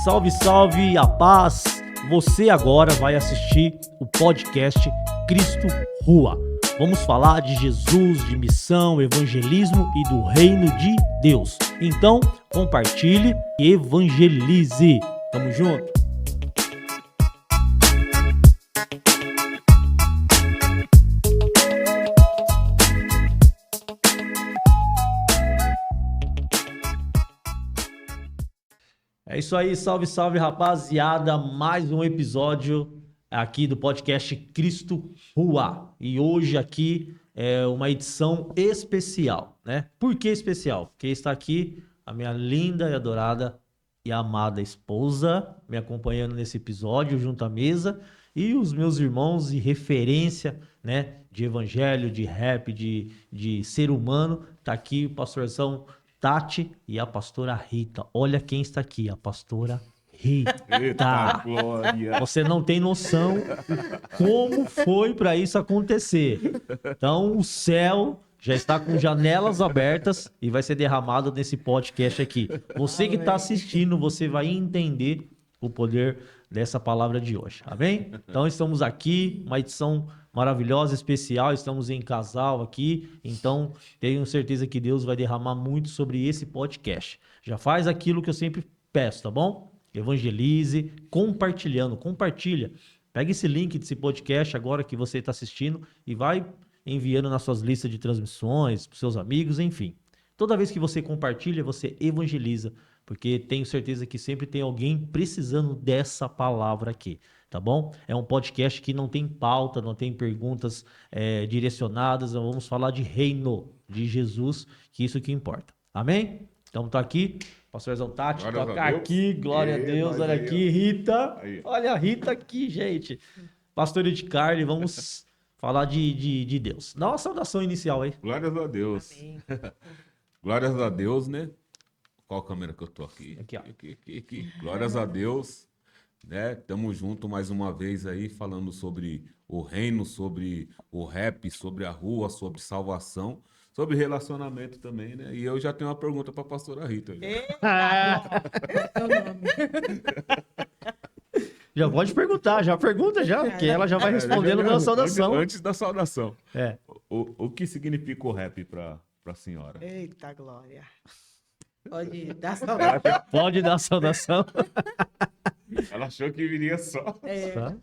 Salve, salve, a paz! Você agora vai assistir o podcast Cristo Rua. Vamos falar de Jesus, de missão, evangelismo e do reino de Deus. Então, compartilhe e evangelize. Tamo junto! É isso aí, salve, salve, rapaziada. Mais um episódio aqui do podcast Cristo Rua. E hoje aqui é uma edição especial, né? Por que especial? Porque está aqui a minha linda e adorada e amada esposa me acompanhando nesse episódio junto à mesa e os meus irmãos e referência, né? De evangelho, de rap, de ser humano. Tá aqui o pastorzão Tati e a pastora Rita. Olha quem está aqui, a pastora Rita. Eita, glória. Você não tem noção como foi para isso acontecer. Então, o céu já está com janelas abertas e vai ser derramado nesse podcast aqui. Você que está assistindo, você vai entender o poder dessa palavra de hoje. Amém? Então, estamos aqui, uma edição maravilhosa, especial, estamos em casal aqui, então tenho certeza que Deus vai derramar muito sobre esse podcast. Já faz aquilo que eu sempre peço, tá bom? Evangelize, compartilha. Pega esse link desse podcast agora que você está assistindo e vai enviando nas suas listas de transmissões, para seus amigos, enfim. Toda vez que você compartilha, você evangeliza, porque tenho certeza que sempre tem alguém precisando dessa palavra aqui. Tá bom? É um podcast que não tem pauta, não tem perguntas direcionadas. Vamos falar de reino de Jesus, que isso que importa. Amém? Então tá aqui, pastorzão Tati, toca aqui, glória a Deus, olha aqui, Rita. Olha a Rita aqui, gente. Pastor de Carne, vamos falar de Deus. Dá uma saudação inicial aí. Glórias a Deus. Amém. Glórias a Deus, né? Qual câmera que eu tô aqui? Aqui, ó. Aqui. Glórias a Deus, né? Tamo junto mais uma vez aí, falando sobre o reino, sobre o rap, sobre a rua, sobre salvação, sobre relacionamento também, né? E eu já tenho uma pergunta pra pastora Rita. É o nome. Já pode perguntar, já pergunta já, porque ela já vai respondendo na saudação. Antes da saudação. É. O que significa o rap pra senhora? Eita, glória. Pode dar saudade. Pode dar a saudação. Ela achou que viria só. Tá?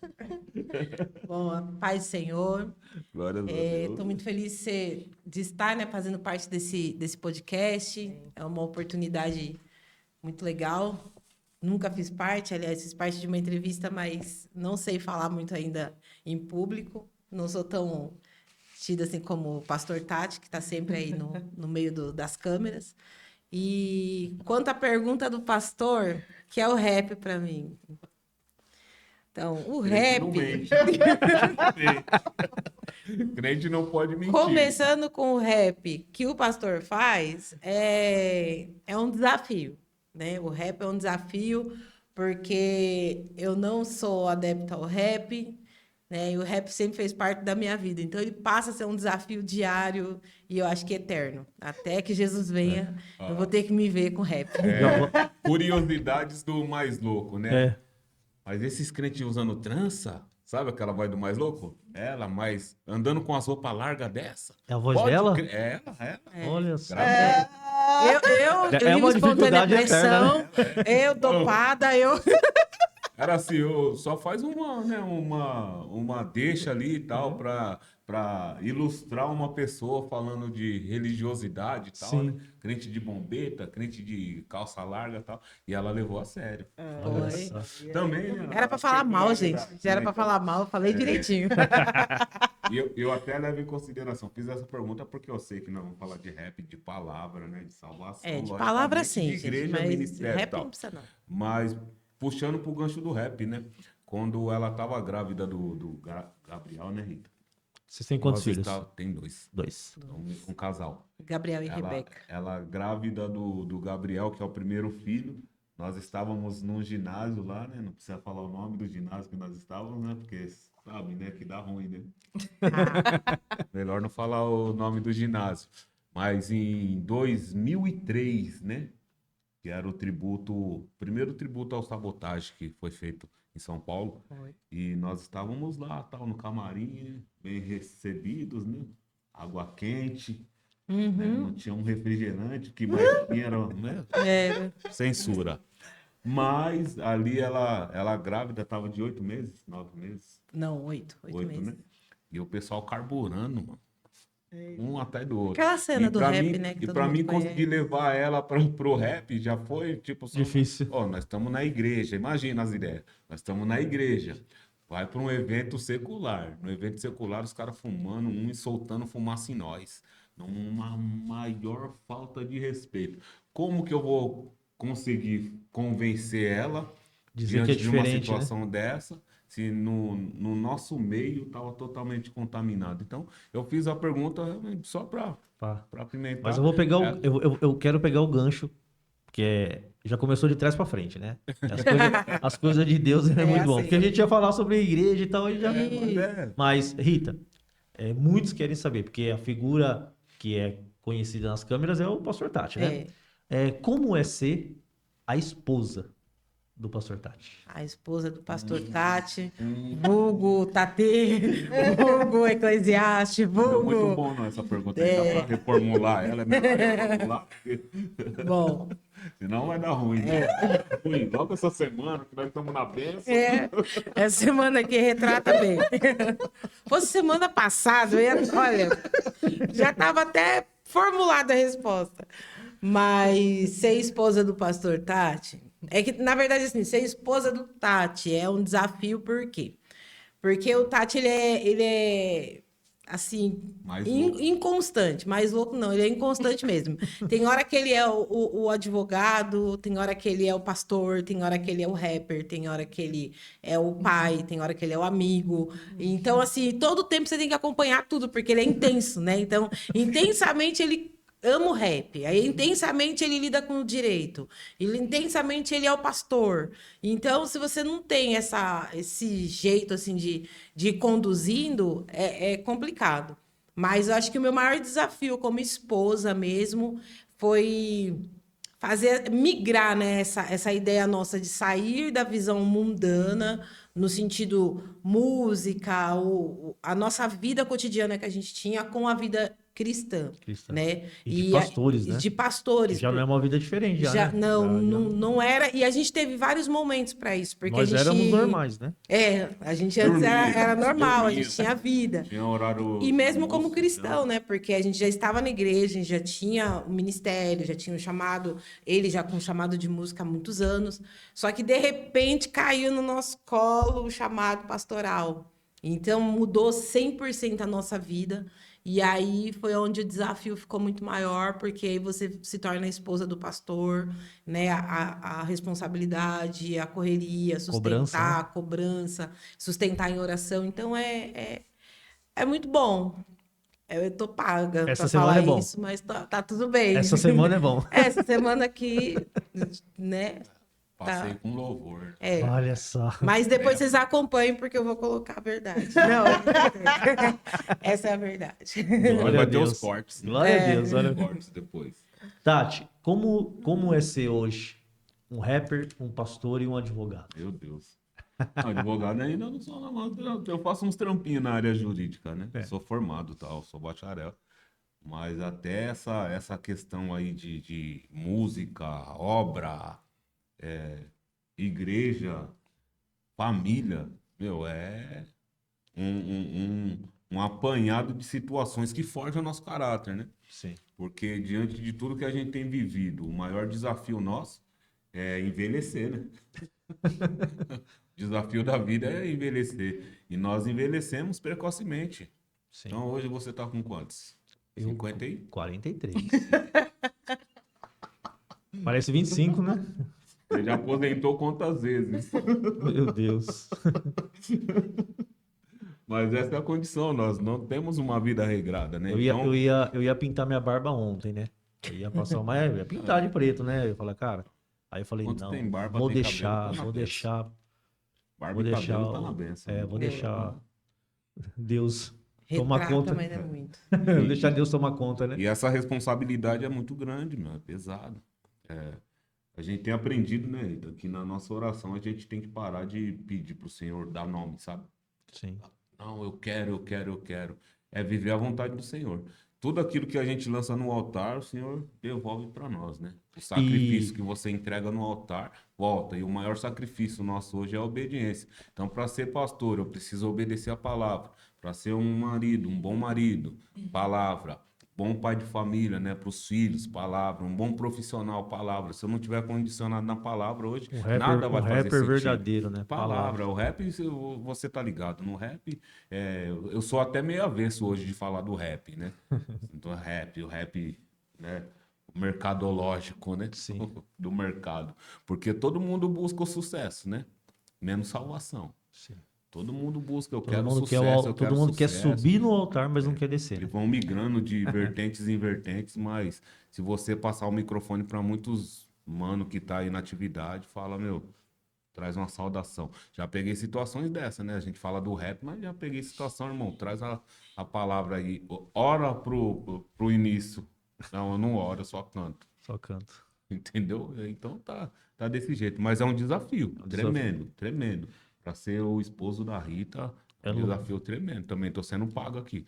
Bom, Pai Senhor, Glórias a Deus. estou muito feliz de estar, né, fazendo parte desse podcast. É uma oportunidade muito legal. Nunca fiz parte, aliás, fiz parte de uma entrevista, mas não sei falar muito ainda em público. Não sou tão tida assim como o pastor Tati, que está sempre aí no meio das câmeras. E quanto à pergunta do pastor, que é o rap para mim. Então, o rap... Não mente. Crente não pode mentir. Começando com o rap que o pastor faz, é um desafio, né? O rap é um desafio porque eu não sou adepta ao rap, né? E o rap sempre fez parte da minha vida. Então, ele passa a ser um desafio diário e eu acho que eterno. Até que Jesus venha, eu vou ter que me ver com rap. Curiosidades do mais louco, né? É. Mas esses crentes usando trança, sabe aquela voz do mais louco? Ela, mas andando com as roupas largas dessa. É a voz dela? Ela. Olha só. Eu É uma livre espontânea dificuldade pressão, eu dopada, eu... Era assim, só faz uma deixa ali e tal para ilustrar uma pessoa falando de religiosidade e tal, Sim. né? Crente de bombeta, crente de calça larga e tal. E ela levou a sério. Olha Foi. só. Também, né? Era pra falar mal, gente. Se era pra falar mal, eu falei direitinho. E eu até levo em consideração, fiz essa pergunta porque eu sei que nós vamos falar de rap, de palavra, né? De salvação. De logicamente, palavra sim, de gente, igreja, mas ministério e rap tal. não precisa não. Mas puxando pro gancho do rap, né? Quando ela tava grávida do Gabriel, né, Rita? Vocês têm quantos filhos? Tem dois. Dois. Um casal. Gabriel e Rebeca. Ela grávida do Gabriel, que é o primeiro filho. Nós estávamos num ginásio lá, né? Não precisa falar o nome do ginásio que nós estávamos, né? Porque sabe, né? Que dá ruim, né? Melhor não falar o nome do ginásio. Mas em 2003, né? que era o primeiro tributo ao Sabotagem que foi feito em São Paulo. Foi. E nós estávamos lá, tal, no camarim, bem recebidos, né? Água quente, né? Não tinha um refrigerante, que mais tinha era, né? Era. Censura. Mas ali ela grávida, estava de 8 meses, 9 meses, Não, 8 8, meses. né? E o pessoal carburando, mano. Um atrás do outro. Aquela cena do pra rap, mim, né? Que E todo pra mundo mim conhece. conseguir levar ela pro rap já foi tipo só, Difícil. ó, nós estamos na igreja, imagina as ideias. Nós estamos na igreja. Vai para um evento secular. No evento secular, os caras fumando e soltando fumaça em nós. Uma maior falta de respeito. Como que eu vou conseguir convencer ela Dizer que é diante de uma diferente, né? situação dessa, se no nosso meio estava totalmente contaminado? Então, eu fiz a pergunta realmente só para Pá. apimentar. Mas eu vou pegar É, eu quero pegar o gancho, porque já começou de trás pra frente, né? As coisas de Deus é muito bom. assim. Porque a gente ia falar sobre a igreja e tal, e já... é, Mas, Rita, muitos querem saber, porque a figura que é conhecida nas câmeras é o pastor Tati, né? Como é ser a esposa do pastor Tati? A esposa do pastor Tati, vulgo Tatê, vulgo Eclesiastes, Não, muito vulgo... bom não, essa pergunta aí. Dá para reformular ela, é melhor reformular, porque Bom, senão vai dar ruim. Né? Ruim. Logo essa semana que nós estamos na bênção. essa semana aqui retrata bem. Fosse semana passada, olha, já estava até formulada a resposta. Mas ser esposa do pastor Tati, é que, na verdade, assim, ser esposa do Tati é um desafio, por quê? Porque o Tati, ele é assim, Mais louco. inconstante. Mais louco não, ele é inconstante mesmo. Tem hora que ele é o advogado, tem hora que ele é o pastor, tem hora que ele é o rapper, tem hora que ele é o pai, tem hora que ele é o amigo. Então, assim, todo tempo você tem que acompanhar tudo, porque ele é intenso, né? Então, intensamente ele ama o rap. Aí, intensamente, ele lida com o direito. Intensamente, ele é o pastor. Então, se você não tem esse jeito, assim, de ir conduzindo, é complicado. Mas eu acho que o meu maior desafio como esposa mesmo foi migrar, né, essa ideia nossa de sair da visão mundana, no sentido música, a nossa vida cotidiana que a gente tinha com a vida cristã, né? E de pastores, né? De pastores. Já não é uma vida diferente, Já, né? não era. E a gente teve vários momentos para isso. Porque Nós a gente, éramos normais, né? A gente antes era normal, a gente dormia. tinha vida. Tinha horário. E mesmo como almoço, cristão, né? Porque a gente já estava na igreja, a gente já tinha o ministério, já tinha um chamado, ele já com chamado de música há muitos anos. Só que, de repente, caiu no nosso colo o chamado pastoral. Então, mudou 100% a nossa vida. E aí foi onde o desafio ficou muito maior, porque aí você se torna a esposa do pastor, né? A responsabilidade, a correria, sustentar, a cobrança, sustentar em oração. Então, é muito bom. Eu tô paga Essa pra semana falar é bom. isso, mas tá tudo bem. Essa semana é bom. Essa semana aqui, né? Passei com louvor. Olha só. Mas depois vocês acompanhem, porque eu vou colocar a verdade. Não, essa é a verdade. Glória Vai a ter Deus. os cortes. Né? Glória a Deus. Olha. Os cortes depois. Tati, como é ser hoje um rapper, um pastor e um advogado? Meu Deus. Advogado ainda não sou, não. Eu faço uns trampinhos na área jurídica, né? Sou formado, tal, sou bacharel. Mas até essa questão aí de música, obra, igreja, família, meu, é um apanhado de situações que forjam o nosso caráter, né? Sim. Porque diante de tudo que a gente tem vivido, o maior desafio nosso é envelhecer, né? O desafio da vida é envelhecer. E nós envelhecemos precocemente. Sim. Então hoje você tá com quantos? 50 aí? 43. Parece 25, né? Você já aposentou quantas vezes? Meu Deus. Mas essa é a condição, nós não temos uma vida regrada, né? Eu ia pintar minha barba ontem, né? Eu ia passar eu ia pintar de preto, né? Eu falei, cara. Aí eu falei, Quando não, tem barba, vou tem deixar, cabelo, tá na vou benção. deixar, Barba vou e deixar, cabelo tá na benção. vou deixar Deus tomar Retrata, conta. mas não é muito. Vou deixar Deus tomar conta, né? E essa responsabilidade é muito grande, meu, é pesado. A gente tem aprendido, né, Ida, que na nossa oração a gente tem que parar de pedir pro Senhor dar nome, sabe? Sim. Não, eu quero, eu quero, eu quero. É viver a vontade do Senhor. Tudo aquilo que a gente lança no altar, o Senhor devolve para nós, né? O sacrifício E que você entrega no altar, volta. E o maior sacrifício nosso hoje é a obediência. Então, para ser pastor, eu preciso obedecer a palavra. Para ser um marido, um bom marido, palavra. Bom pai de família, né? Para os filhos, palavra. Um bom profissional, palavra. Se eu não tiver condicionado na palavra hoje, nada um vai fazer rapper sentido. verdadeiro, né? Palavra, o rap, você tá ligado. No rap, eu sou até meio avesso hoje de falar do rap, né? Do rap, o rap, né? O mercadológico, né? Sim. Do mercado. Porque todo mundo busca o sucesso, né? Menos salvação. Sim. Todo mundo busca, eu Todo quero mundo quer, sucesso, eu todo quero mundo quer sucesso. subir no altar, mas não quer descer, Eles né? vão migrando de vertentes em vertentes, mas se você passar o microfone para muitos mano que tá aí na atividade, fala, meu, traz uma saudação. Já peguei situações dessa, né? A gente fala do rap, mas já peguei situação, irmão. Traz a palavra aí. Ora pro início. Não, eu não oro, eu só canto. Só canto. Entendeu? Então tá desse jeito. Mas é um desafio. É um desafio. Tremendo, tremendo. Para ser o esposo da Rita, é Eu um não- desafio tremendo. Também tô sendo pago aqui.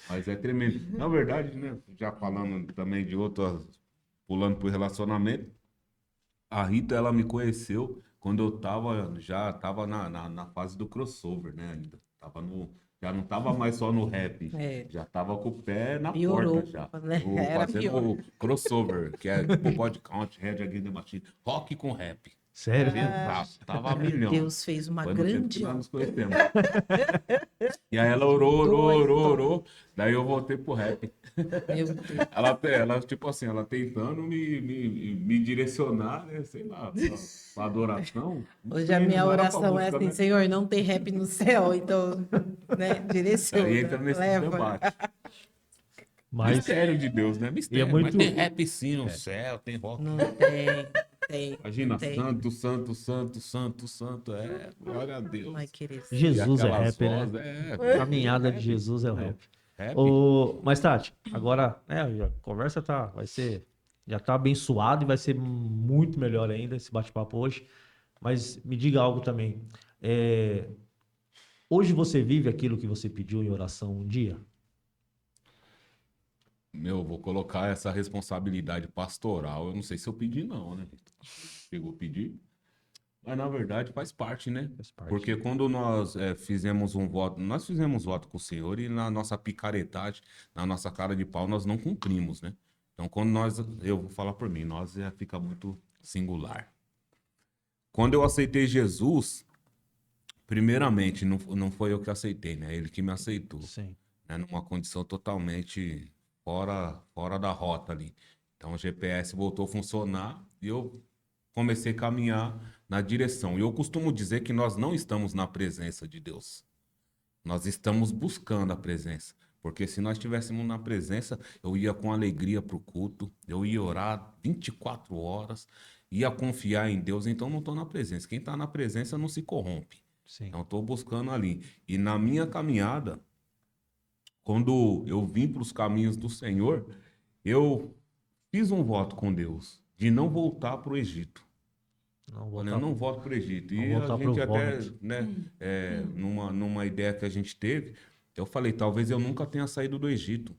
Mas é tremendo. Na verdade, né? Já falando também de outras, pulando pro relacionamento. A Rita, ela me conheceu quando eu já tava na fase do crossover, né, ainda. Já não tava mais só no rap, É. já tava com o pé na Piorou, porta já. né? Era Fazendo pior. o crossover, que é tipo body count, Red Against the Machine, rock com rap. Sério? Exato, tava a milhão. Deus fez uma Foi no tempo grande que nós obra. nos conhecemos. E aí ela orou. Daí eu voltei pro rap. Meu Deus. Ela, tipo assim, ela tentando me direcionar, né? Sei lá, pra adoração. Hoje a minha Não era pra oração é música, assim, né? Senhor, não tem rap no céu, então, né, direciona, Aí entra nesse leva. debate. Mas Mistério de Deus, né? Mistério. E é muito- Mas tem rap sim no céu, tem rock. Não tem, Imagina, não tem. santo, santo, santo, santo, santo. Glória a Deus. Ai, querer. E Jesus é aquelas rap, né? vozes, A caminhada de Jesus é o Não, rap. rap. Mas, Tati, agora, né, a conversa já tá abençoada e vai ser muito melhor ainda esse bate-papo hoje. Mas me diga algo também. Hoje você vive aquilo que você pediu em oração um dia? Meu, vou colocar essa responsabilidade pastoral. Eu não sei se eu pedi, não, né? Chegou a pedir. Mas na verdade faz parte, né? Faz parte. Porque quando nós fizemos um voto, nós fizemos voto com o Senhor e na nossa picaretagem, na nossa cara de pau, nós não cumprimos, né? Então quando eu vou falar por mim, nós fica muito singular. Quando eu aceitei Jesus, primeiramente, não foi eu que aceitei, né? Ele que me aceitou, Sim. né? Numa condição totalmente fora da rota ali. Então o GPS voltou a funcionar e eu comecei a caminhar na direção. E eu costumo dizer que nós não estamos na presença de Deus. Nós estamos buscando a presença. Porque se nós estivéssemos na presença, eu ia com alegria para o culto, eu ia orar 24 horas, ia confiar em Deus, então não estou na presença. Quem está na presença não se corrompe. Sim. Então estou buscando ali. E na minha caminhada, quando eu vim para os caminhos do Senhor, eu fiz um voto com Deus de não voltar para o Egito. Não Olha, eu não volto para o Egito. Não E a voltar pro gente até, vômito. né, numa ideia que a gente teve, eu falei, talvez eu nunca tenha saído do Egito.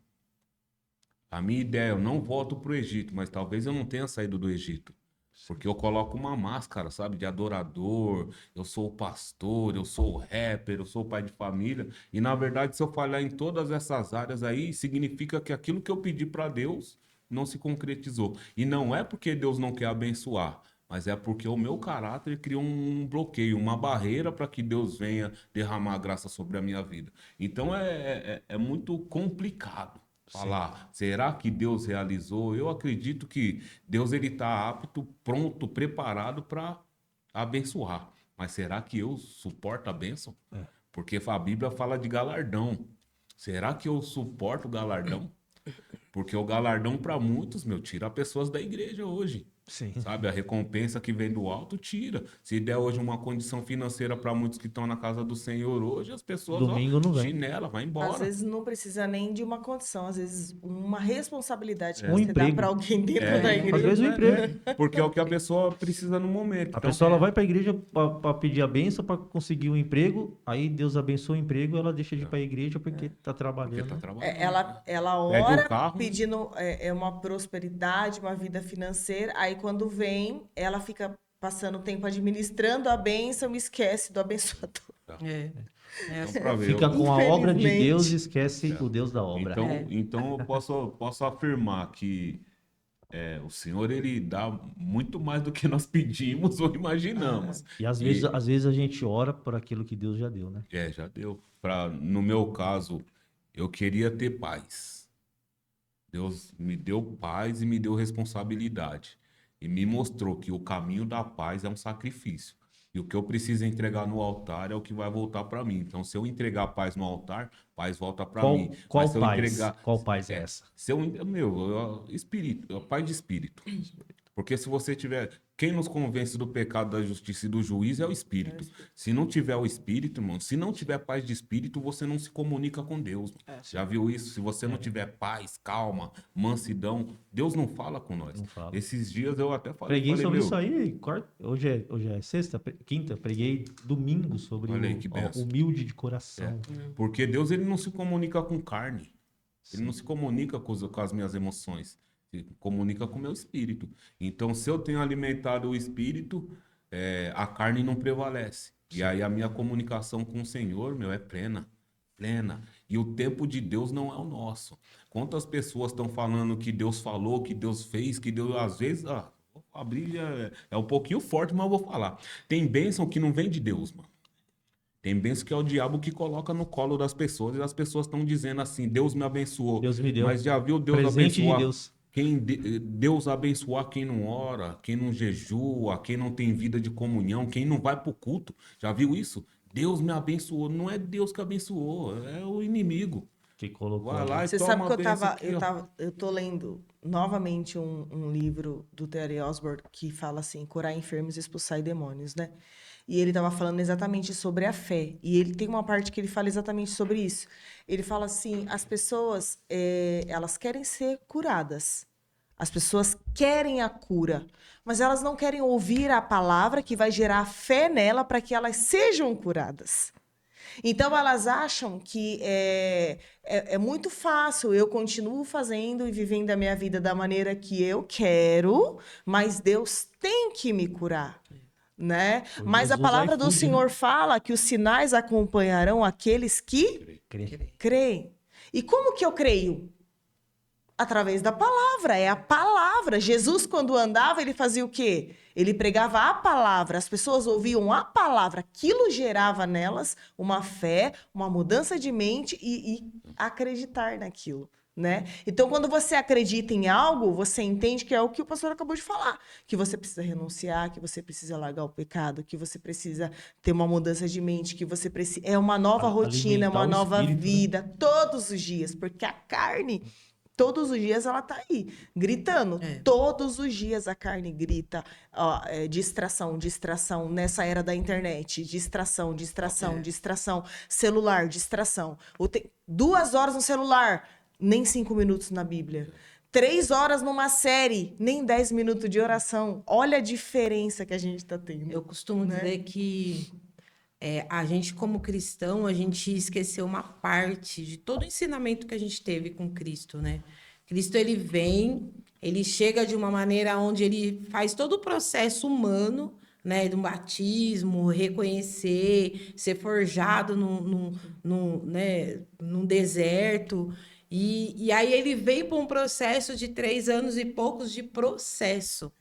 A minha ideia, eu não volto para o Egito, mas talvez eu não tenha saído do Egito. Porque eu coloco uma máscara, sabe, de adorador, eu sou o pastor, eu sou o rapper, eu sou o pai de família. E na verdade, se eu falhar em todas essas áreas aí, significa que aquilo que eu pedi para Deus não se concretizou. E não é porque Deus não quer abençoar, mas é porque o meu caráter criou um bloqueio, uma barreira para que Deus venha derramar graça sobre a minha vida. Então é muito complicado falar, será que Deus realizou? Eu acredito que Deus ele está apto, pronto, preparado para abençoar. Mas será que eu suporto a bênção? Porque a Bíblia fala de galardão. Será que eu suporto o galardão? Porque o galardão para muitos, meu, tira pessoas da igreja hoje. Sim. Sabe, a recompensa que vem do alto, tira. Se der hoje uma condição financeira para muitos que estão na casa do Senhor hoje, as pessoas, Domingo não vem. chinela, vai Às embora. vezes não precisa nem de uma condição, às vezes uma responsabilidade que Um você dá emprego. para alguém dentro da igreja. Às vezes um emprego. Porque é o que a pessoa precisa no momento. A Então, pessoa ela vai para a igreja para pedir a benção, para conseguir um emprego, aí Deus abençoa o emprego, ela deixa de ir para a igreja porque tá porque trabalhando. tá né? trabalhando. Ela Pede um ora carro. pedindo uma prosperidade, uma vida financeira, aí quando vem, ela fica passando tempo administrando a bênção e esquece do abençoador. É. É assim. Então, pra ver, Fica com a obra de Infelizmente. Deus e esquece o Deus da obra. Então, É. então eu posso afirmar que o Senhor, ele dá muito mais do que nós pedimos ou imaginamos. E às vezes a gente ora por aquilo que Deus já deu, né? Já deu. No meu caso, eu queria ter paz. Deus me deu paz e me deu responsabilidade. E me mostrou que o caminho da paz é um sacrifício. E o que eu preciso entregar no altar é o que vai voltar para mim. Então, se eu entregar paz no altar, paz volta para mim. Qual Mas se eu paz? entregar... Qual paz é essa? Se eu, espírito, paz de espírito. Porque se você tiver... Quem nos convence do pecado, da justiça e do juízo é o espírito. Se não tiver o espírito, irmão, se não tiver paz de espírito, você não se comunica com Deus. Já viu isso? Se você não tiver paz, calma, mansidão, Deus não fala com nós. Não fala. Esses dias eu até falei... Preguei sobre meu, isso aí. Hoje é sexta, quinta. Preguei domingo sobre Olha aí, que o benção. humilde de coração. Porque Deus, ele não se comunica com carne. Ele não se comunica com as minhas emoções. Ele comunica com o meu espírito. Então, se eu tenho alimentado o espírito, a carne não prevalece. E aí a minha comunicação com o Senhor, é plena. Plena. E o tempo de Deus não é o nosso. Quantas pessoas estão falando que Deus falou, que Deus fez, que Deus, às vezes, vou abrir, é um pouquinho forte, mas eu vou falar. Tem bênção que não vem de Deus, mano. Tem bênção que é o diabo que coloca no colo das pessoas e as pessoas estão dizendo assim, Deus me abençoou. Deus me deu. Mas já viu Deus Presente abençoar? de Deus. Deus abençoar quem não ora, quem não jejua, quem não tem vida de comunhão, quem não vai pro culto. Já viu isso? Deus me abençoou. Não é Deus que abençoou, é o inimigo. Que colocou. Vai lá e Você toma sabe que a bênção aqui, ó. eu tô lendo novamente um livro do Terry Osborne que fala assim, curar enfermos e expulsar demônios, né? E ele estava falando exatamente sobre a fé. E ele tem uma parte que ele fala exatamente sobre isso. Ele fala assim, as pessoas, elas querem ser curadas. As pessoas querem a cura, mas elas não querem ouvir a palavra que vai gerar fé nela para que elas sejam curadas. Então, elas acham que é muito fácil, eu continuo fazendo e vivendo a minha vida da maneira que eu quero, mas Deus tem que me curar. Né? Foi Mas a Jesus palavra do iFood, Senhor fala que os sinais acompanharão aqueles que creem. E como que eu creio? Através da palavra, é a palavra. Jesus, quando andava, ele fazia o quê? Ele pregava a palavra, as pessoas ouviam a palavra, aquilo gerava nelas uma fé, uma mudança de mente e acreditar naquilo. Né? Então, quando você acredita em algo, você entende que é o que o pastor acabou de falar, que você precisa renunciar, que você precisa largar o pecado, que você precisa ter uma mudança de mente, que você precisa... É uma nova rotina, é uma Alimentar o nova espírito, vida, todos os dias, porque a carne... Todos os dias ela tá aí, gritando. Todos os dias a carne grita. Ó, distração, distração. Nessa era da internet. Distração, distração, distração. Celular, distração. 2 horas no celular, nem 5 minutos na Bíblia. 3 horas numa série, nem 10 minutos de oração. Olha a diferença que a gente tá tendo. Eu costumo dizer que a gente, como cristão, a gente esqueceu uma parte de todo o ensinamento que a gente teve com Cristo, né? Cristo, ele vem, ele chega de uma maneira onde ele faz todo o processo humano, né? Do batismo, reconhecer, ser forjado num deserto. E aí ele veio para um processo de 3 anos e poucos de processo.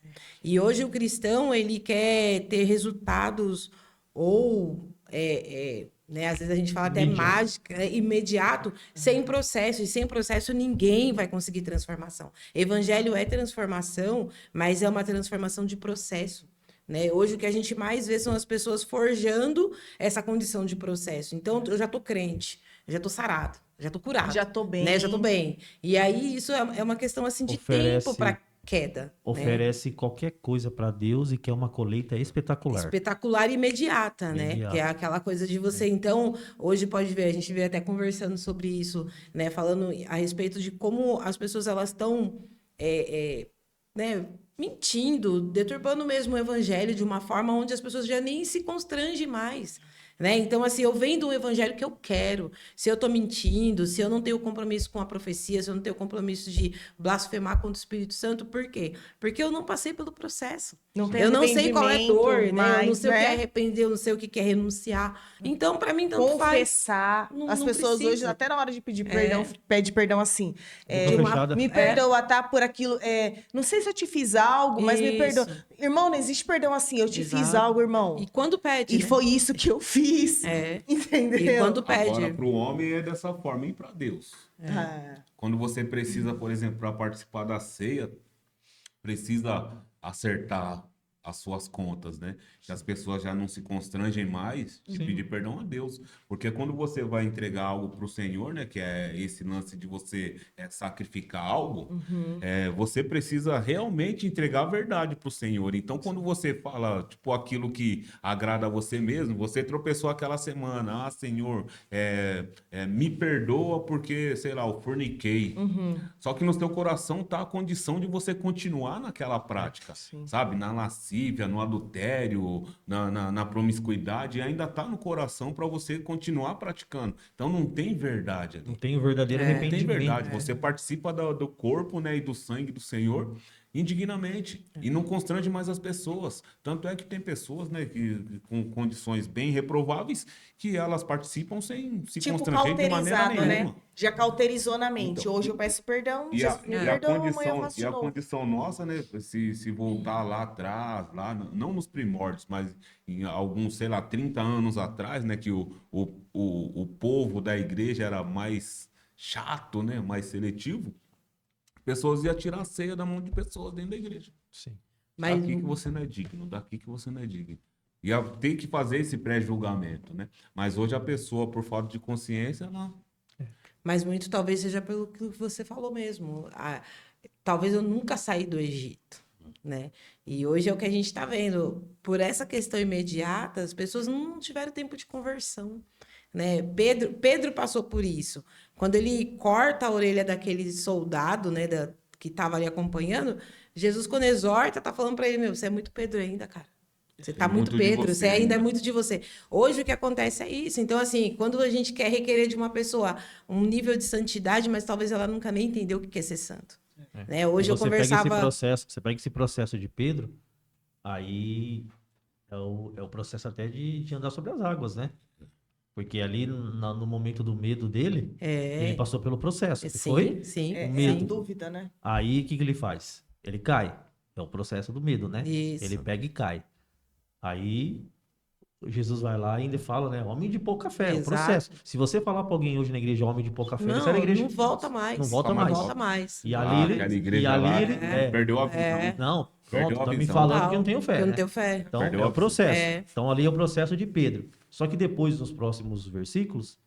E hoje o cristão, ele quer ter resultados ou, às vezes a gente fala até mágica, imediato, sem processo. E sem processo ninguém vai conseguir transformação. Evangelho é transformação, mas é uma transformação de processo. Né? Hoje o que a gente mais vê são as pessoas forjando essa condição de processo. Então, eu já tô crente, já tô sarado, já tô curado. Já tô bem. Né? Já tô bem. E aí, isso é uma questão assim, de Oferece tempo queda. Né? Oferece qualquer coisa para Deus e quer uma colheita espetacular. Espetacular e imediata, né? Imediata. Que é aquela coisa de você. Então, hoje pode ver, a gente veio até conversando sobre isso, né? Falando a respeito de como as pessoas elas estão né? Mentindo, deturpando mesmo o evangelho de uma forma onde as pessoas já nem se constrangem mais. Né? Então, assim, eu vendo o evangelho que eu quero. Se eu estou mentindo, se eu não tenho compromisso com a profecia, se eu não tenho compromisso de blasfemar contra o Espírito Santo, por quê? Porque eu não passei pelo processo. Não tem Eu não sei qual é dor, né? Eu não mais, sei o que é né? arrepender, eu não sei o que é renunciar. Então, para mim, tanto faz. Confessar. Não- As não pessoas hoje, precisa. até na hora de pedir perdão, pede perdão assim. Boca fechada. Me perdoa, tá? Por aquilo. Não sei se eu te fiz algo, mas me Isso. perdoa. Irmão, não existe perdão assim. Eu te fiz Exato. algo, irmão. E quando pede, E né? foi isso que eu fiz. É. Entendeu? E quando pede. Agora, para o homem é dessa forma e para Deus. Ah, Quando você precisa, por exemplo, para participar da ceia, precisa acertar as suas contas, né? Que as pessoas já não se constrangem mais de pedir perdão a Deus. Porque quando você vai entregar algo para o Senhor, né? Que é esse lance de você sacrificar algo, você precisa realmente entregar a verdade para o Senhor. Então, quando você fala, tipo, aquilo que agrada a você mesmo, você tropeçou aquela semana, Senhor, me perdoa porque, sei lá, eu forniquei. Só que no seu coração tá a condição de você continuar naquela prática, sabe? Na lascívia, no adultério, na promiscuidade, e ainda tá no coração para você continuar praticando. Então não tem verdade ali. Não tem o verdadeiro Não tem arrependimento. verdade. Você participa do corpo, né, e do sangue do Senhor indignamente e não constrange mais as pessoas. Tanto é que tem pessoas, né, com condições bem reprováveis que elas participam sem se tipo, constranger de maneira cauterizado, nenhuma. né? Já cauterizou na mente. Então, Hoje eu peço perdão, E a, Jesus me e a perdoa, amanhã eu condição, faço e de a novo. condição nossa, né? Se voltar lá atrás, não nos primórdios, mas em alguns, sei lá, 30 anos atrás, né? Que o povo da igreja era mais chato, né? Mais seletivo. Pessoas iam tirar a ceia da mão de pessoas dentro da igreja. Sim. Mas Daqui que você não é digno, daqui que você não é digno. Ia ter que fazer esse pré-julgamento, né? Mas hoje a pessoa, por falta de consciência, ela... Mas muito talvez seja pelo que você falou mesmo. Talvez eu nunca saí do Egito, né? E hoje é o que a gente está vendo. Por essa questão imediata, as pessoas não tiveram tempo de conversão, né? Pedro passou por isso. Quando ele corta a orelha daquele soldado, né, que estava ali acompanhando, Jesus, quando exorta, tá falando para ele, meu, você é muito Pedro ainda, cara. Você tá muito muito de Pedro, você você ainda é ainda. muito de você. Hoje o que acontece é isso. Então, assim, quando a gente quer requerer de uma pessoa um nível de santidade, mas talvez ela nunca nem entendeu o que é ser santo. Né? Hoje eu Você pega conversava... você pega esse processo de Pedro, aí é o processo até de andar sobre as águas, né? Porque ali no momento do medo dele, ele passou pelo processo. Que foi? Sim. É medo. a dúvida, né? Aí o que ele faz? Ele cai. É o processo do medo, né? Isso. Ele pega e cai. Aí Jesus vai lá e ainda fala, né? Homem de pouca fé, é o Exato. processo. Se você falar pra alguém hoje na igreja homem de pouca fé, ele sai da Não, igreja. não volta mais. Não volta Nunca mais mais. Não volta mais. E Ah, ali aquela ele, igreja e ali lá, ele perdeu a visão. não, Perdeu pronto, a tá me visão. falando que eu não tenho fé, Que eu não né? tenho fé. Então Perdeu é a o processo. É. Então ali é o processo de Pedro. Só que depois, nos próximos versículos,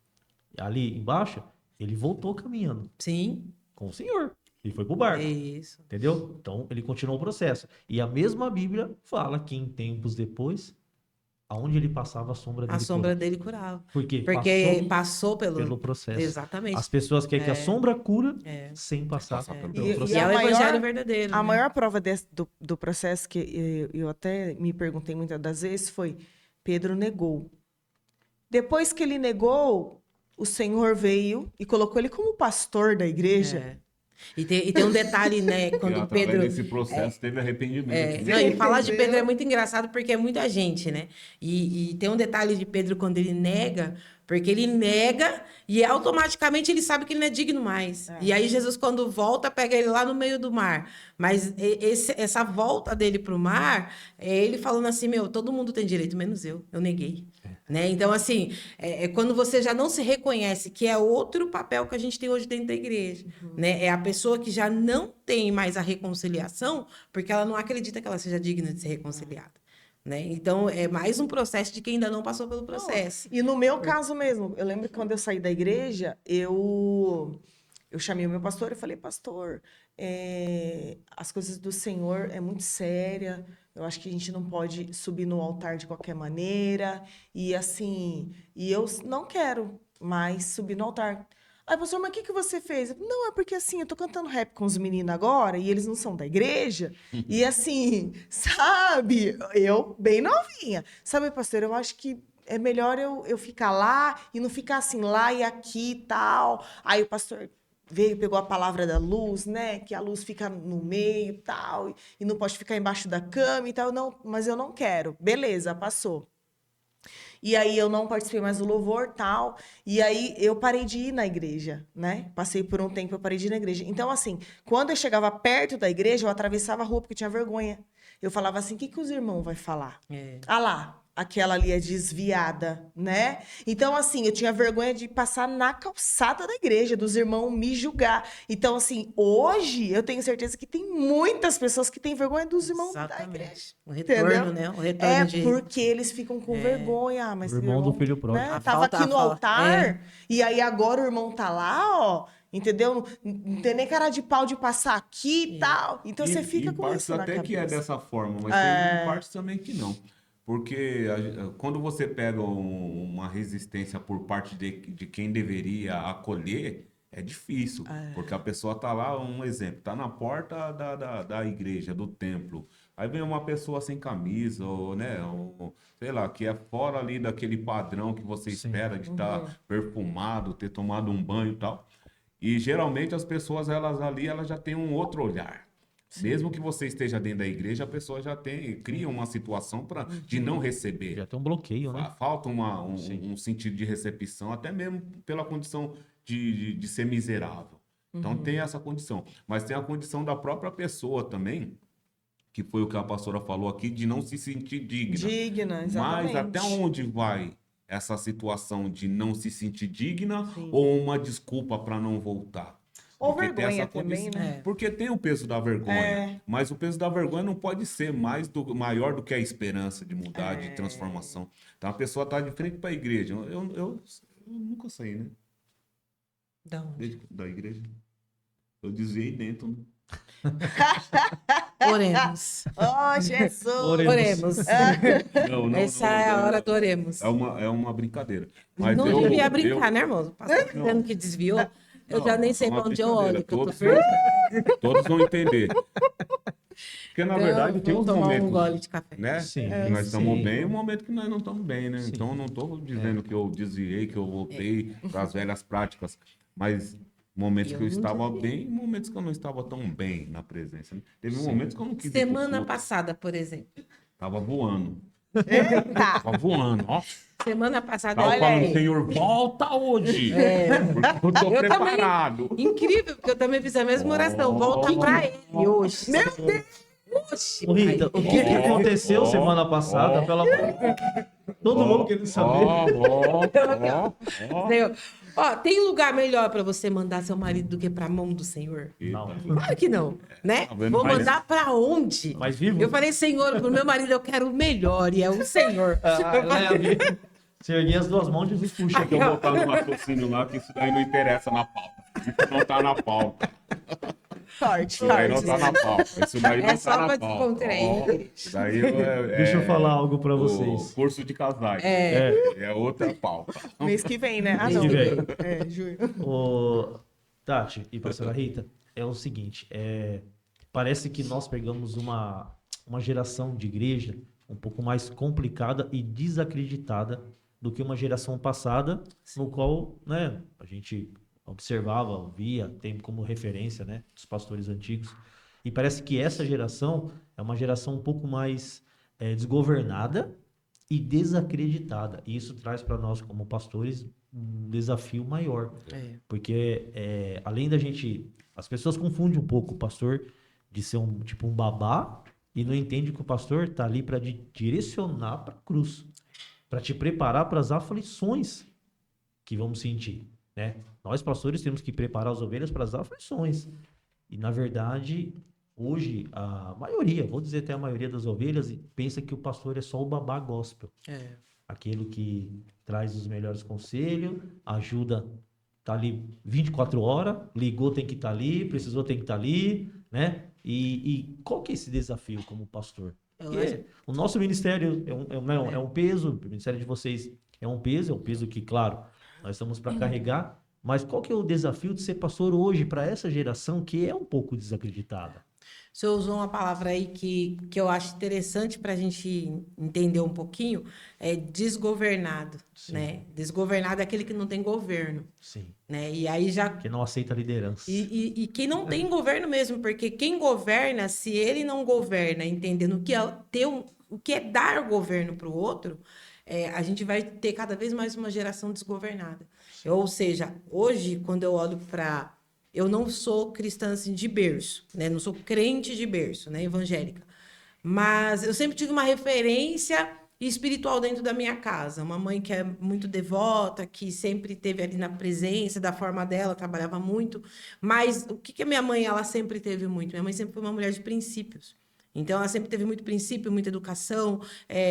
ali embaixo, ele voltou caminhando Sim, com o Senhor. Ele foi pro barco. é isso. Entendeu? Então ele continuou o processo. E a mesma Bíblia fala que em tempos depois, aonde ele passava a sombra dele. A sombra dele curava. Por quê? Porque Passou passou pelo processo. Exatamente. As pessoas querem que a sombra cura É. sem passar Passar pelo pelo E- processo. E é o a maior- evangelho verdadeiro. A né? maior prova do processo que eu até me perguntei muitas das vezes foi: Pedro negou. Depois que ele negou, o Senhor veio e colocou ele como pastor da igreja. É. E tem um detalhe, né? E Quando através Pedro. desse processo teve arrependimento. Não, e falar de Entendeu? Pedro é muito engraçado porque é muita gente, né? E tem um detalhe de Pedro quando ele nega, porque ele nega e automaticamente ele sabe que ele não é digno mais. E aí Jesus, quando volta, pega ele lá no meio do mar. Mas essa volta dele para o mar, é ele falando assim: meu, todo mundo tem direito, menos eu neguei. Né? Então, assim, é quando você já não se reconhece, que é outro papel que a gente tem hoje dentro da igreja. Né? É a pessoa que já não tem mais a reconciliação, porque ela não acredita que ela seja digna de ser reconciliada. Né? Então, é mais um processo de quem ainda não passou pelo processo. E no meu caso mesmo, eu lembro que quando eu saí da igreja, eu chamei o meu pastor e falei: pastor, as coisas do Senhor é muito séria. Eu acho que a gente não pode subir no altar de qualquer maneira. E assim, eu não quero mais subir no altar. Aí, pastor, mas o que você fez? Não, é porque assim, eu tô cantando rap com os meninos agora e eles não são da igreja. E assim, sabe? Eu, bem novinha. Sabe, pastor, eu acho que é melhor eu ficar lá e não ficar assim, lá e aqui e tal. Aí o pastor veio, pegou a palavra da luz, né? Que a luz fica no meio e tal, e não pode ficar embaixo da cama e tal. Não, mas eu não quero. Beleza, passou. E aí eu não participei mais do louvor, tal. E aí eu parei de ir na igreja, né? Passei por um tempo, eu parei de ir na igreja. Então, assim, quando eu chegava perto da igreja, eu atravessava a rua porque eu tinha vergonha. Eu falava assim, o que os irmãos vão falar? Ah lá, aquela ali é desviada, né? Então, assim, eu tinha vergonha de passar na calçada da igreja, dos irmãos me julgar. Então, assim, hoje eu tenho certeza que tem muitas pessoas que têm vergonha dos irmãos da igreja. O retorno, Entendeu? né? O retorno É de... porque eles ficam com vergonha. Ah, mas O irmão do filho pródigo. né, A tava falta- aqui a no fal- altar, e aí agora o irmão tá lá, ó. Entendeu? Não tem nem cara de pau de passar aqui e tal. Então você fica com partes isso na até cabeça. que é dessa forma, mas tem partes também que não. Porque quando você pega uma resistência por parte de quem deveria acolher, é difícil. Porque a pessoa tá lá, um exemplo, tá na porta da igreja, do templo. Aí vem uma pessoa sem camisa, ou, né, ou, sei lá, que é fora ali daquele padrão que você espera de estar perfumado, ter tomado um banho e tal. E geralmente as pessoas, elas já têm um outro olhar. Mesmo que você esteja dentro da igreja, a pessoa já cria uma situação de não receber. Já tem um bloqueio, né? Falta um sentido de recepção, até mesmo pela condição de ser miserável. Então tem essa condição. Mas tem a condição da própria pessoa também, que foi o que a pastora falou aqui, de não se sentir digna. Digna, Mas exatamente. até onde vai essa situação de não se sentir digna Sim. ou uma desculpa para não voltar? Ou Porque tem vergonha essa também, condição. né? Porque tem o peso da vergonha. É. Mas o peso da vergonha não pode ser maior do que a esperança de mudar, de transformação. Então a pessoa está de frente para a igreja. Eu nunca saí, né? Da igreja. Eu desviei dentro, né? Oremos. Oh, Jesus! Oremos. Não, Essa é a hora do oremos. É uma brincadeira. Mas Não eu, devia brincar, eu- né, irmão? O pastor dizendo que desviou. Eu já nem sei é uma pra onde eu brincadeira. olho, que eu tô Todos, perdida. todos vão entender. Porque, na verdade, tem uns Vamos tomar momentos, um gole de café. né? Sim, que nós estamos sim. bem e um momento que nós não estamos bem, né? Sim. Então, eu não estou dizendo que eu desviei, que eu voltei para as velhas práticas, mas momentos Eu que eu não estava desviei. bem e momentos que eu não estava tão bem na presença. Né? Teve momentos que eu não quis ir pro Semana culto. passada, por exemplo. Tava voando. Eita! Tava voando, ó. Semana passada, Tava olha falando, aí. Senhor, volta hoje. Porque eu tô Eu preparado. também. Incrível, porque eu também fiz a mesma oração. Volta pra ele hoje. Meu Deus! Oxi, Ô, Rita, o que, que aconteceu semana passada? Todo mundo querendo saber. Senhor. Ó, tem lugar melhor pra você mandar seu marido do que pra mão do Senhor? Não. Claro que não, né? Tá vendo? Vou Mas- mandar pra onde? Mas vivo? Eu falei, Senhor, pro meu marido eu quero o melhor, e é o Senhor. Você erguia as duas mãos e Jesus puxa. Deixa eu botar no raciocínio lá, que isso daí não interessa na pauta. Isso não tá na pauta. Sorte, Isso daí não sorte. tá na pauta. Isso daí É não só tá na pra pauta. descontrair. Isso daí Deixa eu falar algo pra o vocês. curso de casais. É. É outra pauta. Mês que vem, né? Ah, Mês não. que vem. É, junho. Ô, Tati e pastora Rita, é o seguinte, parece que nós pegamos uma geração de igreja um pouco mais complicada e desacreditada do que uma geração passada, no qual, né, a gente observava, via, tem como referência, né, dos pastores antigos. E parece que essa geração é uma geração um pouco mais desgovernada e desacreditada. E isso traz para nós, como pastores, um desafio maior. Porque além da gente... As pessoas confundem um pouco o pastor de ser um babá e não entende que o pastor está ali para direcionar para a cruz, para te preparar para as aflições que vamos sentir, né? Nós, pastores, temos que preparar as ovelhas para as aflições. E, na verdade, hoje, a maioria, vou dizer até a maioria das ovelhas, pensa que o pastor é só o babá gospel. Aquele que traz os melhores conselhos, ajuda tá ali 24 horas, ligou, tem que estar ali, precisou, tem que estar ali, né? E qual que é esse desafio como pastor? Porque o nosso ministério é um peso, o ministério de vocês é um peso que, claro, nós estamos para carregar, mas qual que é o desafio de ser pastor hoje para essa geração que é um pouco desacreditada? O senhor usou uma palavra aí que eu acho interessante para a gente entender um pouquinho, é desgovernado, Sim. né? Desgovernado é aquele que não tem governo, Sim. né? E aí já... Que não aceita liderança. E quem não tem governo mesmo, porque quem governa, se ele não governa, entendendo o que é dar governo para o outro, a gente vai ter cada vez mais uma geração desgovernada. Ou seja, hoje, quando eu olho para... Eu não sou cristã assim, de berço, né? Não sou crente de berço, né? Evangélica. Mas eu sempre tive uma referência espiritual dentro da minha casa. Uma mãe que é muito devota, que sempre teve ali na presença, da forma dela, trabalhava muito. Mas o que a minha mãe, ela sempre teve muito? Minha mãe sempre foi uma mulher de princípios. Então, ela sempre teve muito princípio, muita educação,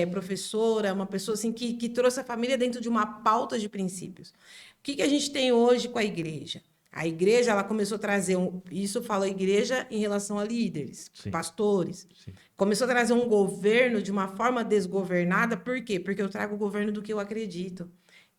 professora, uma pessoa assim que trouxe a família dentro de uma pauta de princípios. O que a gente tem hoje com a igreja? A igreja, ela começou a trazer isso eu falo a igreja em relação a líderes, Sim. pastores. Sim. Começou a trazer um governo de uma forma desgovernada. Por quê? Porque eu trago o governo do que eu acredito.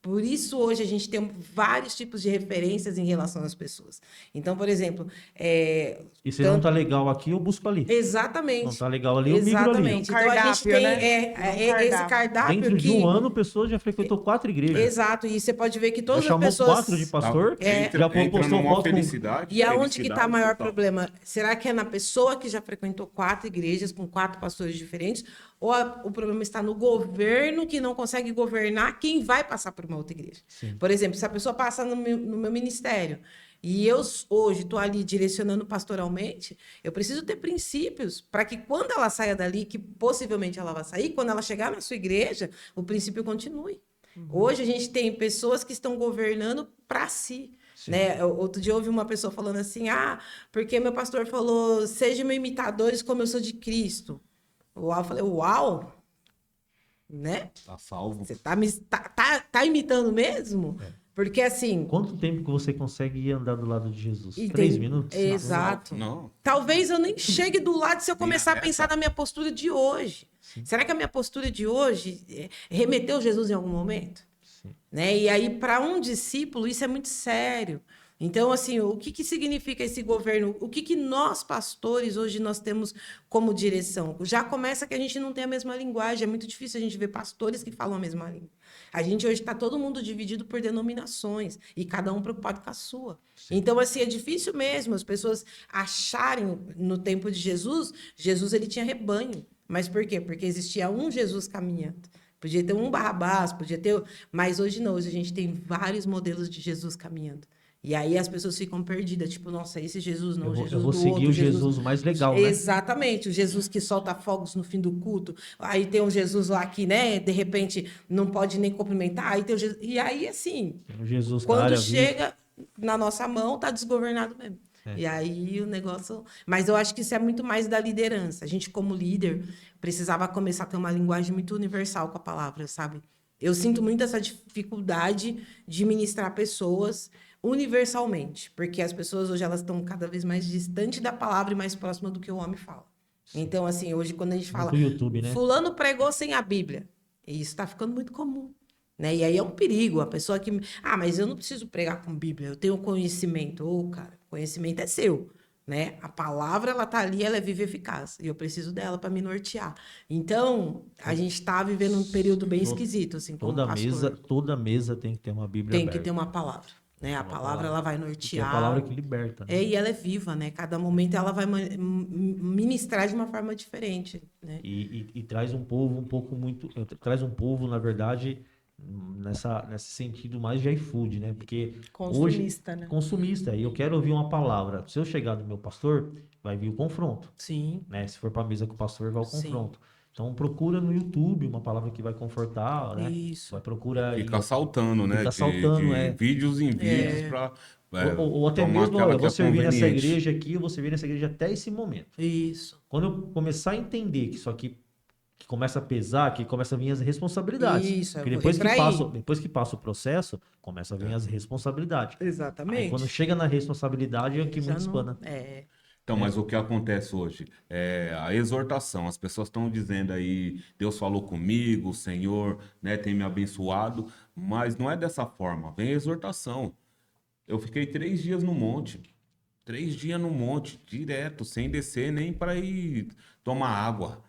Por isso, hoje, a gente tem vários tipos de referências em relação às pessoas. Então, por exemplo... E se não tá legal aqui, eu busco ali. Exatamente. Não tá legal ali, eu migro ali. Exatamente. Então, a gente tem esse cardápio Dentro de que... um ano, a pessoa já frequentou 4 igrejas. Exato. E você pode ver que Já todas as chamou pessoas... 4 de pastor, Entra já postou numa foto com... felicidade. E aonde que está o maior total. problema? Será que é na pessoa que já frequentou 4 igrejas com 4 pastores diferentes? Ou o problema está no governo que não consegue governar quem vai passar por uma outra igreja? Sim. Por exemplo, se a pessoa passa no meu ministério e eu hoje estou ali direcionando pastoralmente, eu preciso ter princípios para que quando ela saia dali, que possivelmente ela vai sair, quando ela chegar na sua igreja, o princípio continue. Hoje a gente tem pessoas que estão governando para si. Né? Outro dia eu ouvi uma pessoa falando assim, porque meu pastor falou, sejam imitadores como eu sou de Cristo. Uau, eu falei, uau, né? Tá salvo. Você tá imitando mesmo? Porque assim... Quanto tempo que você consegue ir andar do lado de Jesus? Entende? 3 minutos? Exato. Não. Talvez eu nem chegue do lado se eu começar a pensar na minha postura de hoje. Sim. Será que a minha postura de hoje remeteu Jesus em algum momento? Sim. Né? E aí, para um discípulo, isso é muito sério. Então, assim, o que significa esse governo? O que nós, pastores, hoje nós temos como direção? Já começa que a gente não tem a mesma linguagem. É muito difícil a gente ver pastores que falam a mesma língua. A gente hoje está todo mundo dividido por denominações e cada um preocupado com a sua. Sim. Então, assim, é difícil mesmo as pessoas acharem no tempo de Jesus, ele tinha rebanho. Mas por quê? Porque existia um Jesus caminhando. Podia ter um Barrabás, podia ter... Mas hoje não, hoje a gente tem vários modelos de Jesus caminhando. E aí as pessoas ficam perdidas, tipo, nossa, esse Jesus não, eu vou seguir o Jesus mais legal, né? Exatamente, o Jesus que solta fogos no fim do culto. Aí tem um Jesus lá que, né, de repente não pode nem cumprimentar. Aí tem o Jesus... E aí, assim, O Jesus quando chega na nossa mão, tá desgovernado mesmo. E aí o negócio... Mas eu acho que isso é muito mais da liderança. A gente, como líder, precisava começar a ter uma linguagem muito universal com a palavra, sabe? Eu sinto muito essa dificuldade de ministrar pessoas universalmente, porque as pessoas hoje elas estão cada vez mais distantes da palavra e mais próxima do que o homem fala. Sim. Então, assim, hoje quando a gente fala... YouTube, né? Fulano pregou sem a Bíblia. E isso está ficando muito comum. Né? E aí é um perigo. A pessoa que... mas eu não preciso pregar com Bíblia, eu tenho conhecimento. Cara, conhecimento é seu. Né? A palavra, ela tá ali, ela é viva e eficaz. E eu preciso dela para me nortear. Então, a gente está vivendo um período bem esquisito, assim, como pastor. Toda mesa tem que ter uma Bíblia Tem aberta. que ter uma palavra. Né? A palavra, ela vai nortear. É a palavra que liberta. Né? E ela é viva, né? Cada momento ela vai ministrar de uma forma diferente. Né? E traz um povo um pouco muito... Traz um povo, na verdade... nesse sentido mais de iFood, né? Porque consumista, hoje, né? Consumista. E eu quero ouvir uma palavra. Se eu chegar no meu pastor, vai vir o confronto. Sim. Né? Se for para a mesa com o pastor, vai o confronto. Sim. Então procura no YouTube uma palavra que vai confortar, né? Isso. Vai procurar... Fica saltando, né? Fica saltando, vídeos em vídeos para... ou até mesmo, eu vou servir nessa igreja aqui, eu vou servir nessa igreja até esse momento. Isso. Quando eu começar a entender que isso aqui que começa a pesar, que começa a vir as responsabilidades. Isso, Porque eu depois vou que, ir pra passa, aí. depois que passa o processo, começa a vir as responsabilidades. Aí Exatamente. quando chega na responsabilidade é que Já muito não- espana. É. Então, mas o que acontece hoje? É a exortação. As pessoas estão dizendo aí, Deus falou comigo, o Senhor, né, tem me abençoado, mas não é dessa forma. Vem a exortação. Eu fiquei 3 dias no monte. 3 dias no monte, direto, sem descer nem para ir tomar água.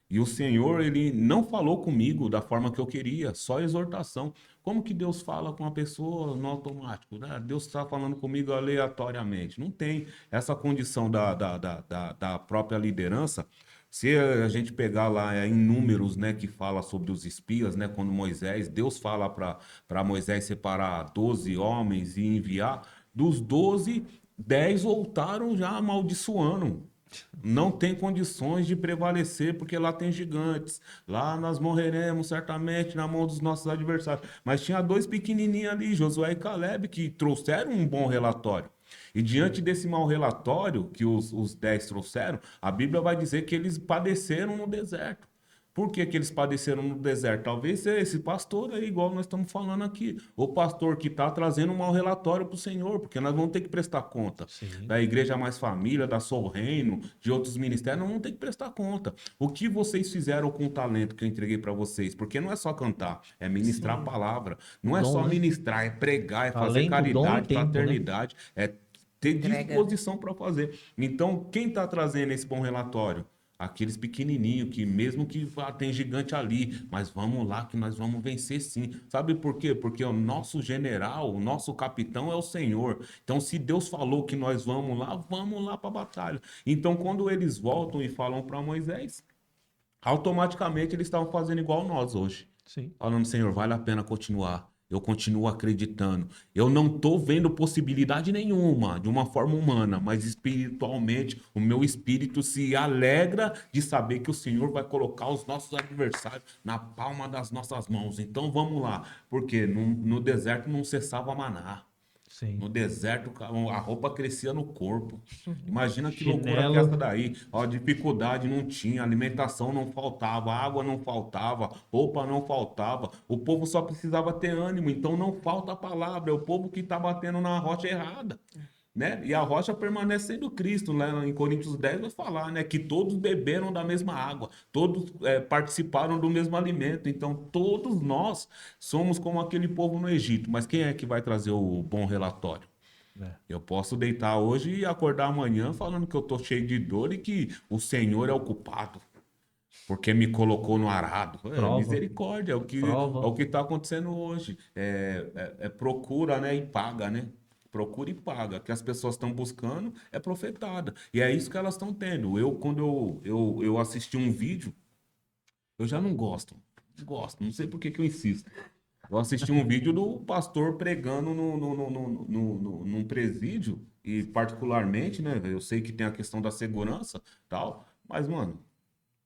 E o Senhor, ele não falou comigo da forma que eu queria, só exortação. Como que Deus fala com a pessoa no automático, né? Deus está falando comigo aleatoriamente. Não tem essa condição da própria liderança. Se a gente pegar lá em Números, né, que fala sobre os espias, né, quando Moisés, Deus fala para Moisés separar 12 homens e enviar, dos 12, 10 voltaram já amaldiçoando. Não tem condições de prevalecer, porque lá tem gigantes. Lá nós morreremos certamente na mão dos nossos adversários. Mas tinha 2 pequenininhos ali, Josué e Caleb, que trouxeram um bom relatório. E diante desse mau relatório que os 10 trouxeram, a Bíblia vai dizer que eles padeceram no deserto. Por que que eles padeceram no deserto? Talvez seja esse pastor aí, igual nós estamos falando aqui. O pastor que está trazendo um mau relatório para o Senhor, porque nós vamos ter que prestar conta. Sim. Da Igreja Mais Família, da Sou Reino, de outros ministérios, nós vamos ter que prestar conta. O que vocês fizeram com o talento que eu entreguei para vocês? Porque não é só cantar, é ministrar a palavra. Não é Dom, só né? ministrar, é pregar, é fazer Talento, dom e caridade, tempo, né? fraternidade, é ter Entrega. disposição para fazer. Então, quem está trazendo esse bom relatório? Aqueles pequenininhos que mesmo que tem gigante ali, mas vamos lá que nós vamos vencer sim. Sabe por quê? Porque o nosso general, o nosso capitão é o Senhor. Então, se Deus falou que nós vamos lá para a batalha. Então, quando eles voltam e falam para Moisés, automaticamente eles estavam fazendo igual nós hoje. Sim. Falando, Senhor, vale a pena continuar. Eu continuo acreditando. Eu não estou vendo possibilidade nenhuma de uma forma humana, mas espiritualmente o meu espírito se alegra de saber que o Senhor vai colocar os nossos adversários na palma das nossas mãos. Então vamos lá, porque no deserto não cessava maná. Sim. No deserto, a roupa crescia no corpo. Imagina que loucura que é Chinelo. essa daí. Ó, dificuldade não tinha, alimentação não faltava, água não faltava, roupa não faltava. O povo só precisava ter ânimo, então não falta a palavra. É o povo que está batendo na rocha errada. Né? E a rocha permanece sendo Cristo, né? Em Coríntios 10 vai falar, né? Que todos beberam da mesma água, todos participaram do mesmo alimento. Então, todos nós somos como aquele povo no Egito. Mas quem é que vai trazer o bom relatório? É. Eu posso deitar hoje e acordar amanhã falando que eu tô cheio de dor e que o Senhor é o culpado, porque me colocou no arado. Prova. Misericórdia, Prova. é o que está acontecendo hoje. Procura, né, e paga, né? Procura e paga. O que as pessoas estão buscando é profetada. E é isso que elas estão tendo. Quando eu assisti um vídeo, eu já não gosto. Não gosto, não sei por que que eu insisto. Eu assisti um vídeo do pastor pregando num presídio, e particularmente, né? Eu sei que tem a questão da segurança tal, mas, mano,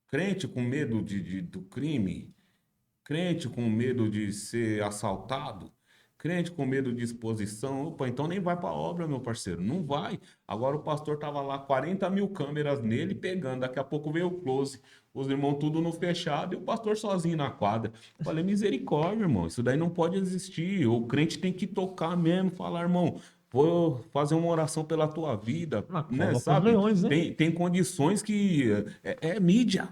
crente com medo do crime, crente com medo de ser assaltado, crente com medo de exposição, opa, então nem vai para a obra, meu parceiro, não vai. Agora o pastor tava lá, 40 mil câmeras nele pegando, daqui a pouco veio o close, os irmãos tudo no fechado e o pastor sozinho na quadra. Falei, misericórdia, irmão, isso daí não pode existir. O crente tem que tocar mesmo, falar, irmão, vou fazer uma oração pela tua vida, Na cova né, com os sabe? leões, né? Tem condições que é mídia.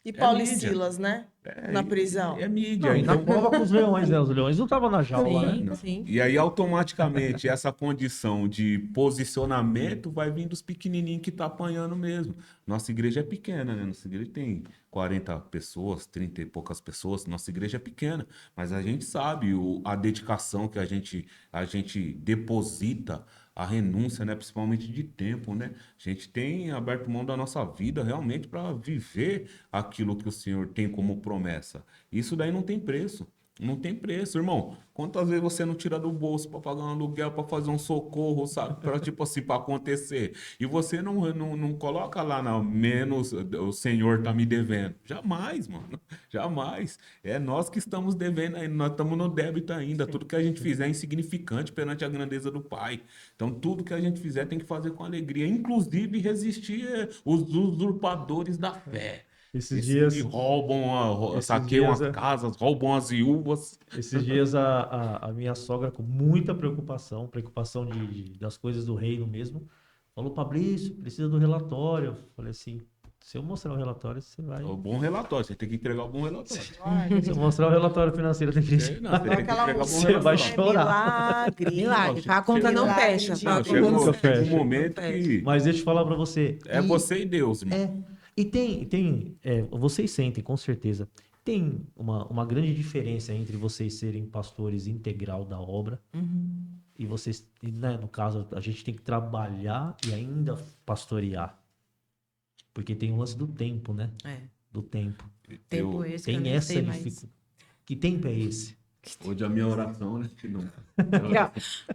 E Paulo e mídia. Silas, né? Na prisão. É mídia. Não, e na Então, cova com os leões, né? Os leões não estavam na jaula, Sim, né? sim. e aí, automaticamente, essa condição de posicionamento vai vir dos pequenininhos que tá apanhando mesmo. Nossa igreja é pequena, né? Nossa igreja tem 40 pessoas, 30 e poucas pessoas. Nossa igreja é pequena, mas a gente sabe a dedicação que a gente deposita, a renúncia, né? Principalmente de tempo, né? A gente tem aberto mão da nossa vida realmente para viver aquilo que o Senhor tem como promessa. Isso daí não tem preço. Não tem preço, irmão. Quantas vezes você não tira do bolso para pagar um aluguel, para fazer um socorro, sabe? Para tipo assim, para acontecer. E você não coloca lá na menos o Senhor tá me devendo. Jamais, mano. Jamais. É nós que estamos devendo ainda, nós estamos no débito ainda. Tudo que a gente fizer é insignificante perante a grandeza do Pai. Então, tudo que a gente fizer tem que fazer com alegria, inclusive resistir os usurpadores da fé. Esses dias, saqueiam as dias, casas, roubam as viúvas. esses dias a minha sogra, com muita preocupação das coisas do reino mesmo, falou: Fabrício, precisa do relatório. Eu falei assim: se eu mostrar o relatório, você vai. É um bom relatório, você tem que entregar um bom relatório. Se eu mostrar o relatório financeiro, tem que Não, você tem que entregar um bom Você vai relatório. chorar. Milagre. Milagre. A conta não Milagre fecha. de A Não, conta não chegou fecha. um momento que Mas deixa eu falar pra você. é você e Deus, irmão. E vocês sentem, com certeza, tem uma grande diferença entre vocês serem pastores integral da obra e vocês, né, no caso, a gente tem que trabalhar e ainda pastorear. Porque tem o lance do tempo, né? É. Do tempo. Tempo esse que eu Tem nem essa sei mais. dificuldade. Que tempo é esse? Hoje a minha oração, né? Que não.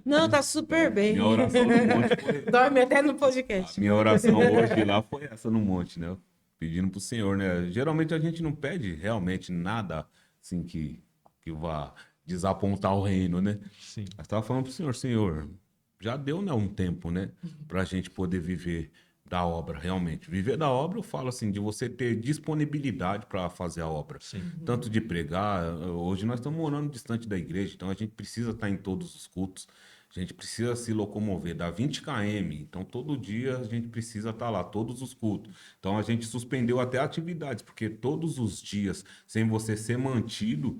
Não, tá super bem. Minha oração no monte foi. Dorme até no podcast. Minha oração hoje lá foi essa no monte, né? Pedindo pro Senhor, né? Geralmente a gente não pede realmente nada assim que vá desapontar o reino, né? Sim. Mas tava falando pro Senhor, Senhor, já deu, né, um tempo, né? Pra gente poder viver da obra, realmente. Viver da obra, eu falo assim, de você ter disponibilidade para fazer a obra. Sim. Tanto de pregar, hoje nós estamos morando distante da igreja, então a gente precisa estar em todos os cultos, a gente precisa se locomover, dá 20 km, então todo dia a gente precisa estar lá, todos os cultos. Então a gente suspendeu até atividades, porque todos os dias, sem você ser mantido,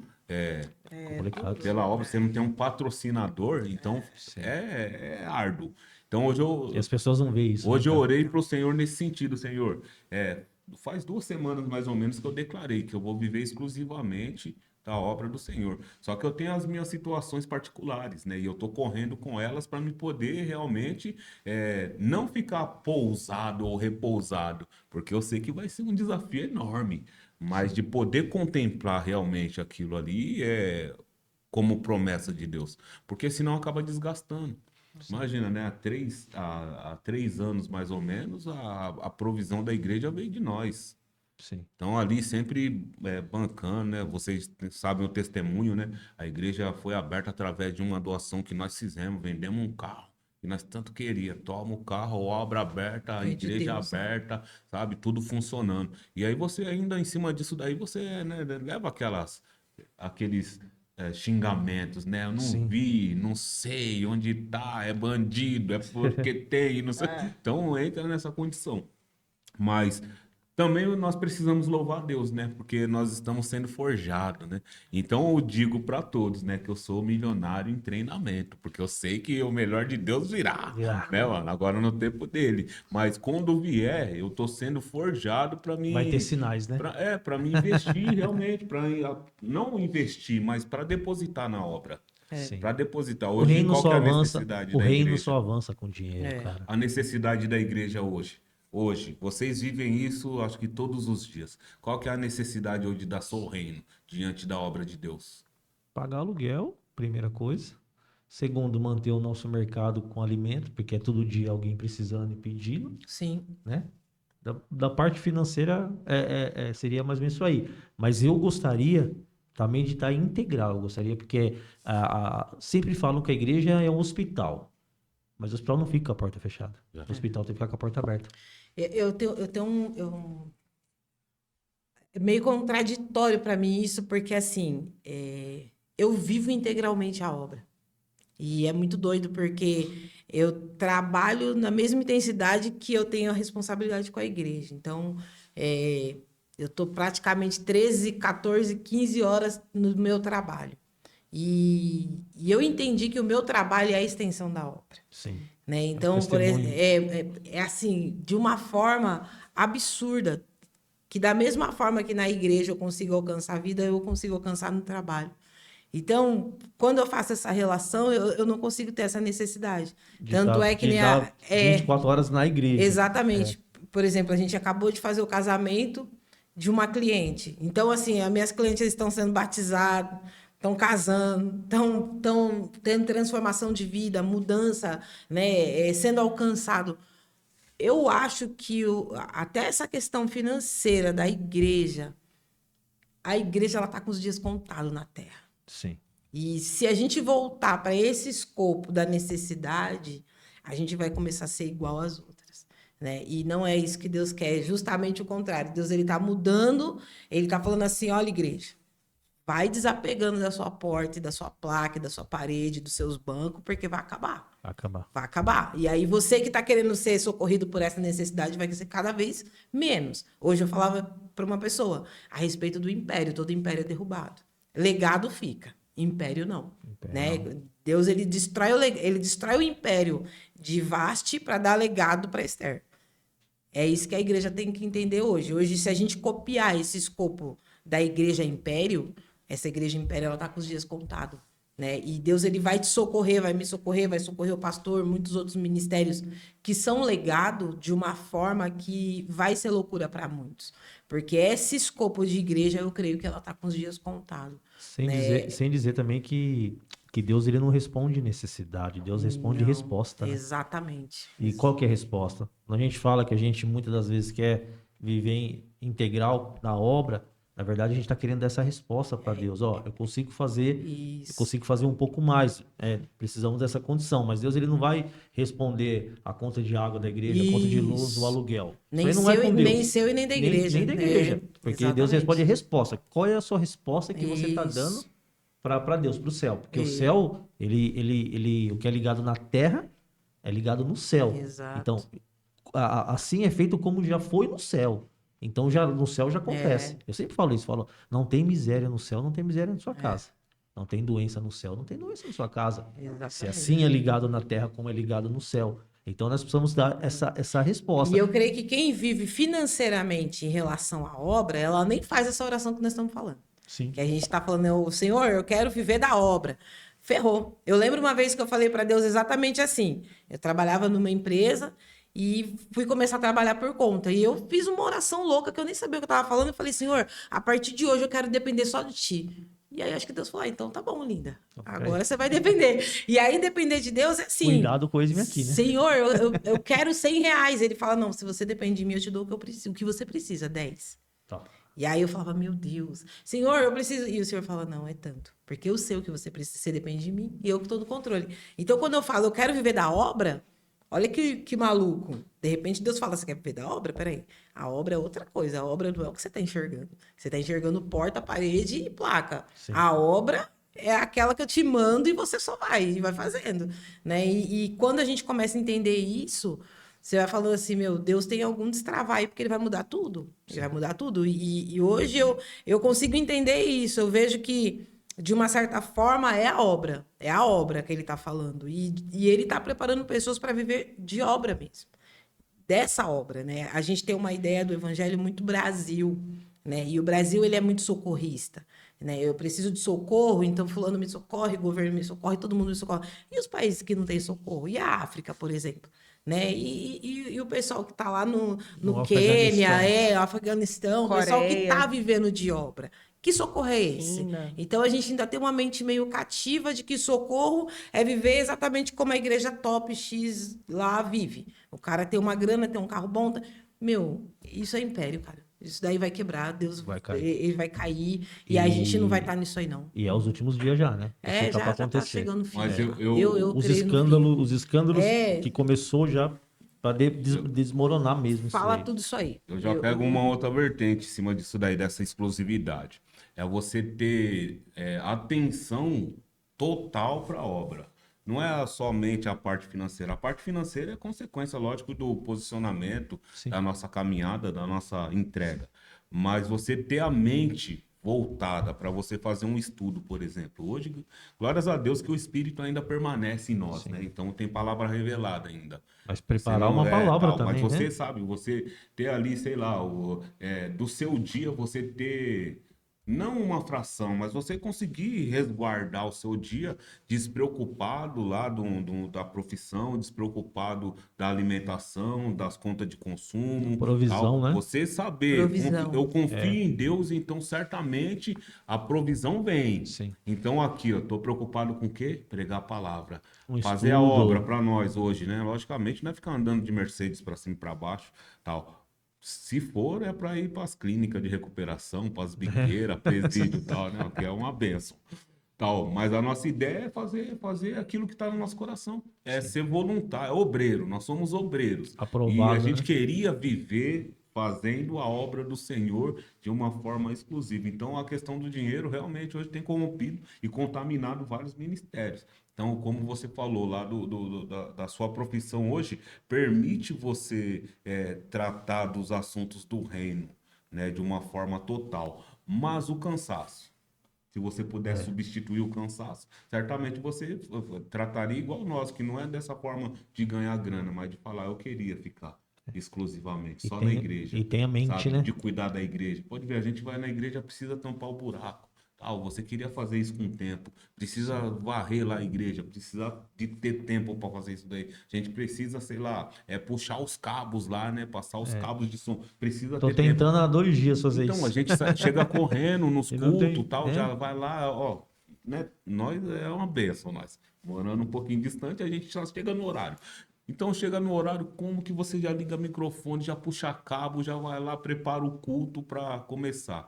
Complicado. pela obra, você não tem um patrocinador, então é árduo. Então hoje E as pessoas não veem isso. Hoje né, eu cara? orei para o Senhor nesse sentido, Senhor. Faz 2 semanas mais ou menos que eu declarei que eu vou viver exclusivamente da obra do Senhor. Só que eu tenho as minhas situações particulares, né? E eu tô correndo com elas para me poder realmente não ficar pousado ou repousado, porque eu sei que vai ser um desafio enorme, mas de poder contemplar realmente aquilo ali como promessa de Deus, porque senão acaba desgastando. Imagina, né? Há 3 anos mais ou menos, a provisão da igreja veio de nós. Sim. Então, ali sempre bancando, né? Vocês sabem o testemunho, né? A igreja foi aberta através de uma doação que nós fizemos, vendemos um carro. Que nós tanto queria. Toma o carro, obra aberta, a Foi de igreja Deus, né? aberta, sabe? Tudo funcionando. E aí você ainda, em cima disso daí, você, né, leva aqueles xingamentos, né? Eu não Sim. vi, não sei onde tá, é bandido, é porque tem, não sei. Então entra nessa condição. Mas também nós precisamos louvar a Deus, né? Porque nós estamos sendo forjados, né? Então eu digo para todos, né, que eu sou milionário em treinamento, porque eu sei que o melhor de Deus virá, Virá. né, mano? Agora no tempo dele. Mas quando vier, eu tô sendo forjado para mim. Vai ter sinais, né? Para me investir realmente, para não investir, mas para depositar na obra. Sim. Para depositar. O Hoje, reino qual que só é a avança. necessidade O da reino igreja? só avança com dinheiro, É. cara. A necessidade da igreja hoje. Hoje, vocês vivem isso, acho que todos os dias. Qual que é a necessidade hoje da seu reino diante da obra de Deus? Pagar aluguel, primeira coisa. Segundo, manter o nosso mercado com alimento, porque é todo dia alguém precisando e pedindo, Sim. né? Da parte financeira seria mais ou menos isso aí. Mas eu gostaria também de estar integral. Eu gostaria, porque sempre falam que a igreja é um hospital. Mas o hospital não fica com a porta fechada. O hospital tem que ficar com a porta aberta. Eu tenho é meio contraditório para mim isso, porque assim, eu vivo integralmente a obra. E é muito doido, porque eu trabalho na mesma intensidade que eu tenho a responsabilidade com a igreja. Então, eu estou praticamente 13, 14, 15 horas no meu trabalho. E eu entendi que o meu trabalho é a extensão da obra. Sim. Né? Então, testemunho. é assim, de uma forma absurda, que da mesma forma que na igreja eu consigo alcançar a vida, eu consigo alcançar no trabalho. Então, quando eu faço essa relação, eu não consigo ter essa necessidade. Tanto é que nem 24 horas na igreja. Exatamente. Por exemplo, a gente acabou de fazer o casamento de uma cliente. Então, assim, as minhas clientes estão sendo batizadas, estão casando, estão tendo transformação de vida, mudança, né, sendo alcançado. Eu acho que até essa questão financeira da igreja, a igreja ela está com os dias contados na Terra. Sim. E se a gente voltar para esse escopo da necessidade, a gente vai começar a ser igual às outras. né? E não é isso que Deus quer, é justamente o contrário. Deus, ele tá mudando, ele tá falando assim, olha, igreja, vai desapegando da sua porta, e da sua placa, e da sua parede, dos seus bancos, porque vai acabar. Vai acabar. Vai acabar. E aí você que está querendo ser socorrido por essa necessidade vai ser cada vez menos. Hoje eu falava para uma pessoa a respeito do império. Todo império é derrubado. Legado fica. Império não. Né? Deus ele destrói o império de Vasti para dar legado para Esther. É isso que a igreja tem que entender hoje. Hoje, se a gente copiar esse escopo da igreja império, essa igreja império ela está com os dias contados. Né? E Deus ele vai te socorrer, vai me socorrer, vai socorrer o pastor, muitos outros ministérios que são legado de uma forma que vai ser loucura para muitos. Porque esse escopo de igreja, eu creio que ela está com os dias contados. Sem dizer também que Deus ele não responde necessidade, Deus responde Não, resposta. Né? Exatamente. E qual que é a resposta? Quando a gente fala que a gente muitas das vezes quer viver integral na obra, na verdade a gente está querendo dar essa resposta para Deus. Ó, eu consigo fazer um pouco mais. Precisamos dessa condição, mas Deus ele não vai responder a conta de água da igreja, a conta de luz, o aluguel. Nem Isso aí seu, não é com Deus. nem seu e nem da igreja. Nem da igreja. Porque exatamente. Deus responde a resposta. Qual é a sua resposta que você está dando para Deus, para o céu? Porque o céu, o que é ligado na terra é ligado no céu. Exato. Então, assim é feito como já foi no céu. Então, já no céu já acontece. Eu sempre falo isso. Não tem miséria no céu, não tem miséria na sua casa. Não tem doença no céu, não tem doença na sua casa. Exatamente. Se assim é ligado na terra, como é ligado no céu. Então, nós precisamos dar essa resposta. E eu creio que quem vive financeiramente em relação à obra, ela nem faz essa oração que nós estamos falando. Sim. Que a gente está falando, Senhor, eu quero viver da obra. Ferrou. Eu lembro uma vez que eu falei para Deus exatamente assim. Eu trabalhava numa empresa e fui começar a trabalhar por conta. E eu fiz uma oração louca que eu nem sabia o que eu estava falando. Eu falei, Senhor, a partir de hoje eu quero depender só de Ti. E aí acho que Deus falou, então tá bom, linda. Agora você vai depender. E aí depender de Deus é assim. Cuidado com isso aqui, né? Senhor, eu quero R$100. Ele fala, não, se você depende de mim, eu te dou o que eu preciso. O que você precisa, 10. Tá. E aí eu falava, meu Deus, Senhor, eu preciso... E o Senhor fala, não, é tanto. Porque eu sei o que você precisa, você depende de mim e eu que estou no controle. Então, quando eu falo, eu quero viver da obra, olha que maluco. De repente, Deus fala, você quer viver da obra? Peraí, a obra é outra coisa. A obra não é o que você está enxergando. Você está enxergando porta, parede e placa. Sim. A obra é aquela que eu te mando e você só vai fazendo. Né? E quando a gente começa a entender isso... Você vai falando assim, meu, Deus tem algum destravar aí, porque ele vai mudar tudo. Ele vai mudar tudo. E hoje eu consigo entender isso. Eu vejo que, de uma certa forma, é a obra. É a obra que ele está falando. E ele está preparando pessoas para viver de obra mesmo. Dessa obra, né? A gente tem uma ideia do evangelho muito Brasil, né? E o Brasil, ele é muito socorrista. Né? Eu preciso de socorro, então fulano me socorre, o governo me socorre, todo mundo me socorre. E os países que não têm socorro? E a África, por exemplo? Né? E o pessoal que está lá no Quênia, Afeganistão, o pessoal que está vivendo de obra. Que socorro é esse? Então, a gente ainda tem uma mente meio cativa de que socorro é viver exatamente como a igreja top X lá vive. O cara tem uma grana, tem um carro bom. Meu, isso é império, cara. Isso daí vai quebrar, Deus vai cair. Ele vai cair e a gente não vai estar nisso aí, não. E é os últimos dias já, né? Já tá chegando o fim. Mas os escândalos que começou já para desmoronar mesmo. Fala tudo isso aí. Eu já pego uma outra vertente em cima disso daí, dessa explosividade. É você ter atenção total para a obra. Não é somente a parte financeira. A parte financeira é consequência, lógico, do posicionamento, da nossa caminhada, da nossa entrega. Mas você ter a mente voltada para você fazer um estudo, por exemplo. Hoje, glórias a Deus que o Espírito ainda permanece em nós, né? Então tem palavra revelada ainda. Mas preparar uma palavra também, mas você né? sabe, você ter ali, sei lá, do seu dia, você ter... Não uma fração, mas você conseguir resguardar o seu dia despreocupado lá da profissão, despreocupado da alimentação, das contas de consumo. Provisão, tal. né? Você saber, eu confio em Deus, então certamente a provisão vem. Sim. Então aqui, eu tô preocupado com o quê? Pregar a palavra. Fazer estudo. a obra para nós hoje, né? Logicamente, não é ficar andando de Mercedes para cima e para baixo, tal. Se for, é para ir para as clínicas de recuperação, para as biqueiras, presídio e tal, né? Que é uma bênção. tal. Mas a nossa ideia é fazer aquilo que está no nosso coração. É ser voluntário, é obreiro. Nós somos obreiros. E a Aprovado, gente né? queria viver fazendo a obra do Senhor de uma forma exclusiva. Então, a questão do dinheiro realmente hoje tem corrompido e contaminado vários ministérios. Então, como você falou lá da sua profissão hoje, permite você tratar dos assuntos do reino, né, de uma forma total. Mas o cansaço, se você puder substituir o cansaço, certamente você trataria igual nós, que não é dessa forma de ganhar grana, mas de falar, eu queria ficar exclusivamente, E só tem, na igreja, e tem a mente, sabe? né? De cuidar da igreja. Pode ver, a gente vai na igreja, precisa tampar o buraco. Tal, você queria fazer isso com o tempo, precisa varrer lá a igreja, precisa de ter tempo para fazer isso daí. A gente precisa, sei lá, puxar os cabos lá, né? Passar os cabos de som. Precisa Tô ter tempo. tentando há 2 dias fazer Então, a isso. gente chega correndo nos E não tem, cultos, tal, né? já vai lá, ó, né? Nós é uma bênção, nós. Morando um pouquinho distante, a gente só chega no horário. Então, chega no horário, como que você já liga microfone, já puxa cabo, já vai lá, prepara o culto para começar.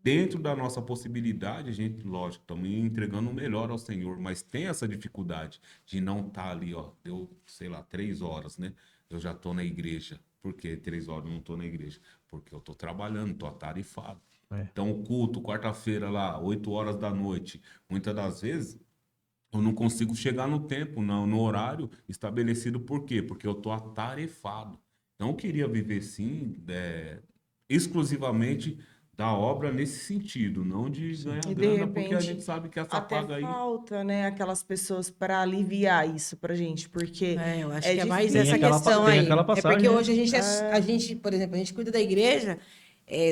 Dentro da nossa possibilidade, a gente, lógico, estamos entregando o melhor ao Senhor, mas tem essa dificuldade de não estar ali, ó, deu, sei lá, 3 horas, né? Eu já estou na igreja. Por que 3 horas eu não estou na igreja? Porque eu estou trabalhando, estou atarefado. É. Então, o culto, quarta-feira lá, 8 horas da noite, muitas das vezes eu não consigo chegar no tempo, no horário estabelecido. Por quê? Porque eu estou atarefado. Então, eu queria viver, sim, exclusivamente da obra nesse sentido, não de ganhar E de grana, porque a gente repente sabe que essa até paga aí... falta, né, aquelas pessoas para aliviar isso pra gente, porque Eu acho é que é mais Tem essa aquela questão tem aí. aquela É passagem, porque né? hoje a gente, por exemplo, a gente cuida da igreja,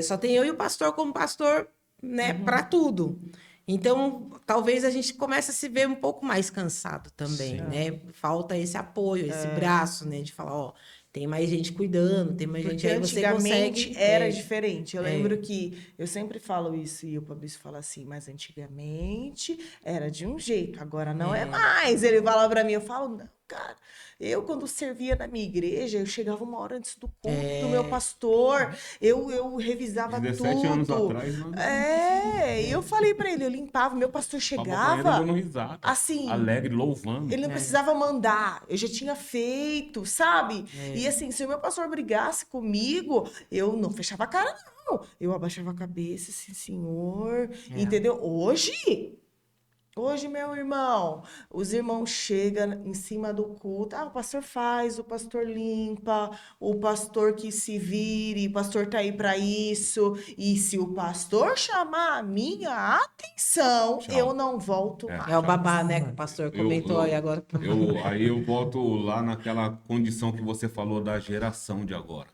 só tem eu e o pastor como pastor, né, para tudo. Então, talvez a gente comece a se ver um pouco mais cansado também, Sim. né? Falta esse apoio, esse braço, né, de falar, ó, tem mais gente cuidando, tem mais gente Porque aí, você antigamente consegue... era diferente. Eu lembro que eu sempre falo isso e o Fabrício fala assim, mas antigamente era de um jeito, agora não é mais. Ele fala pra mim, eu falo, não, cara. Eu, quando servia na minha igreja, eu chegava 1 hora antes do culto do meu pastor, eu revisava 17 anos tudo. atrás, nós E eu falei pra ele, eu limpava, meu pastor tava banheiro dando chegava, risada, assim, alegre, louvando. ele não precisava mandar, eu já tinha feito, sabe? E assim, se o meu pastor brigasse comigo, eu não fechava a cara, não. Eu abaixava a cabeça, assim, senhor, entendeu? Hoje, meu irmão, os irmãos chegam em cima do culto. Ah, o pastor faz, o pastor limpa, o pastor que se vire, o pastor tá aí para isso. E se o pastor chamar a minha atenção, Tchau. eu não volto É mais. o babá, né, que o pastor comentou aí agora. Aí eu volto lá naquela condição que você falou da geração de agora.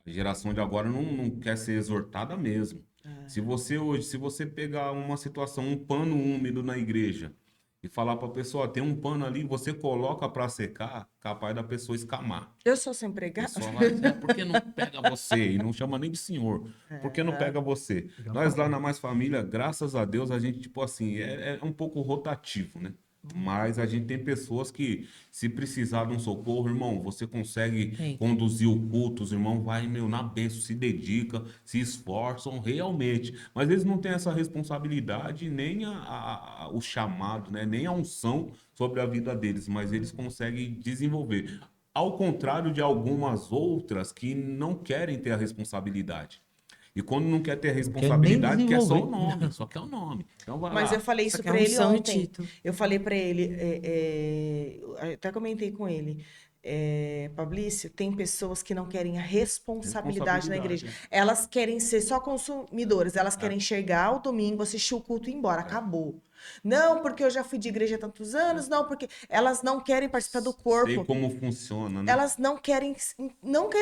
A geração de agora não quer ser exortada mesmo. Se você pegar uma situação, um pano úmido na igreja e falar para a pessoa, ó, tem um pano ali, você coloca para secar, capaz da pessoa escamar. Eu sou sem A pregar. pessoa vai dizer, por que não pega você? E não chama nem de senhor. Por que não pega você? Nós lá na Mais Família, graças a Deus, a gente, tipo assim, é um pouco rotativo, né? Mas a gente tem pessoas que, se precisar de um socorro, irmão, você consegue conduzir o culto, os irmãos vai, meu, na bênção, se dedica, se esforçam realmente. Mas eles não têm essa responsabilidade, nem o chamado, né? Nem a unção sobre a vida deles, mas eles conseguem desenvolver. Ao contrário de algumas outras que não querem ter a responsabilidade. E quando não quer ter a responsabilidade, quer só o nome, só quer o nome. Então vai Mas lá. eu falei Só isso que é pra ele unção e ontem. título. Eu falei pra ele, eu até comentei com ele, Fabrício, tem pessoas que não querem a responsabilidade na igreja. Elas querem ser só consumidoras, elas querem chegar o domingo, assistir o culto e ir embora, acabou. Não, porque eu já fui de igreja há tantos anos, não, porque elas não querem participar do corpo. Sei como funciona, né? Elas não querem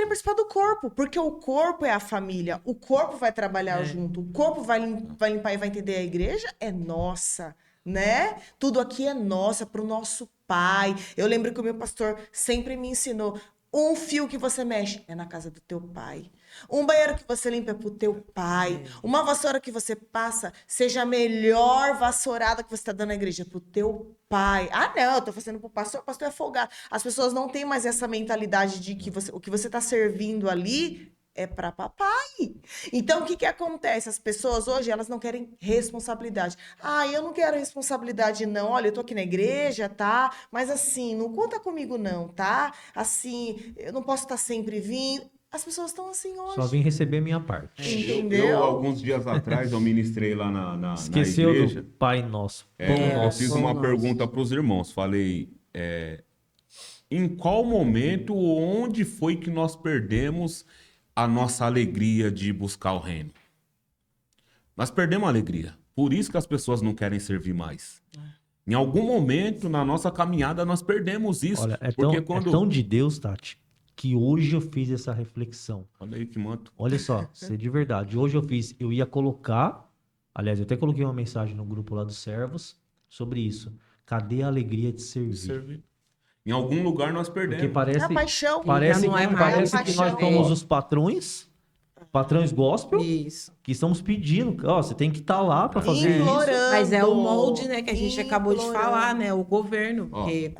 participar do corpo, porque o corpo é a família, o corpo vai trabalhar junto, o corpo vai limpar e vai entender a igreja, é nossa, né? Tudo aqui é nossa, pro nosso pai. Eu lembro que o meu pastor sempre me ensinou, um fio que você mexe é na casa do teu pai. Um banheiro que você limpa é pro teu pai. Uma vassoura que você passa, seja a melhor vassourada que você tá dando na igreja, pro teu pai. Ah, não, eu tô fazendo pro pastor, o pastor é folgado. As pessoas não têm mais essa mentalidade de que o que você tá servindo ali é para papai. Então, o que que acontece? As pessoas hoje, elas não querem responsabilidade. Ah, eu não quero responsabilidade, não. Olha, eu tô aqui na igreja, tá? Mas assim, não conta comigo, não, tá? Assim, eu não posso estar sempre vindo. As pessoas estão assim Só hoje. vim receber minha parte. Entendeu? Alguns dias atrás, eu ministrei lá na Esqueceu igreja. do Pai Nosso. Pão Eu Nosso. fiz Pão uma nosso. pergunta para os irmãos. Falei, em qual momento, onde foi que nós perdemos a nossa alegria de buscar o reino? Nós perdemos a alegria. Por isso que as pessoas não querem servir mais. Em algum momento na nossa caminhada nós perdemos isso. Olha, porque é tão de Deus, Tati, que hoje eu fiz essa reflexão. Olha aí que manto. Olha só, isso é de verdade. Hoje eu ia colocar, aliás, eu até coloquei uma mensagem no grupo lá dos servos sobre isso. Cadê a alegria de servir? Servir. Em algum lugar nós Porque perdemos. parece, É a paixão. parece, Já não é mais parece a que nós paixão. somos os patrões gospel, Isso. que estamos pedindo, ó, você tem que estar lá para fazer isso. Implorando. Mas é o molde, né, que a gente acabou de Implorando. falar, né? O governo. Ó. Porque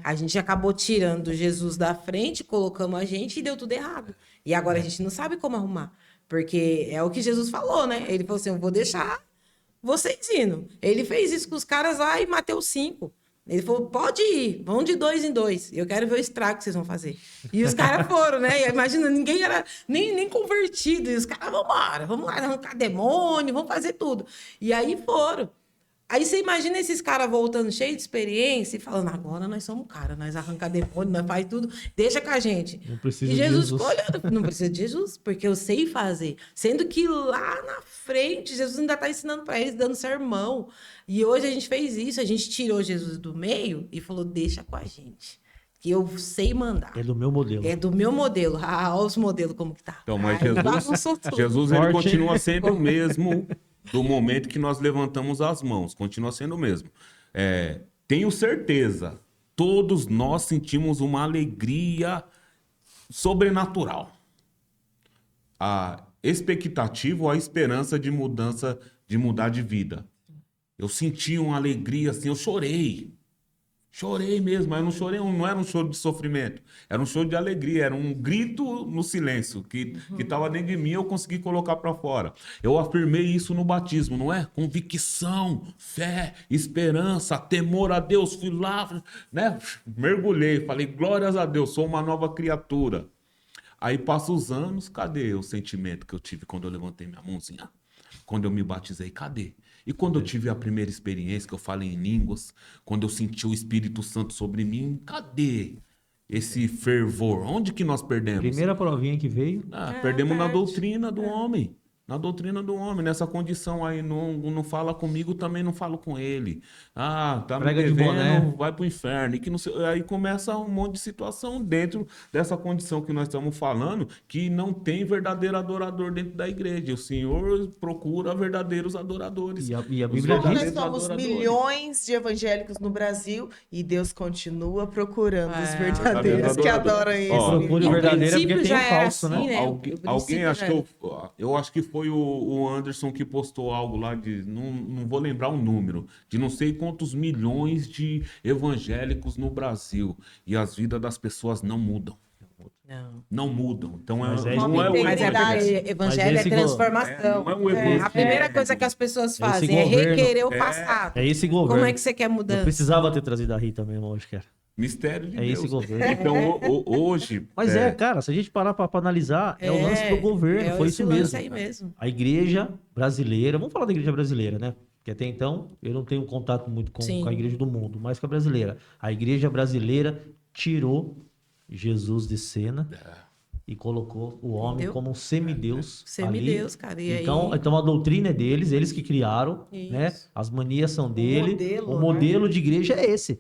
a gente acabou tirando Jesus da frente, colocamos a gente e deu tudo errado. E agora a gente não sabe como arrumar. Porque é o que Jesus falou, né? Ele falou assim: eu vou deixar vocês indo. Ele fez isso com os caras lá em Mateus 5. Ele falou: pode ir, vão de 2 em 2. Eu quero ver o estrago que vocês vão fazer. E os caras foram, né? E imagina, ninguém era nem convertido. E os caras, vamos lá arrancar demônio, vamos fazer tudo. E aí foram. Aí você imagina esses caras voltando cheios de experiência e falando: agora nós somos cara, nós arrancamos demônio, nós faz tudo, deixa com a gente. Não precisa E de Jesus Jesus. ficou olhando: não precisa de Jesus, porque eu sei fazer. Sendo que lá na frente, Jesus ainda está ensinando para eles, dando sermão. E hoje a gente fez isso, a gente tirou Jesus do meio e falou: deixa com a gente, que eu sei mandar. É do meu modelo. É do meu modelo. Ah, olha os modelos como que tá. Então, mas Ai, bagunçou tudo. Jesus ele Forte. continua sendo o mesmo do momento que nós levantamos as mãos. Continua sendo o mesmo. Tenho certeza, todos nós sentimos uma alegria sobrenatural. A expectativa ou a esperança de mudança, de mudar de vida. Eu senti uma alegria assim, eu chorei. Chorei mesmo, mas eu não chorei, não era um choro de sofrimento, era um choro de alegria, era um grito no silêncio que estava dentro de mim, eu consegui colocar para fora. Eu afirmei isso no batismo, não é? Convicção, fé, esperança, temor a Deus. Fui lá, né? Mergulhei, falei: glórias a Deus, sou uma nova criatura. Aí passam os anos, cadê o sentimento que eu tive quando eu levantei minha mãozinha? Quando eu me batizei, cadê? E quando eu tive a primeira experiência, que eu falei em línguas, quando eu senti o Espírito Santo sobre mim, cadê esse fervor? Onde que nós perdemos? Primeira provinha que veio. Perdemos na perde. doutrina do homem. Na doutrina do homem, nessa condição aí, não fala comigo, também não falo com ele. Ah, tá me Prega de devendo, boné. vai pro inferno. E que não sei, aí começa um monte de situação dentro dessa condição que nós estamos falando, que não tem verdadeiro adorador dentro da igreja. O Senhor procura verdadeiros adoradores. E a Os Bíblia Como diz. nós verdadeiros somos adoradores. milhões de evangélicos no Brasil e Deus continua procurando os É, verdadeiros que adoram ele. Ó, Procure E o o verdadeiro é princípio porque tem já o era falso, assim, né? né? Alguém, O princípio acho já que eu acho que foi o Anderson que postou algo lá de, não vou lembrar o número, de não sei quantos milhões de evangélicos no Brasil e as vidas das pessoas não mudam. Não. Não mudam. Então Mas é não é o Mas é Verdade. porque evangelho Mas é esse transformação. não é um evangelho. A primeira coisa que as pessoas Esse fazem é governo- requerer o passado. É esse governo. Como é que você quer Eu mudança? precisava ter trazido a Rita mesmo hoje, cara. mistério de É Deus. esse governo. Então hoje Mas cara, se a gente parar pra analisar, é o lance do governo, foi esse isso lance mesmo. aí mesmo. A igreja brasileira, vamos falar da igreja brasileira, né? Porque até então eu não tenho contato muito Sim. com a igreja do mundo, mas com a brasileira. A igreja brasileira tirou Jesus de cena e colocou o homem Entendeu? como um semideus. Semideus, ali. cara. E Então, aí... então a doutrina é deles, eles que criaram, Isso. né? As manias são dele. modelo, O modelo de igreja é esse.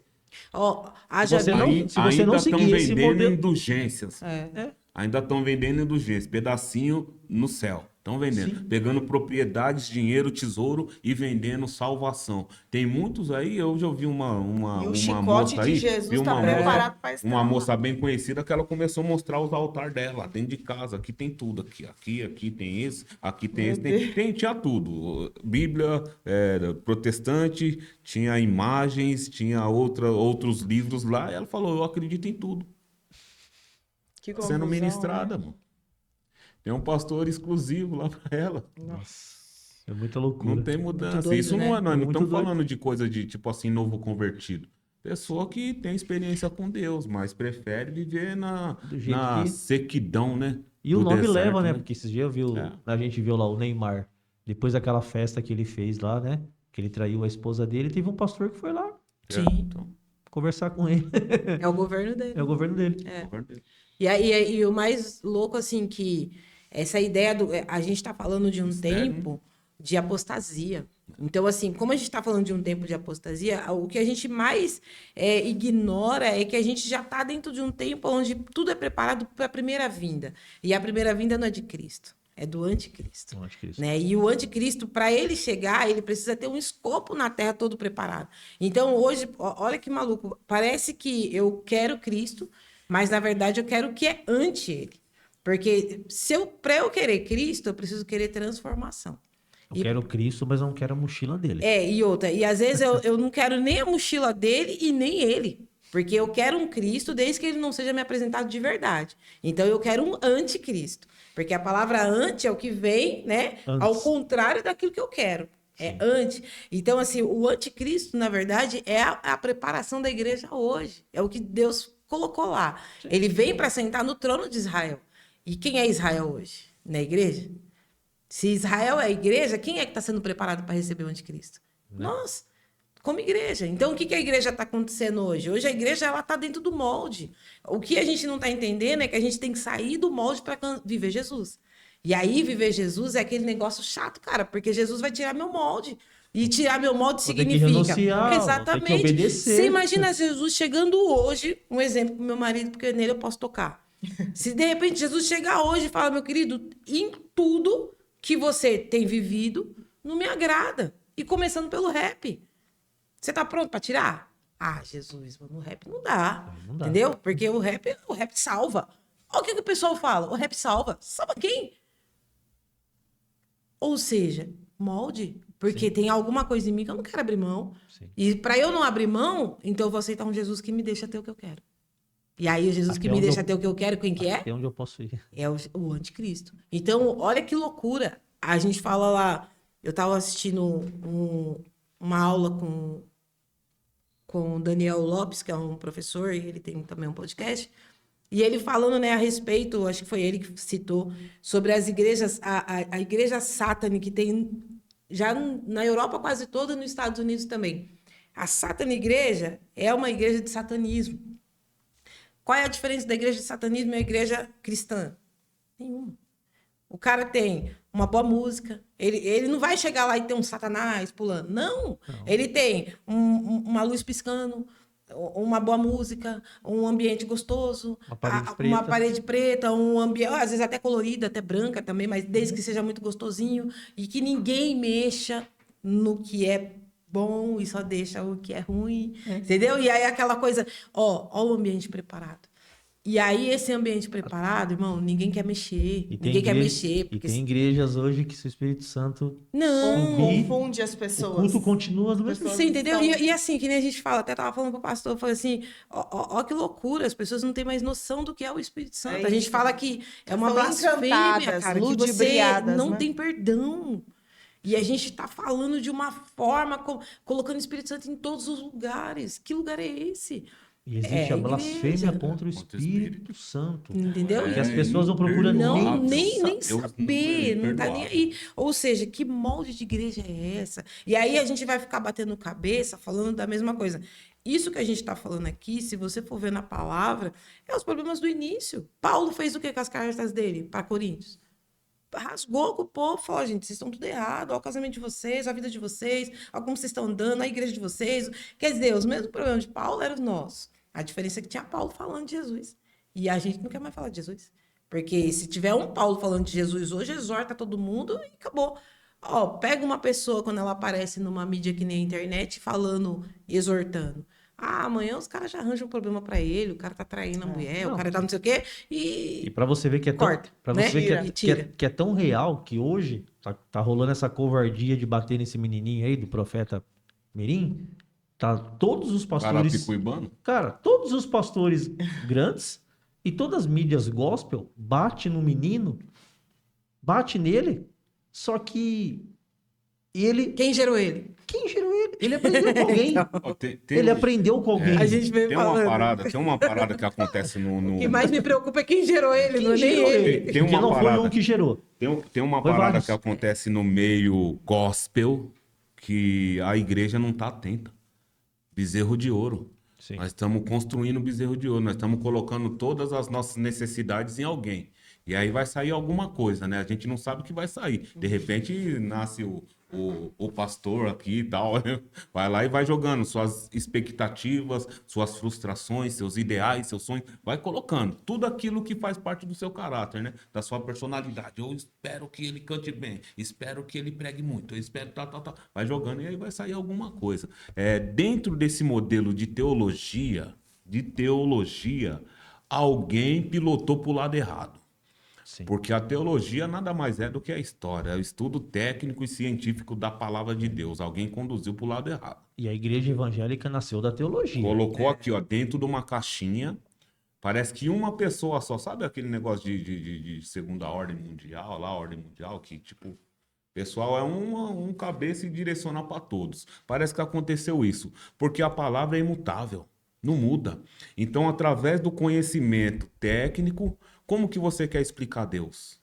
Ó, haja Você não- bem- se você não ainda estão seguir esse vendendo modelo- indulgências. É. Ainda estão vendendo indulgências, pedacinho no céu. Estão vendendo, pegando propriedades, dinheiro, tesouro e vendendo salvação. Tem muitos aí, eu já ouvi uma E o uma chicote moça de aí, Jesus vi está uma preparado para moça, uma moça bem conhecida que ela começou a mostrar os altares dela dentro de casa. Aqui tem tudo, aqui tem esse, aqui tem Meu esse, tinha tudo. Bíblia protestante, tinha imagens, tinha outros livros lá. Ela falou: eu acredito em tudo. Que Sendo conclusão, ministrada, né? mano. Tem um pastor exclusivo lá para ela. É muita loucura. Não tem mudança. doido, Isso né? não é, nós não Muito estamos doido. falando de coisa de, tipo assim, novo convertido. Pessoa que tem experiência com Deus, mas prefere viver Do jeito na que- sequidão, né? E o do nome deserto, leva, né? Porque esses dias É. a gente viu lá o Neymar. Depois daquela festa que ele fez lá, né? Que ele traiu a esposa dele, teve um pastor que foi lá Sim. Então, conversar com ele. É o governo dele. É o governo dele. E aí, e o mais louco, assim, que essa ideia do. A gente está falando de um tempo de apostasia. Então, assim, como a gente está falando de um tempo de apostasia, o que a gente mais ignora é que a gente já está dentro de um tempo onde tudo é preparado para a primeira vinda. E a primeira vinda não é de Cristo, é do anticristo. Não, acho que isso. Né? E o anticristo, para ele chegar, ele precisa ter um escopo na terra todo preparado. Então, hoje, olha que maluco, parece que eu quero Cristo, mas na verdade eu quero o que é anti ele. Porque para eu querer Cristo, eu preciso querer transformação. Eu quero Cristo, mas não quero a mochila dele. E outra, e às vezes eu não quero nem a mochila dele e nem ele. Porque eu quero um Cristo desde que ele não seja me apresentado de verdade. Então eu quero um anticristo. Porque a palavra anti é o que vem, né? Antes. Ao contrário daquilo que eu quero. É anti. Então, assim, o anticristo, na verdade, é a preparação da igreja hoje. É o que Deus colocou lá. Ele vem para sentar no trono de Israel. E quem é Israel hoje? Na igreja? Se Israel é a igreja, quem é que está sendo preparado para receber o anticristo? Nós, como igreja. Então, o que a igreja está acontecendo hoje? Hoje a igreja está dentro do molde. O que a gente não está entendendo é que a gente tem que sair do molde para viver Jesus. E aí, viver Jesus é aquele negócio chato, cara, porque Jesus vai tirar meu molde. E tirar meu molde Vou ter que significa... renunciar, vou ter que Exatamente. obedecer. Você imagina Jesus chegando hoje, um exemplo para meu marido, porque nele eu posso tocar. Se de repente Jesus chegar hoje e falar, meu querido, em tudo que você tem vivido, não me agrada. E começando pelo rap. Você tá pronto para tirar? Ah, Jesus, mano, o rap não dá. Não dá. Entendeu? Porque o rap salva. Olha o que o pessoal fala. O rap salva. Salva quem? Ou seja, molde. Porque tem alguma coisa em mim que eu não quero abrir mão. Sim. E para eu não abrir mão, então eu vou aceitar um Jesus que me deixa ter o que eu quero. E aí o Jesus que Até me onde deixa eu- ter o que eu quero, quem que é? Até onde eu posso ir. É o anticristo. Então, olha que loucura. A gente fala lá... Eu estava assistindo uma aula com o Daniel Lopes, que é um professor, e ele tem também um podcast. E ele falando, né, a respeito, acho que foi ele que citou, sobre as igrejas, a igreja Sátana, que tem já na Europa quase toda, nos Estados Unidos também. A Sátana Igreja é uma igreja de satanismo. Qual é a diferença da igreja de satanismo e a igreja cristã? Nenhuma. O cara tem uma boa música, ele não vai chegar lá e ter um satanás pulando. Não. Ele tem uma luz piscando, uma boa música, um ambiente gostoso, uma parede preta, um ambiente, às vezes até colorida, até branca também, mas desde que seja muito gostosinho e que ninguém mexa no que é bom e só deixa o que é ruim, entendeu? E aí aquela coisa, ó o ambiente preparado. E aí esse ambiente preparado, irmão, ninguém quer mexer, ninguém quer mexer. E tem igrejas hoje que se o Espírito Santo Não. Confunde as o pessoas. culto continua do mesmo Pessoas Você entendeu? estão- E assim, que nem a gente fala, até tava falando pro pastor, eu falei assim, ó que loucura, as pessoas não têm mais noção do que é o Espírito Santo. A gente isso. fala que é uma Estão blasfêmia, encantadas, cara, que você ludibriadas, não né? tem perdão. E a gente tá falando de uma forma, colocando o Espírito Santo em todos os lugares. Que lugar é esse? E existe É, a igreja. blasfêmia contra o Contra o Espírito Santo. Entendeu? Que as pessoas não procuram Não, nem nem Deus saber, não tá nem imperdoável. aí. Ou seja, que molde de igreja é essa? E aí a gente vai ficar batendo cabeça, falando da mesma coisa. Isso que a gente está falando aqui, se você for ver na palavra, é os problemas do início. Paulo fez o que com as cartas dele para Coríntios? Rasgou com o povo, falou, gente, vocês estão tudo errado, olha o casamento de vocês, a vida de vocês, olha como vocês estão andando, a igreja de vocês. Quer dizer, os mesmos problemas de Paulo eram os nossos. A diferença é que tinha Paulo falando de Jesus. E a gente não quer mais falar de Jesus. Porque se tiver um Paulo falando de Jesus hoje, exorta todo mundo e acabou. Ó, pega uma pessoa quando ela aparece numa mídia que nem a internet, falando, exortando. Ah, amanhã os caras já arranjam um problema pra ele, o cara tá traindo a mulher, Não. o cara tá não sei o quê, E pra você ver que é tão, Corta, pra né? você ver Tira. Tira. que é tão real que hoje tá rolando essa covardia de bater nesse menininho aí do profeta Mirim. Tá todos os pastores, Carapicuibano? cara, todos os pastores grandes e todas as mídias gospel bate no menino bate nele, só que ele... Quem gerou ele? Quem gerou ele? Ele aprendeu com alguém. Ó, tem Ele um- aprendeu com alguém. A gente veio tem falando. uma parada que acontece no... O que mais me preocupa é quem gerou ele, não é nem gerou ele. Tem Porque uma não foi parada. um que gerou. Tem uma Foi parada vários. que acontece no meio gospel que a igreja não tá atenta. Bezerro de ouro. Sim. Nós estamos construindo bezerro de ouro. Nós estamos colocando todas as nossas necessidades em alguém. E aí vai sair alguma coisa, né? A gente não sabe o que vai sair. De repente nasce o pastor aqui e tal. Vai lá e vai jogando suas expectativas, suas frustrações, seus ideais, seus sonhos. Vai colocando tudo aquilo que faz parte do seu caráter, né? Da sua personalidade. Eu espero que ele cante bem. Espero que ele pregue muito. Eu espero tal. Vai jogando e aí vai sair alguma coisa. Dentro desse modelo de teologia, alguém pilotou para o lado errado. Sim. Porque a teologia nada mais é do que a história, é o estudo técnico e científico da palavra de Deus. Alguém conduziu para o lado errado. E a igreja evangélica nasceu da teologia. Colocou aqui, ó, dentro de uma caixinha. Parece que uma pessoa só, sabe aquele negócio de segunda ordem mundial, lá, ordem mundial, que tipo, pessoal é um cabeça e direciona para todos. Parece que aconteceu isso, porque a palavra é imutável, não muda. Então, através do conhecimento técnico, como que você quer explicar Deus?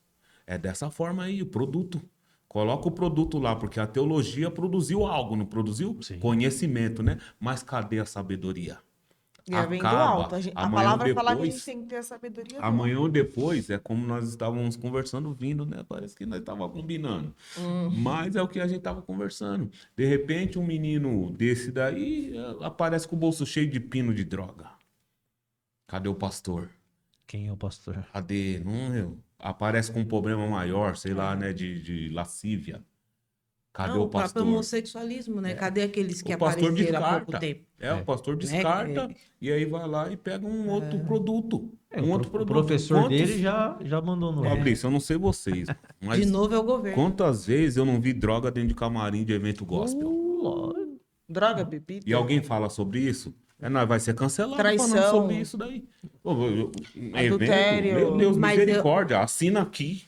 É dessa forma aí, o produto. Coloca o produto lá, porque a teologia produziu algo, não produziu? Sim. Conhecimento, né? Mas cadê a sabedoria? E ela vem do Acaba. alto. A Amanhã palavra fala que a depois- gente tem que ter a sabedoria do Amanhã ou depois, é como nós estávamos conversando vindo, né? Parece que nós estávamos combinando. Mas é o que a gente estava conversando. De repente, um menino desse daí aparece com o bolso cheio de pino de droga. Cadê o pastor? Quem é o pastor? Cadê? Não, aparece com um problema maior, sei lá, né? De lascívia. Cadê Não, o pastor? próprio homossexualismo, né? Cadê aqueles que O pastor apareceram há pouco descarta. tempo? O pastor descarta e aí vai lá e pega um outro produto. Um outro O produto. professor Quantos- dele já mandou no... Fabrício, eu não sei vocês, mas De novo é o governo. quantas vezes eu não vi droga dentro de camarim de evento gospel? Droga, bebida. E alguém fala sobre isso? Nós vai ser cancelado Traição. falando sobre isso daí. Adultério. Meu Deus, Mas misericórdia, assina aqui.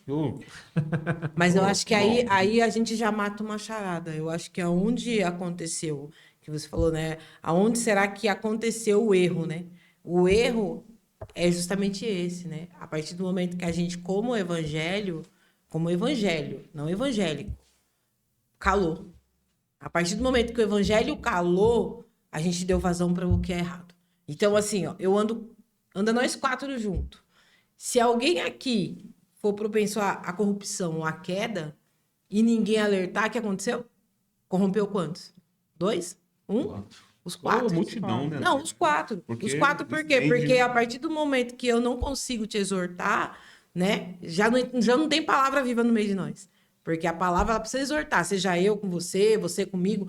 Mas eu acho que Não. aí a gente já mata uma charada. Eu acho que aonde aconteceu, que você falou, né? Aonde será que aconteceu o erro, né? O erro é justamente esse, né? A partir do momento que a gente, como evangelho, não evangélico, calou. A partir do momento que o evangelho calou, a gente deu vazão para o que é errado. Então, assim, ó, anda nós quatro juntos. Se alguém aqui for propenso à corrupção ou à queda e ninguém alertar, o que aconteceu? Corrompeu quantos? 2? 1? Os 4. Multidão, né? Não, os 4. Porque Os 4 por quê? entende- Porque a partir do momento que eu não consigo te exortar, né? Já não tem palavra viva no meio de nós. Porque a palavra ela precisa exortar, seja eu com você, você comigo.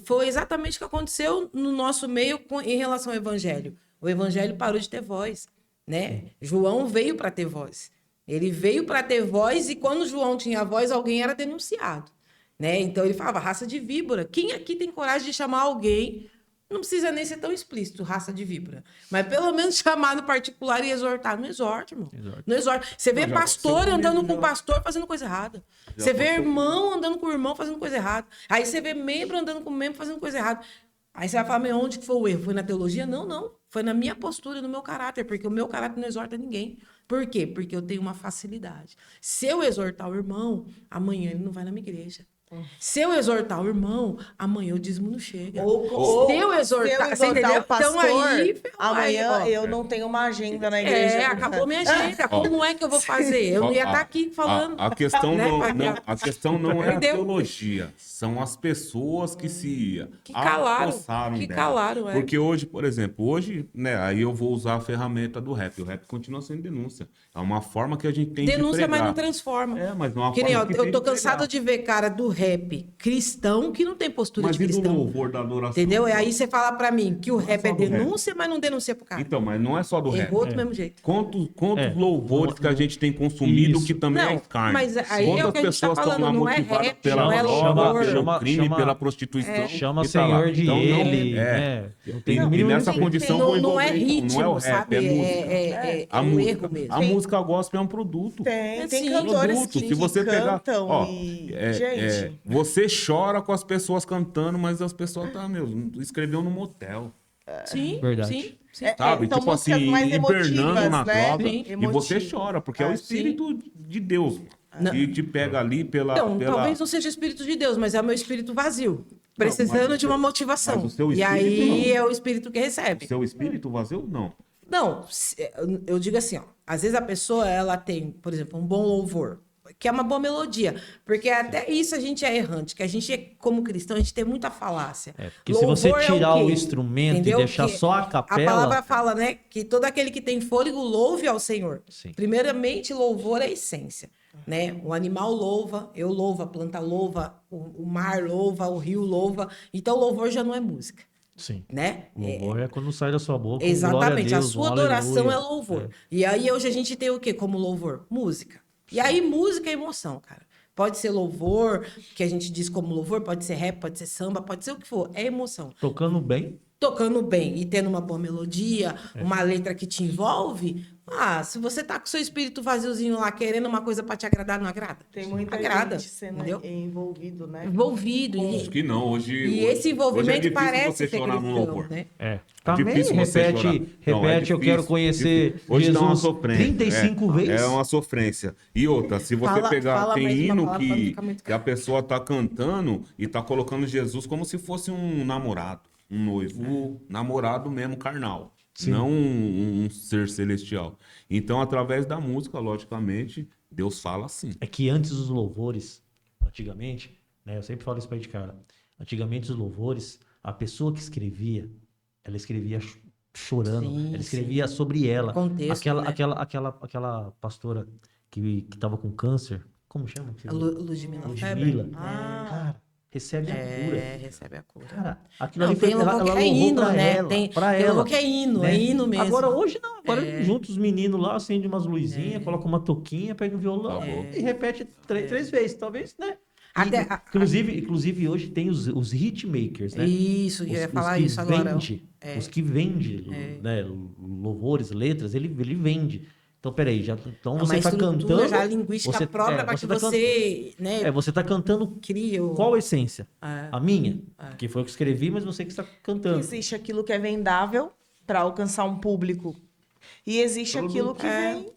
Foi exatamente o que aconteceu no nosso meio em relação ao evangelho. O evangelho parou de ter voz, né? João veio para ter voz. Ele veio para ter voz e quando João tinha voz, alguém era denunciado, né? Então ele falava raça de víbora. Quem aqui tem coragem de chamar alguém? Não precisa nem ser tão explícito, raça de víbora. Mas pelo menos chamar no particular e exortar. Não exorta, irmão. Não exorta. Você vê Não, já pastor aconteceu andando comigo, com já. pastor fazendo coisa errada. Já Você vê aconteceu irmão andando com irmão fazendo coisa errada. Aí você vê membro andando com membro fazendo coisa errada. Aí você vai falar, mas onde que foi o erro? Foi na teologia? Não, não. Foi na minha postura, no meu caráter, porque o meu caráter não exorta ninguém. Por quê? Porque eu tenho uma facilidade. Se eu exortar o irmão, amanhã ele não vai na minha igreja. Se eu exortar o irmão, amanhã o dízimo não chega. Se eu exortar, você entendeu? o pastor, Então aí, ferrou, amanhã aí, ó. eu não tenho uma agenda na igreja. Acabou minha agenda. Como é que eu vou fazer? Eu não ia estar aqui falando. A questão, né, a questão não é a Perdeu. teologia. São as pessoas que se Que calaram, apossaram que dela. calaram, é. Porque hoje, por exemplo, né, aí eu vou usar a ferramenta do rap. O rap continua sendo denúncia. É uma forma que a gente tem Denúncia, de mas pregar. não transforma. É, mas não é uma Que nem, ó, forma que eu tem tô de cansada pregar. de ver cara do rap cristão que não tem postura Mas de e do cristão. louvor, da adoração? Entendeu? E aí você fala pra mim que o rap é só do rap. denúncia, mas não denuncia pro cara. Então, mas não é só do rap. Errou do mesmo jeito. Quantos É, louvores que a não- gente tem consumido Isso. que também Não, é carne? mas aí é o Quantas que a gente tá pessoas estão falando, lá não é motivadas rap, pela não é droga, louvor. pelo crime, Chama- pela prostituição. Chama e tá lá. Senhor de Então, não- ele. é. Não tem E mínimo nessa respeito. condição Não, vou não é envolver, então, ritmo, não é o rap, sabe? é música. É A um música, erro mesmo. a música gospel é um produto. Tem Sim. cantores Produto. que Se você pegar, cantam ó, e... gente, você chora com as pessoas cantando, mas as pessoas escreveu no motel, Sim, Verdade. sim, sim. sabe? são Tipo músicas assim, mais hibernando emotivas, na né? droga, Sim. e você Emotivo. chora, porque é o Espírito de Deus, Não. que te pega ali pela... Então, pela... talvez não seja o espírito de Deus, mas é o meu espírito vazio. Precisando mas o de uma seu- motivação. mas o seu E espírito aí não. é o espírito que recebe. Seu espírito vazio? Não. Não, eu digo assim, ó. Às vezes a pessoa, ela tem, por exemplo, um bom louvor, que é uma boa melodia. Porque até isso a gente é errante, que a gente, como cristão, a gente tem muita falácia. Porque se você Louvor é tirar quê? o instrumento Entendeu? e deixar Que só a A capela... palavra fala, né, que todo aquele que tem fôlego louve ao Senhor. Sim. Primeiramente, louvor é a essência, né? O animal louva, eu louvo, a planta louva, o mar louva, o rio louva. Então, louvor já não é música, Sim. né? Louvor é quando sai da sua boca. glória Exatamente, a Deus, sua um adoração aleluia. é louvor. E aí hoje a gente tem o que como louvor? Música. E aí música é emoção, cara. Pode ser louvor, que a gente diz como louvor, pode ser rap, pode ser samba, pode ser o que for. É emoção. Tocando bem. Tocando bem e tendo uma boa melodia, uma letra que te envolve, se você tá com seu espírito vaziozinho lá, querendo uma coisa pra te agradar, não agrada? Tem muita Agrada, gente sendo entendeu? envolvido, né? Envolvido. Acho que não. Hoje, E esse envolvimento hoje é difícil parece você ser chorar num cristão, louvor. né? É. É Também difícil você chorar. repete, Não, é eu difícil, quero conhecer difícil. Hoje dá uma Jesus sofrência. 35 vezes. É uma sofrência. E outra, se você Fala pegar, tem mais uma hino palavra pra não que, ficar muito que a pessoa tá cantando e tá colocando Jesus como se fosse um namorado, um noivo, namorado mesmo, carnal. Não um ser celestial. Então, através da música, logicamente, Deus fala assim. É que antes os louvores, antigamente, né, eu sempre falo isso pra gente, cara. Antigamente os louvores, a pessoa que escrevia, ela escrevia chorando, Sim, ela escrevia sobre ela. Contexto, Aquela, né? aquela pastora que tava com câncer, como chama? A Ludmilla Ludmilla. Feber. Cara, recebe a cura. Recebe a cura. Cara, aquilo Não, ali foi, tem louvor ela que é louvou hino, pra né? ela, Tem pra tem ela. louvor que é hino, né? é hino mesmo. Agora, hoje não. Agora junta os meninos lá, acende umas luzinhas, coloca uma touquinha, pega um violão Acabou. e repete três vezes. Talvez, né? Até- Inclusive, hoje tem os hitmakers, né? Isso, eu ia falar que isso agora. vende, Os que vendem, né, louvores, letras, ele vende. Então, peraí, então Uma você tá estrutura cantando... já linguística você- própria para que tá você, né, você tá cantando crie o... qual essência? É. A minha? Que foi eu que escrevi, mas você que está cantando. Existe aquilo que é vendável para alcançar um público. E existe aquilo que vem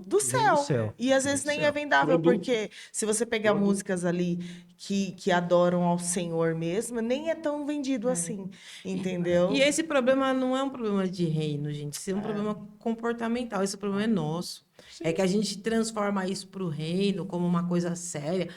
do céu. céu. E às vezes nem é vendável, porque se você pegar músicas ali que adoram ao Senhor mesmo, nem é tão vendido assim. Entendeu? E esse problema não é um problema de reino, gente. Isso é um problema comportamental. Esse problema é nosso. É que a gente transforma isso para o reino como uma coisa séria.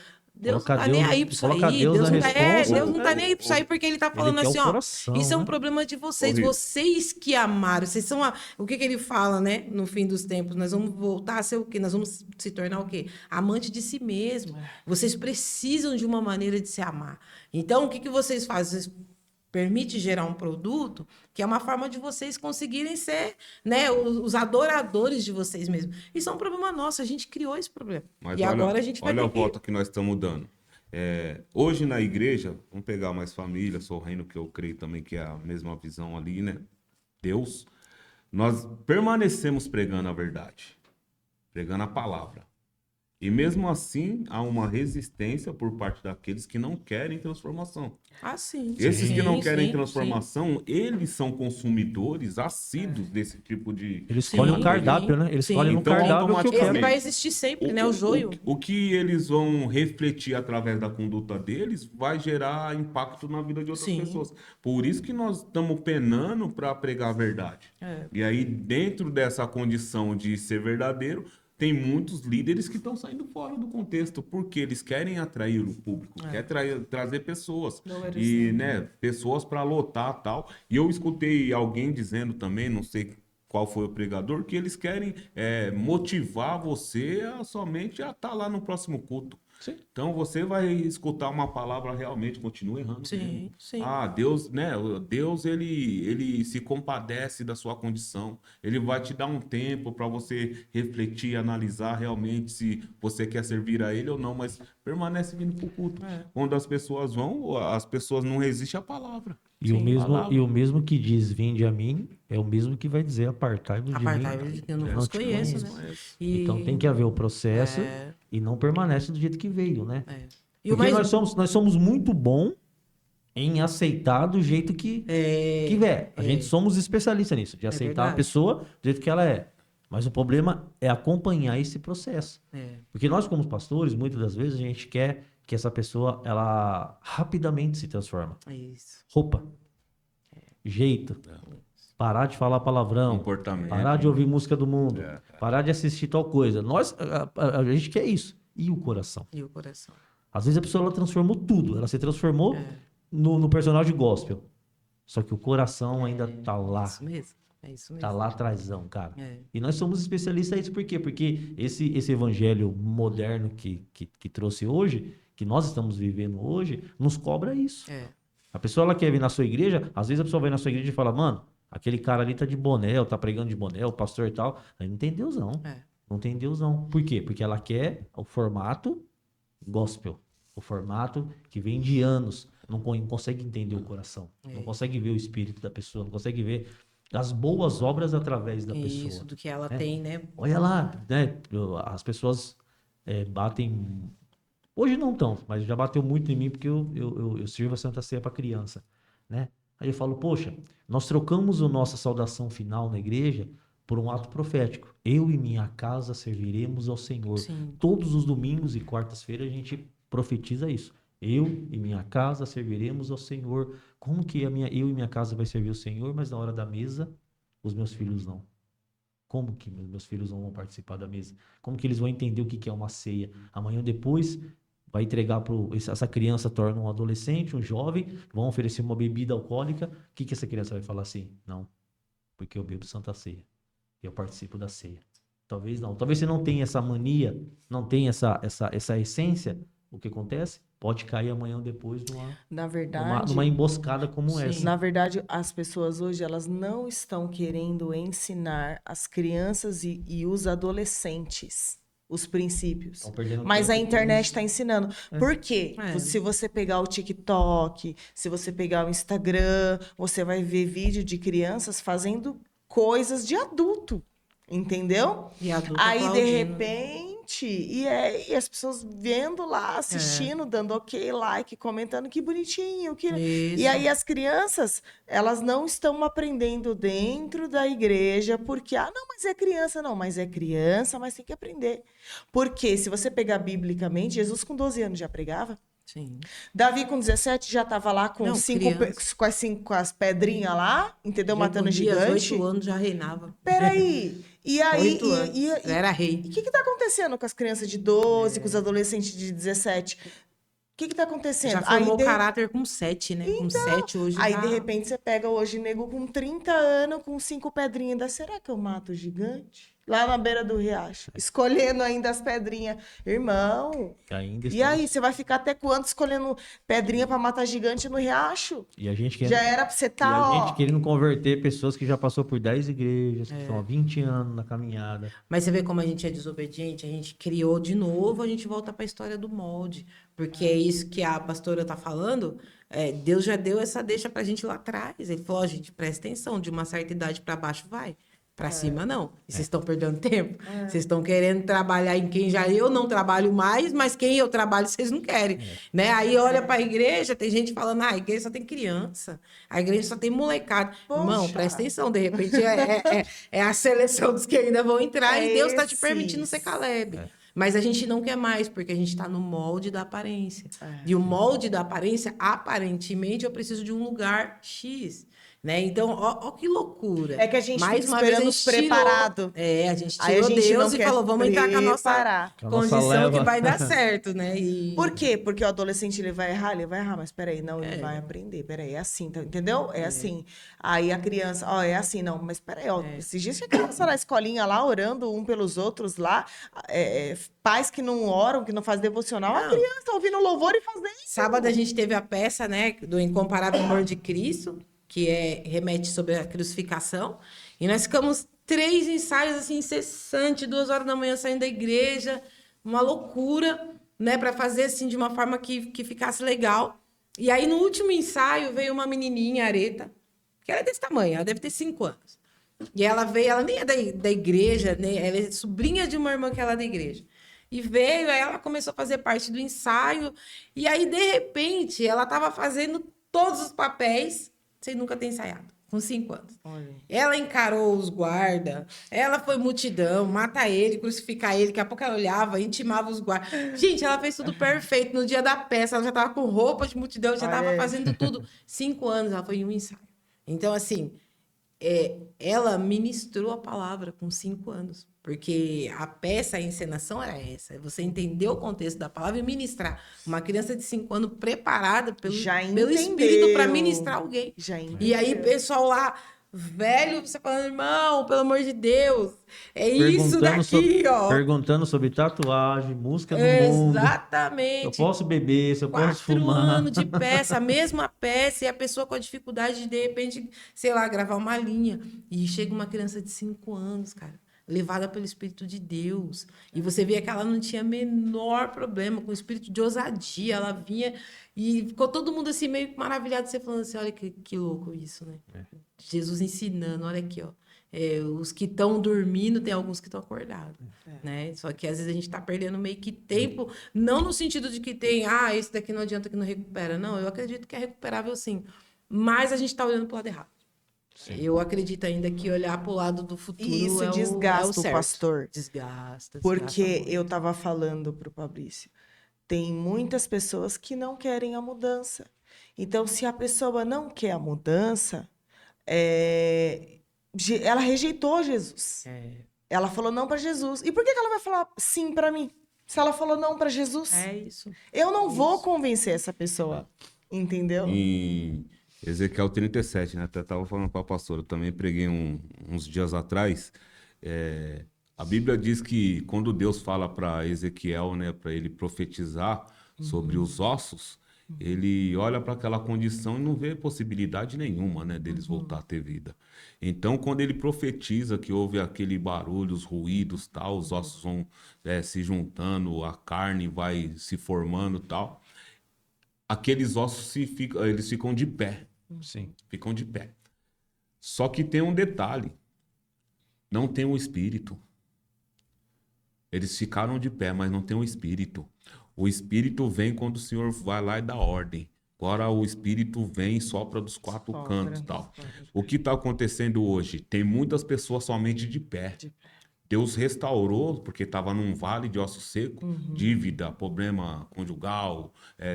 Deus Coloca não tá nem Deus- aí para isso coloca aí. Deus na Deus responsa. não tá nem aí para isso aí, porque ele tá falando quer o assim, ó. coração, Isso é um né? problema de vocês. Horrível. Vocês que amaram. Vocês são o que ele fala, né? No fim dos tempos. Nós vamos voltar a ser o quê? Nós vamos se tornar o quê? Amante de si mesmo. Vocês precisam de uma maneira de se amar. Então, o que vocês fazem? Vocês permite gerar um produto que é uma forma de vocês conseguirem ser, né, os adoradores de vocês mesmos. Isso é um problema nosso, a gente criou esse problema. Mas E olha, agora a gente vai olha a ter que... volta que nós estamos dando. Hoje na igreja, vamos pegar mais família, sou o reino que eu creio também que é a mesma visão ali, né? Deus. Nós permanecemos pregando a verdade, pregando a palavra. E mesmo assim, há uma resistência por parte daqueles que não querem transformação. Ah, sim. Esses que não Sim, querem sim, transformação, eles são consumidores assíduos desse tipo de... Ele escolhe um Sim, cardápio, né? Ele sim. escolhe um Então, cardápio que eu automaticamente- quero. Esse vai existir sempre, né? O joio. O que eles vão refletir através da conduta deles vai gerar impacto na vida de outras Sim. pessoas. Por isso que nós estamos penando para pregar a verdade. E aí, dentro dessa condição de ser verdadeiro, tem muitos líderes que estão saindo fora do contexto, porque eles querem atrair o público, querem trazer pessoas. E, né, pessoas para lotar tal. E eu escutei alguém dizendo também, não sei qual foi o pregador, que eles querem motivar você a somente a estar lá no próximo culto. Sim. Então você vai escutar uma palavra realmente, continua errando. Sim, sim. Ah, Deus, né? Deus, ele se compadece da sua condição. Ele vai te dar um tempo para você refletir, analisar realmente se você quer servir a Ele ou não, mas permanece vindo para o culto. Quando as pessoas vão, as pessoas não resistem à palavra. E o Sim, mesmo, palavra. e o mesmo que diz, vinde a mim, é o mesmo que vai dizer, apartai-vos de mim. Apartai-vos, eu não vos te conheço, né? Conheço. E- Então tem que haver o processo É. e não permanece do jeito que veio, né? É. E o Porque mais... nós somos muito bom em aceitar do jeito que é. A gente somos especialistas nisso, de aceitar a verdade. pessoa do jeito que ela é. Mas o problema é acompanhar esse processo. É. Porque nós, como pastores, muitas das vezes a gente quer que essa pessoa, ela rapidamente se transforma. Isso. Roupa, jeito, parar de falar palavrão, Comportamento. parar de ouvir música do mundo, É. parar de assistir tal coisa. A gente quer isso. E o coração? E o coração. Às vezes a pessoa ela transformou tudo. Ela se transformou É. no personagem gospel. Só que o coração ainda tá lá. Isso mesmo. É isso mesmo. Tá lá atrásão, cara. É. E nós somos especialistas nisso. Por quê? Porque esse evangelho moderno que trouxe hoje, que nós estamos vivendo hoje, nos cobra isso. É. A pessoa ela quer vir na sua igreja, às vezes a pessoa vai na sua igreja e fala, mano, aquele cara ali tá de boné, ou tá pregando de boné, o pastor e tal. Aí não tem Deus não. É. Não tem Deus não. Por quê? Porque ela quer o formato gospel. O formato que vem de anos. Não consegue entender o coração. Não consegue ver o espírito da pessoa. Não consegue ver as boas obras através da Isso, pessoa. do que ela né? tem, né? Olha lá, né? As pessoas batem... Hoje não tanto, mas já bateu muito em mim porque eu sirvo a Santa Ceia para criança, né? Aí eu falo, poxa, nós trocamos a nossa saudação final na igreja por um ato profético. Eu e minha casa serviremos ao Senhor. Sim. Todos os domingos e quartas-feiras a gente profetiza isso. Eu e minha casa serviremos ao Senhor. Como que eu e minha casa vai servir ao Senhor, mas na hora da mesa, os meus filhos não? Como que meus filhos não vão participar da mesa? Como que eles vão entender o que é uma ceia? Amanhã ou depois vai entregar essa criança torna um adolescente, um jovem, vão oferecer uma bebida alcoólica. O que essa criança vai falar assim? Não, porque eu bebo Santa Ceia. Eu participo da ceia. Talvez não. Talvez você não tenha essa mania, não tenha essa essência. O que acontece? Pode cair amanhã ou depois Na verdade, numa emboscada como Sim. essa. na verdade, as pessoas hoje, elas não estão querendo ensinar as crianças e os adolescentes os princípios. Estão perdendo Mas a tempo com internet isso. está ensinando. Por quê? É. Se você pegar o TikTok, se você pegar o Instagram, você vai ver vídeo de crianças fazendo coisas de adulto. Entendeu? E adulto Aí, de aplaudindo. repente, e as pessoas vendo lá, assistindo, dando ok, like, comentando que bonitinho. Isso. E aí as crianças, elas não estão aprendendo dentro da igreja, porque, não, mas é criança. Não, mas é criança, mas tem que aprender. Porque se você pegar biblicamente, Jesus com 12 anos já pregava. Sim. Davi com 17 já estava lá com Não, criança. com as pedrinhas lá, entendeu? Já Matando com dias, gigante. 8 anos já reinava. Peraí. E aí, 8 anos. Era rei. e o que está acontecendo com as crianças de 12, com os adolescentes de 17? O que está acontecendo? Já formou de... caráter com 7, né? Com 7 hoje Aí, já... de repente, você pega hoje nego com 30 anos, com 5 pedrinhas. Será que eu mato o gigante? Lá na beira do riacho. Escolhendo ainda as pedrinhas. Irmão, Ainda e aí? Você vai ficar até quando escolhendo pedrinha para matar gigante no riacho? E a gente Já era pra você estar, a gente querendo converter pessoas que já passou por 10 igrejas, que estão há 20 anos na caminhada. Mas você vê como a gente é desobediente? A gente criou de novo, a gente volta para a história do molde. Porque é isso que a pastora tá falando. Deus já deu essa deixa pra gente lá atrás. Ele falou, gente, presta atenção, de uma certa idade para baixo vai. Para cima, não. E vocês estão perdendo tempo. Vocês estão querendo trabalhar em quem já eu não trabalho mais, mas quem eu trabalho, vocês não querem. Né? Aí olha para a igreja, tem gente falando, a igreja só tem criança, a igreja só tem molecada. Poxa. Irmão, presta atenção, de repente é a seleção dos que ainda vão entrar e Deus está te permitindo ser Caleb. Mas a gente não quer mais, porque a gente está no molde da aparência. E o molde da aparência, aparentemente, eu preciso de um lugar X. Né? Então, ó que loucura. É que a gente Mais fica uma vez, esperando a gente tirou- preparado. É, a gente Aí a tirou gente Deus não e quer falou, vamos entrar com a nossa preparar. Com a nossa condição leva. que vai dar certo, né? E... Por quê? Porque o adolescente ele vai errar, mas peraí, não, ele É. vai aprender, peraí, é assim, tá, entendeu? É assim. Aí a criança, ó, é assim, não, mas peraí, ó, esses dias tinha criança na escolinha lá, orando um pelos outros lá, pais que não oram, que não fazem devocional, a Não. criança ouvindo louvor e fazendo. Sábado a gente teve a peça, né, do Incomparável Amor de Cristo, que remete sobre a crucificação. E nós ficamos 3 ensaios, assim, incessantes, 2 horas da manhã saindo da igreja, uma loucura, né, para fazer, assim, de uma forma que ficasse legal. E aí, no último ensaio, veio uma menininha, Areta, que ela é desse tamanho, ela deve ter 5 anos. E ela veio, ela nem é da igreja, né, ela é sobrinha de uma irmã que ela é da igreja. E veio, aí ela começou a fazer parte do ensaio, e aí, de repente, ela estava fazendo todos os papéis sem nunca ter ensaiado, com 5 anos. Olha. Ela encarou os guardas, ela foi multidão, mata ele, crucificar ele, daqui a pouco ela olhava, intimava os guardas. Gente, ela fez tudo perfeito. No dia da peça, ela já estava com roupa de multidão, já estava Olha. fazendo tudo. 5 anos, ela foi em um ensaio. Então, assim, ela ministrou a palavra com 5 anos. Porque a peça, a encenação era essa. Você entender o contexto da palavra e ministrar. Uma criança de 5 anos preparada pelo Espírito para ministrar alguém. Já E aí, pessoal lá, velho, você falando, irmão, pelo amor de Deus, é isso daqui, ó. Perguntando sobre tatuagem, música no mundo. Se eu Exatamente. posso beber, se eu posso 4 fumar. anos de peça, a mesma peça, e a pessoa com a dificuldade de repente, sei lá, gravar uma linha. E chega uma criança de 5 anos, cara, levada pelo Espírito de Deus. E você vê que ela não tinha menor problema com o espírito de ousadia. Ela vinha e ficou todo mundo assim meio maravilhado. Você falando assim, olha que louco isso, né? Jesus ensinando, olha aqui, ó. Os que estão dormindo, tem alguns que estão acordados, né? Só que às vezes a gente está perdendo meio que tempo, não no sentido de que tem, esse daqui não adianta que não recupera. Não, eu acredito que é recuperável sim, mas a gente está olhando para o lado errado. Eu acredito ainda que olhar para o lado do futuro Isso desgasta o certo. pastor. Desgasta Porque muito. eu estava falando pro Fabrício, tem muitas pessoas que não querem a mudança. Então, se a pessoa não quer a mudança, ela rejeitou Jesus. Ela falou não para Jesus. E por que ela vai falar sim para mim? Se ela falou não para Jesus, É isso. eu não vou convencer essa pessoa. Entendeu? Em Ezequiel 37, né? Até estava falando para a pastora, eu também preguei uns dias atrás. A Bíblia diz que quando Deus fala para Ezequiel, né, para ele profetizar sobre os ossos, ele olha para aquela condição e não vê possibilidade nenhuma, né, deles voltar a ter vida. Então, quando ele profetiza que houve aquele barulho, os ruídos, tal, os ossos vão se juntando, a carne vai se formando, tal, aqueles ossos eles ficam de pé. Sim. Ficam de pé. Só que tem um detalhe. Não tem o espírito. Eles ficaram de pé, mas não tem o espírito. O espírito vem quando o Senhor vai lá e dá ordem. Agora o espírito vem e sopra dos 4 cantos, tal. O que está acontecendo hoje? Tem muitas pessoas somente de pé. Deus restaurou, porque estava num vale de osso seco, dívida, problema conjugal,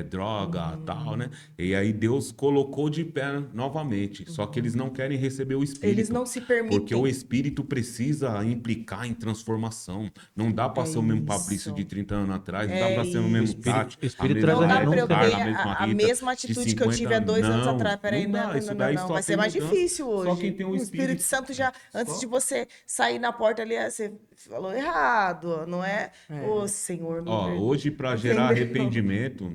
droga, tal, né? E aí Deus colocou de pé novamente. Só que eles não querem receber o Espírito. Eles não se permitem. Porque o Espírito precisa implicar em transformação. Não dá para ser o mesmo Fabrício de 30 anos atrás, não dá para ser o mesmo Tati. O Espírito a traz mesma a Não dá pra eu renúncia. ter a mesma atitude que eu tive há 2 anos atrás. Peraí, não. Vai ser mais difícil hoje. Só quem tem o Espírito Santo já, antes de você sair na porta ali, você falou errado, não é? Ô, Senhor, me perdoa. Hoje, para gerar arrependimento,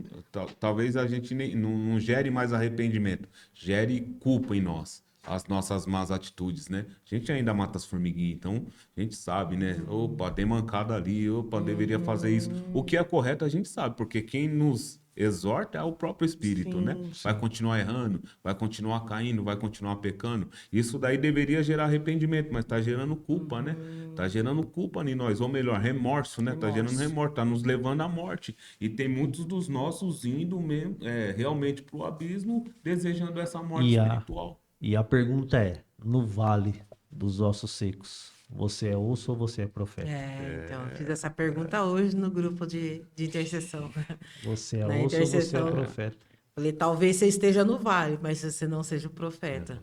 talvez a gente não gere mais arrependimento, gere culpa em nós, as nossas más atitudes, né? A gente ainda mata as formiguinhas, então a gente sabe, né? Opa, tem mancada ali, opa, deveria fazer isso. O que é correto a gente sabe, porque quem nos exorta é o próprio Espírito, né? Vai continuar errando, vai continuar caindo, vai continuar pecando. Isso daí deveria gerar arrependimento, mas tá gerando culpa, né? Tá gerando culpa em nós, ou melhor, remorso, né? Tá gerando remorso, tá nos levando à morte. E tem muitos dos nossos indo mesmo, realmente pro abismo, desejando essa morte espiritual. E a pergunta é, no vale dos ossos secos, você é osso ou você é profeta? Então, eu fiz essa pergunta hoje no grupo de intercessão. Você é Na osso ou você é intercessão. profeta? Falei, talvez você esteja no vale, mas você não seja o profeta.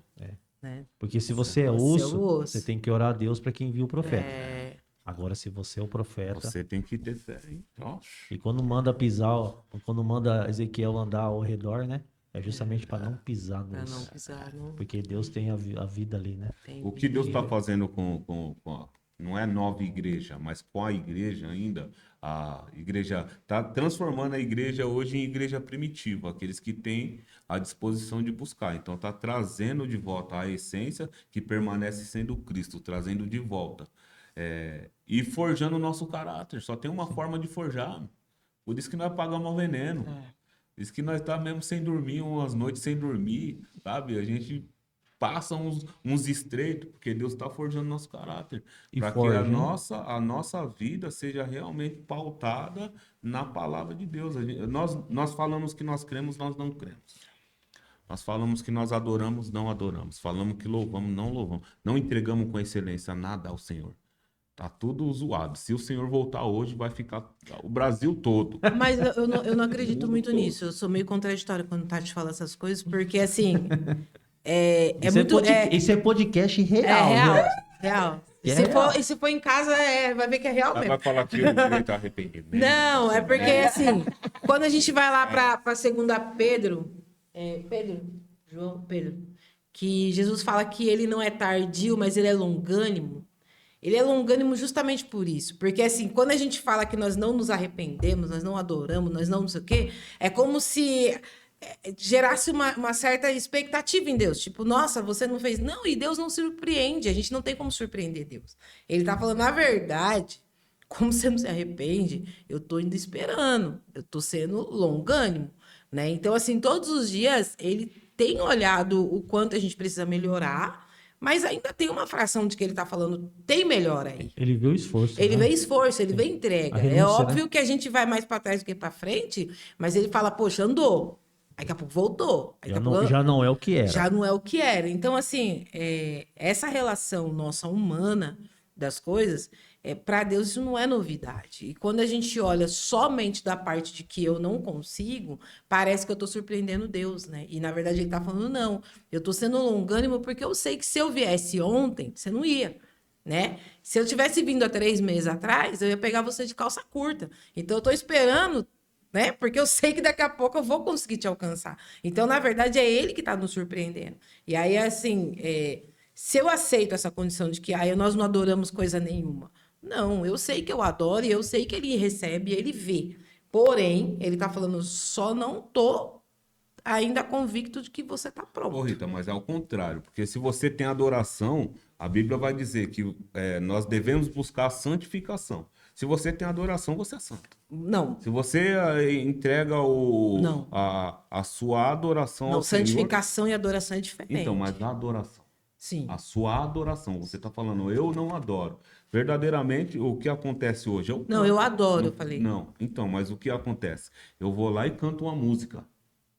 Né? Porque se você é Você é osso, o osso. você tem que orar a Deus para que envie o profeta. É, Agora, se você é o profeta, Você tem que ter fé. Hein? Ó, e quando manda pisar, quando manda Ezequiel andar ao redor, né? É justamente para não pisar pra não nos... pisar no... Porque Deus tem a vida ali, né? tem- O que Deus está fazendo não é nova igreja, mas com a igreja ainda, a igreja está transformando a igreja hoje em igreja primitiva, aqueles que têm a disposição de buscar. Então está trazendo de volta a essência que permanece sendo Cristo, trazendo de volta. E forjando o nosso caráter. Só tem uma forma de forjar. Por isso que nós pagamos o veneno. Por isso que nós estamos mesmo sem dormir, umas noites sem dormir, sabe? A gente passa uns estreitos, porque Deus está forjando nosso caráter. E Para que forja, a hein? nossa vida seja realmente pautada na palavra de Deus. Nós falamos que nós cremos, nós não cremos. Nós falamos que nós adoramos, não adoramos. Falamos que louvamos, não louvamos. Não entregamos com excelência nada ao Senhor. Tá tudo zoado. Se o Senhor voltar hoje, vai ficar o Brasil todo. Mas eu não acredito muito nisso. Eu sou meio contraditória quando o Tati fala essas coisas, porque assim. Isso é podcast É real, real. né? Real. É Se real. for, e se for em casa, vai ver que é real Ela mesmo. vai falar que o direito a arrependimento. Não, é porque assim, quando a gente vai lá para 2 Pedro, Pedro, que Jesus fala que ele não é tardio, mas ele é longânimo. Ele é longânimo justamente por isso. Porque assim, quando a gente fala que nós não nos arrependemos, nós não adoramos, nós não sei o quê, é como se gerasse uma certa expectativa em Deus. Tipo, nossa, você não fez... Não, e Deus não surpreende. A gente não tem como surpreender Deus. Ele tá falando, na verdade, como você não se arrepende, eu tô ainda esperando. Eu tô sendo longânimo, né? Então, assim, todos os dias, ele tem olhado o quanto a gente precisa melhorar, mas ainda tem uma fração de que ele tá falando, tem melhor aí. Ele vê o esforço. Ele né? vê esforço, ele vê entrega. A É renúncia, óbvio que a gente vai mais para trás do que para frente, mas ele fala, poxa, andou. Aí daqui a pouco voltou. Aí, Já daqui a não, pouco, já não é o que era. já não é o que era. Então, assim, essa relação nossa humana das coisas, para Deus isso não é novidade. E quando a gente olha somente da parte de que eu não consigo, parece que eu estou surpreendendo Deus, né? E na verdade ele está falando, não, eu estou sendo longânimo porque eu sei que se eu viesse ontem, você não ia. Né? Se eu tivesse vindo há 3 meses atrás, eu ia pegar você de calça curta. Então eu estou esperando, né? Porque eu sei que daqui a pouco eu vou conseguir te alcançar. Então, na verdade, é ele que está nos surpreendendo. E aí, assim, se eu aceito essa condição de que nós não adoramos coisa nenhuma. Não, eu sei que eu adoro e eu sei que ele recebe, ele vê. Porém, ele está falando, só não tô ainda convicto de que você está pronto. Ô, Rita, mas é ao contrário, porque se você tem adoração, a Bíblia vai dizer que nós devemos buscar a santificação. Se você tem adoração, você é santo. Não. Se você entrega Não. a sua adoração Não, ao Senhor... santificação e adoração é diferente. Então, mas a adoração. Sim. A sua adoração. Você está falando, eu não adoro. Verdadeiramente, o que acontece hoje... Não, eu adoro, eu falei. Não, então, mas o que acontece? Eu vou lá e canto uma música.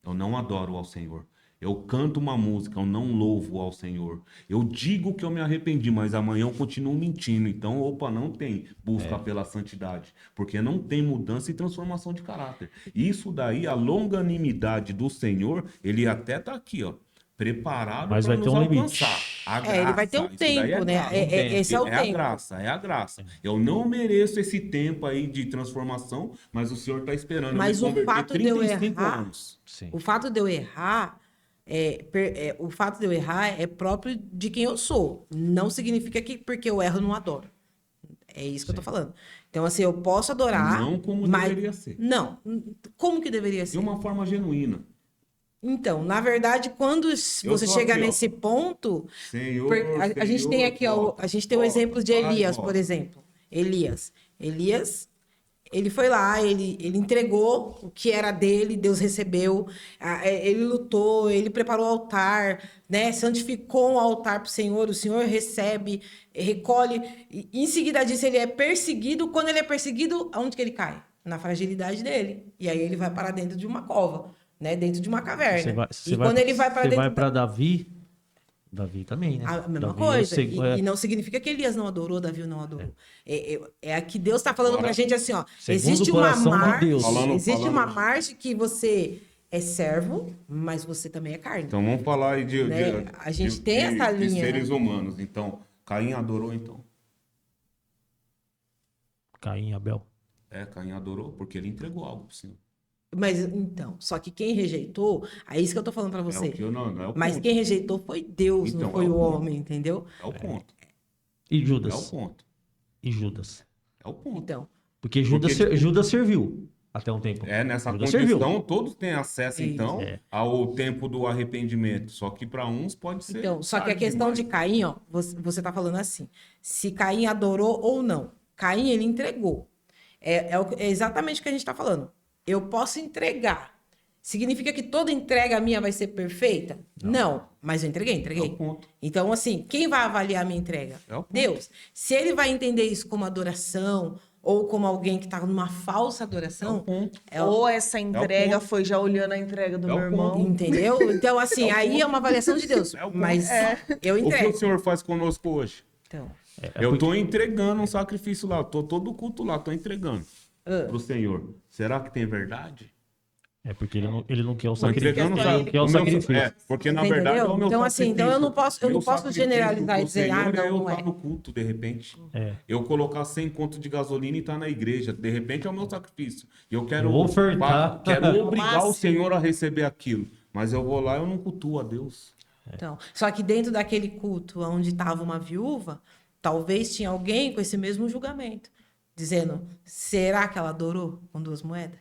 Eu não adoro ao Senhor. Eu canto uma música, eu não louvo ao Senhor. Eu digo que eu me arrependi, mas amanhã eu continuo mentindo. Então, não tem busca pela santidade. Porque não tem mudança e transformação de caráter. Isso daí, a longanimidade do Senhor, ele até está aqui, ó. Preparado Mas para vai ter nos um limite. alcançar. A graça, Ele vai ter um isso daí tempo, né? graça. Esse é o a tempo. graça, é a graça. Eu não mereço esse tempo aí de transformação, mas o Senhor está esperando. Mas eu me o converter fato de eu 35 errar, anos. Sim. o fato de eu errar, o fato de eu errar é próprio de quem eu sou. Não significa que porque eu erro eu não adoro. É isso que eu tô falando. Então, assim, eu posso adorar. Não como mas... deveria ser. Não. Como que deveria De ser? uma forma genuína. Então, na verdade, quando você tô chega aqui, ó. nesse ponto, Senhor, a gente tem aqui, ó, a gente tem o exemplo de Elias, por exemplo. Elias, ele foi lá, ele entregou o que era dele, Deus recebeu, ele lutou, ele preparou o altar, né? Santificou um altar para o Senhor recebe, recolhe, e em seguida disso ele é perseguido. Quando ele é perseguido, aonde que ele cai? Na fragilidade dele. E aí ele vai para dentro de uma cova, né? Dentro de uma caverna. Quando ele vai para dentro... Você vai para Davi também, né? A mesma Davi, coisa. E não significa que Elias não adorou, Davi não adorou. É aqui Deus está falando Agora, pra gente assim, ó. segundo Existe o uma coração de marcha, Deus. existe uma marcha que você é servo, mas você também é carne. Então vamos falar aí Né? A gente tem essa de linha, seres né? humanos. Então, Caim adorou, então. Caim e Abel. Caim adorou porque ele entregou algo pro Senhor. Mas então, só que quem rejeitou, é isso que eu tô falando pra É você. o que eu não é o Mas ponto. quem rejeitou foi Deus, Então, não foi é o o ponto. homem, entendeu? É o ponto. E É o Judas. ponto. E Judas. É o ponto. Então, Porque Judas, Porque, tipo, Judas serviu até um tempo. Nessa Judas condição, todos têm acesso, Isso. então, ao tempo do arrependimento. Só que para uns pode ser. então, só que a tarde questão demais. de Caim, ó, você tá falando assim, se Caim adorou ou não. Caim, ele entregou. É exatamente o que a gente tá falando. Eu posso entregar. Significa que toda entrega minha vai ser perfeita? Não, mas eu entreguei. É o ponto. Então, assim, quem vai avaliar a minha entrega? É o ponto. Deus. Se ele vai entender isso como adoração ou como alguém que está numa falsa É o adoração, ponto. Ou essa entrega ponto. foi já olhando a entrega do É o meu irmão. ponto. entendeu? Então, assim, aí é uma avaliação de Deus. É o ponto. Mas eu O que entrego. o Senhor faz conosco hoje? Então, Eu estou entregando um sacrifício lá, tô todo culto lá, estou entregando Ah. pro Senhor. Será que tem verdade? É porque ele não quer o Estou entregando sacrifício. Ele não quer o sacrifício. porque na Você verdade é entendeu? o meu Então, assim, então eu não posso Meu sacrifício generalizar e pro dizer, Senhor ah, não, eu não é. estar no culto, de repente. É. Eu colocar 100 conto de gasolina e estar na igreja. De repente é o meu sacrifício. E eu quero, Eu vou ofertar. quero obrigar o máximo. Senhor a receber aquilo. Mas eu vou lá e eu não cultuo a Deus. Então, só que dentro daquele culto onde estava uma viúva, talvez tinha alguém com esse mesmo julgamento, dizendo: será que ela adorou com 2 moedas?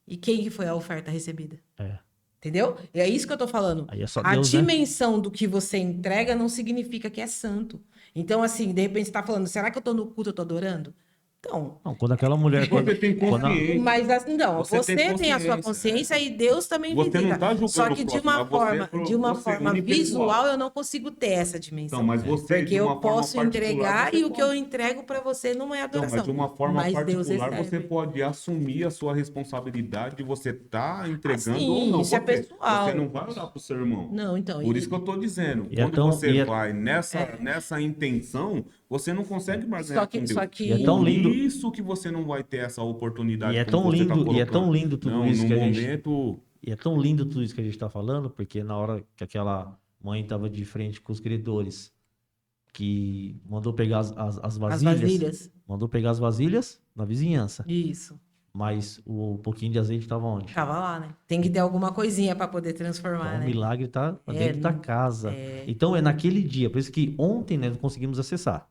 E quem que foi a oferta recebida? É. Entendeu? E é isso que eu tô falando. Aí é só A Deus, né? dimensão do que você entrega não significa que é santo. Então, assim, de repente você tá falando: será que eu tô no culto, eu tô adorando? Então, Não, quando aquela mulher. Você tem consciência. mas assim, não, Você você tem tem a sua consciência, consciência e Deus também Você não visita. tá julgando Só que o de próximo, uma mas forma, você- de uma você forma unipessoal. visual, eu não consigo ter essa dimensão. Então, mas você, Porque de uma eu forma posso particular, entregar você e o que pode. eu entrego para você não é Então, adoração. mas de uma forma Mas Deus particular, recebe. você pode assumir a sua responsabilidade de você estar entregando sim, ou não. isso é Você- pessoal. Você não vai orar pro seu irmão. Não, então. Por isso que eu tô dizendo, E é quando tão- você e é- vai nessa intenção, você não consegue mais ganhar com Deus. Só que E é tão lindo. Por isso que você não vai ter essa oportunidade. E é como tão você tá lindo, e é tão colocando. lindo tudo Não, isso no que a gente. momento, E é tão lindo tudo isso que a gente tá falando, porque na hora que aquela mãe tava de frente com os credores, que mandou pegar as as vasilhas, vasilhas. mandou pegar as vasilhas na vizinhança, Isso. mas o pouquinho de azeite tava onde? Tava lá, né? Tem que ter alguma coisinha para poder transformar, Então, o né? milagre tá É, dentro da não- casa. Então é naquele dia, por isso que ontem, né, não conseguimos acessar.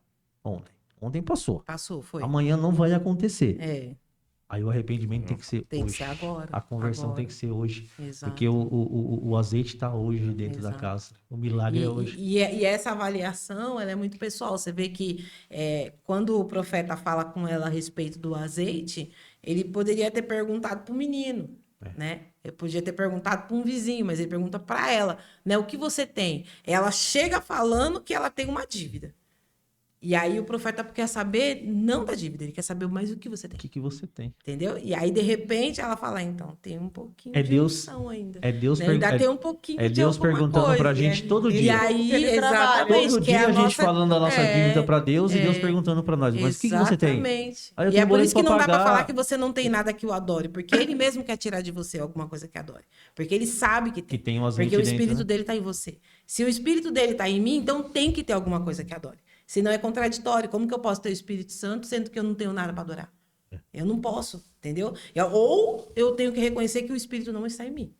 Ontem passou. Passou, foi. Amanhã não vai acontecer. É, Aí o arrependimento tem que ser tem que hoje. ser agora. A conversão agora. tem que ser hoje. Exato. Porque o azeite está hoje dentro da Exato. casa. O milagre é hoje. E essa avaliação, ela é muito pessoal. Você vê que quando o profeta fala com ela a respeito do azeite, ele poderia ter perguntado para o menino, né? Ele podia ter perguntado para um vizinho, mas ele pergunta para ela, né? O que você tem? Ela chega falando que ela tem uma dívida. E aí o profeta quer saber não da dívida, ele quer saber mais o que você tem. O que você tem? Entendeu? E aí, de repente, ela fala, então, tem um pouquinho É de Deus- missão ainda. É Deus, Né? Ainda tem um pouquinho é de Deus alguma perguntando coisa. pra gente todo E dia. aí, Ele trabalha. exatamente. Todo que é dia a gente nossa- falando a nossa dívida para Deus e Deus é. perguntando para nós. Mas o que você tem? Exatamente. Aí eu E tenho é por boleto isso que pra não dá pra pagar. falar que você não tem nada que o adore, porque ele mesmo quer tirar de você alguma coisa que adore. Porque ele sabe que tem. Que tem um azeite Porque o dentro, espírito né? dele tá em você. Se o espírito dele tá em mim, então tem que ter alguma coisa que adore. Senão é contraditório. Como que eu posso ter o Espírito Santo sendo que eu não tenho nada para adorar? Eu não posso, entendeu? Ou eu tenho que reconhecer que o Espírito não está em mim.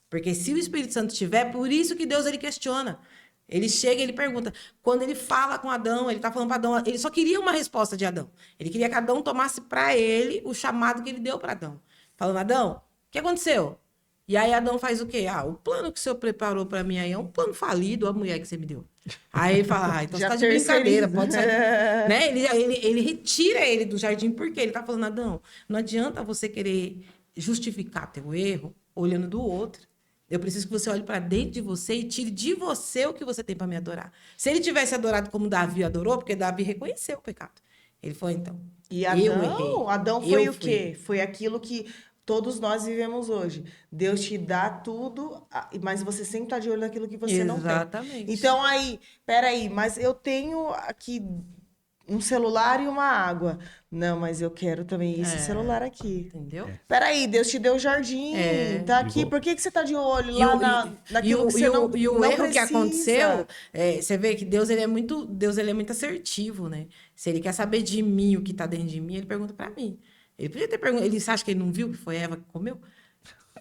Porque se o Espírito Santo estiver, por isso que Deus ele questiona. Ele chega, ele pergunta. Quando ele fala com Adão, ele está falando para Adão, ele só queria uma resposta de Adão. Ele queria que Adão tomasse para ele o chamado que ele deu para Adão. Falando, Adão, o que aconteceu? E aí Adão faz o quê? O plano que o senhor preparou para mim aí é um plano falido, a mulher que você me deu. Aí ele fala, então Já você tá de brincadeira, terceiriza. pode sair. Né? Ele retira ele do jardim, porque ele tá falando, Adão, não adianta você querer justificar teu erro olhando do outro. Eu preciso que você olhe para dentro de você e tire de você o que você tem para me adorar. Se ele tivesse adorado como Davi adorou, porque Davi reconheceu o pecado. Ele falou, então, E eu errei. Adão foi Eu o fui. quê? Foi aquilo que todos nós vivemos hoje. Deus te dá tudo, mas você sempre tá de olho naquilo que você não tem. Exatamente. Então aí, peraí, mas eu tenho aqui um celular e uma água. Não, mas eu quero também esse celular aqui. Entendeu? Peraí, Deus te deu o jardim, tá aqui. Igual. Por que você tá de olho E lá o- naquilo que você não e o não erro que precisa? aconteceu, você vê que Deus ele é muito assertivo, né? Se ele quer saber de mim o que tá dentro de mim, ele pergunta pra mim. Ele podia ter perguntado, ele acha que ele não viu que foi Eva que comeu?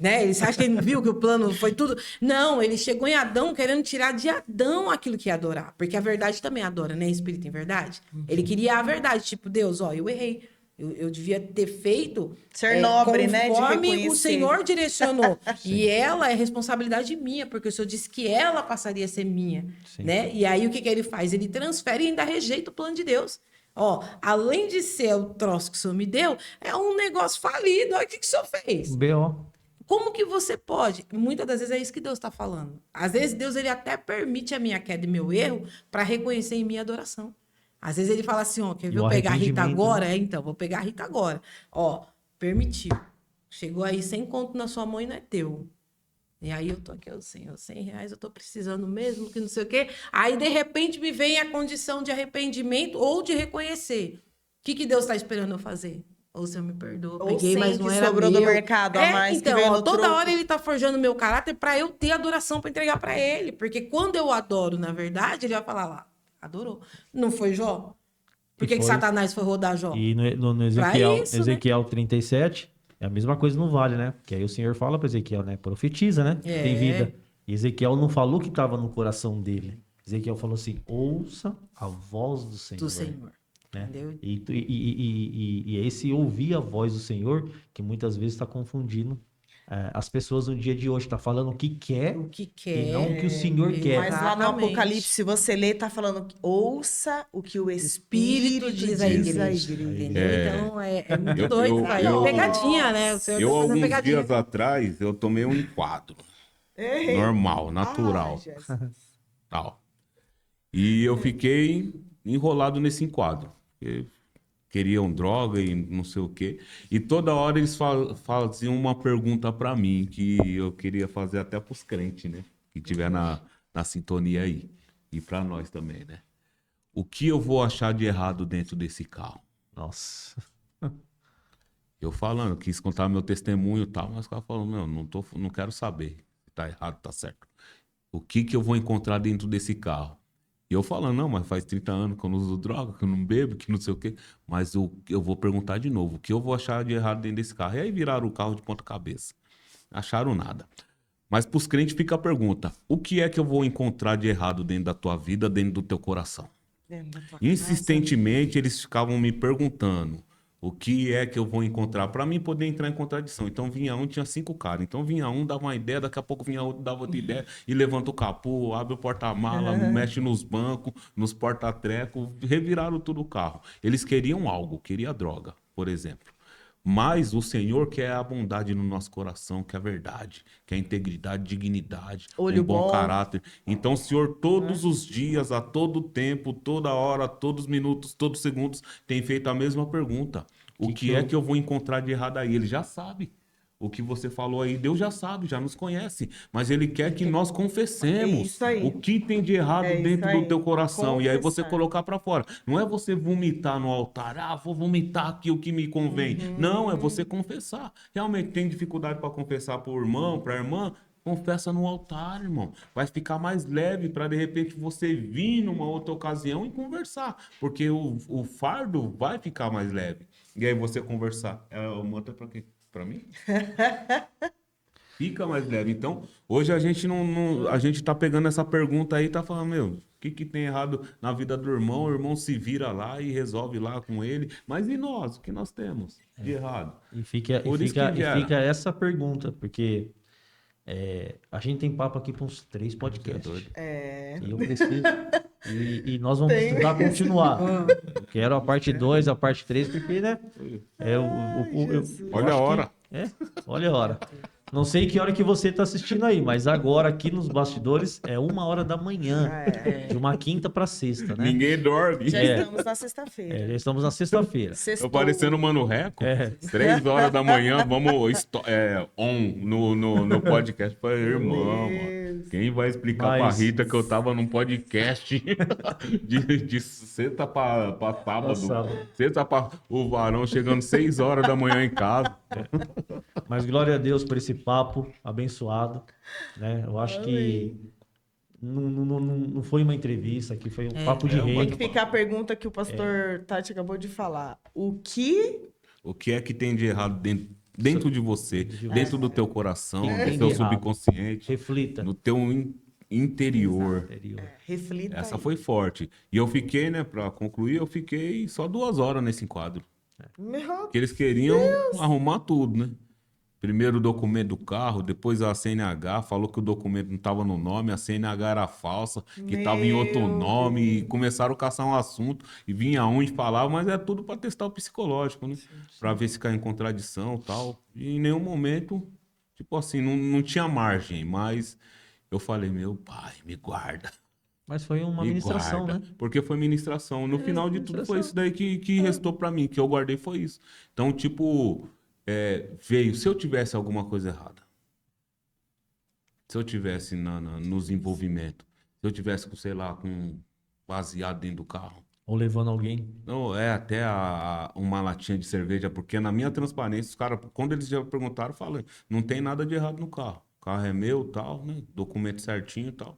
Né? Ele acha que ele não viu que o plano foi tudo? Não, ele chegou em Adão querendo tirar de Adão aquilo que ia adorar, porque a verdade também adora, né? Espírito em verdade. Ele queria a verdade, tipo, Deus, ó, eu errei. Eu devia ter feito Ser nobre, né, de conforme o reconhecer. Senhor direcionou. E ela é responsabilidade minha, porque o Senhor disse que ela passaria a ser minha, Sim. né? E aí o que que ele faz? Ele transfere e ainda rejeita o plano de Deus. Ó, além de ser o troço que o Senhor me deu, é um negócio falido. Olha o que que o Senhor fez. B.O. Como que você pode? Muitas das vezes é isso que Deus está falando. Às vezes Deus ele até permite a minha queda e meu erro para reconhecer em minha adoração. Às vezes ele fala assim, ó, quer ver E o eu pegar a Rita arrependimento, agora? É, então, vou pegar a Rita agora. Ó, permitiu. Chegou aí 100 conto na sua mão e não é teu. E aí eu tô aqui, eu, Senhor, 100 reais eu tô precisando mesmo, que não sei o quê. Aí, de repente, me vem a condição de arrependimento ou de reconhecer. O que que Deus está esperando eu fazer? Ou o Senhor me perdoa, Ou peguei, 100 mas não que era sobrou do meu. mercado a mais que então, veio ó, no toda troco. hora ele tá forjando meu caráter para eu ter adoração para entregar para ele. Porque quando eu adoro, na verdade, ele vai falar lá, adorou. Não foi Jó? Por que que foi. Satanás foi rodar Jó? E no Pra Ezequiel, isso, né? Ezequiel 37, é a mesma coisa no vale, né? Porque aí o Senhor fala para Ezequiel, né? Profetiza, né? É. Tem vida. E Ezequiel não falou o que estava no coração dele. Ezequiel falou assim: ouça a voz do Senhor. Do Senhor. Né? Entendeu? E é esse ouvir a voz do Senhor que muitas vezes está confundindo as pessoas no dia de hoje. Está falando o que quer O que quer. e não o que o Senhor quer. Mas lá no Exatamente. Apocalipse, se você ler, tá falando que ouça o que o Espírito Espírito diz à igreja. igreja. Entendeu? Então é muito Eu- doido, eu- vai. eu- Pegadinha, né? O Senhor Eu, tá fazendo alguns pegadinha. dias atrás, eu tomei um enquadro. Ei. Normal, natural. Ah, Jesus. Tal. E eu fiquei enrolado nesse enquadro. Porque queriam droga e não sei o quê. E toda hora eles faziam uma pergunta pra mim, que eu queria fazer até pros crentes, né? Que tiver na sintonia aí. E pra nós também, né? O que eu vou achar de errado dentro desse carro? Nossa. Eu falando, quis contar meu testemunho e tal, mas o cara falou, meu, não quero saber se tá errado, tá certo. O que eu vou encontrar dentro desse carro? E eu falando, não, mas faz 30 anos que eu não uso droga, que eu não bebo, que não sei o quê. Mas eu vou perguntar de novo, o que eu vou achar de errado dentro desse carro? E aí viraram o carro de ponta cabeça. Acharam nada. Mas pros crentes fica a pergunta, o que é que eu vou encontrar de errado dentro da tua vida, dentro do teu coração? Dentro da tua Insistentemente, eles ficavam me perguntando o que é que eu vou encontrar para mim poder entrar em contradição. Então vinha um, tinha 5 caras. Então vinha um, dava uma ideia, daqui a pouco vinha outro, dava outra ideia, e levanta o capô, abre o porta-mala, mexe nos bancos, nos porta-treco, reviraram tudo o carro. Eles queriam algo, queria droga, por exemplo. Mas o Senhor quer a bondade no nosso coração, quer a verdade, quer a integridade, dignidade, Olho um bom bom. caráter. Então, o Senhor, todos os dias, a todo tempo, toda hora, todos os minutos, todos os segundos, tem feito a mesma pergunta. O que é que eu vou encontrar de errado aí? Ele já sabe. O que você falou aí, Deus já sabe, já nos conhece. Mas Ele quer que nós confessemos É isso aí. o que tem de errado É isso dentro aí. do teu coração. E aí você Confessar. colocar para fora. Não é você vomitar no altar. Ah, vou vomitar aqui o que me convém. Não, é você confessar. Realmente tem dificuldade para confessar para o irmão, para a irmã? Confessa no altar, irmão. Vai ficar mais leve para de repente você vir numa outra ocasião e conversar. Porque o fardo vai ficar mais leve. E aí você conversar. O manto é para quê? Para mim? Fica mais leve. Então, hoje a gente a gente tá pegando essa pergunta aí e tá falando, meu, o que tem errado na vida do irmão? O irmão se vira lá e resolve lá com ele. Mas e nós? O que nós temos de errado? E fica Por isso que gera. fica essa pergunta, porque a gente tem papo aqui para uns 3 podcasts. doido. E eu preciso. E nós vamos precisar continuar. Eu quero a parte 2, a parte 3, porque, né? Olha a hora. Olha a hora. Não sei que hora que você está assistindo aí, mas agora aqui nos bastidores é 1h da manhã, de uma quinta para sexta, né? Ninguém dorme. Já É. estamos na sexta-feira. Já estamos na sexta-feira. Sextou. Tô parecendo o Mano Reco. 3 horas da manhã, vamos on no podcast. Falei, irmão, mano. Quem vai explicar pra Mas- Rita que eu tava num podcast de sexta pra sábado. sábado. Sexta pra o varão chegando 6 horas da manhã em casa. Mas glória a Deus por esse papo abençoado, né? Eu acho que não foi uma entrevista, aqui foi um papo de É, Tem reino. que ficar a pergunta que o pastor Tati acabou de falar. O que O que é que tem de errado dentro de você, dentro do teu coração, Tem no de teu errado. subconsciente, Reflita. no teu interior. Interior. reflita Essa aí. foi forte. E eu fiquei, né, pra concluir, eu fiquei só 2 horas nesse enquadro. Meu Porque eles queriam arrumar tudo, né? Primeiro o documento do carro, depois a CNH falou que o documento não estava no nome, a CNH era falsa, que estava em outro Meu nome, e começaram a caçar um assunto, e vinha um e falava, mas é tudo para testar o psicológico, né? Para ver se cai em contradição e tal. E em nenhum momento, tipo assim, não tinha margem, mas eu falei, meu pai, me guarda. Mas foi uma Me ministração, guarda, né? porque foi ministração. No final de tudo foi isso daí que restou pra mim, que eu guardei foi isso. Então, tipo, veio, se eu tivesse alguma coisa errada, se eu tivesse nos envolvimentos, se eu tivesse, sei lá, com baseado dentro do carro, Ou levando alguém. não, até uma latinha de cerveja, porque na minha transparência, os caras, quando eles já perguntaram, eu falei, não tem nada de errado no carro. O carro é meu, tal, né? Documento certinho e tal.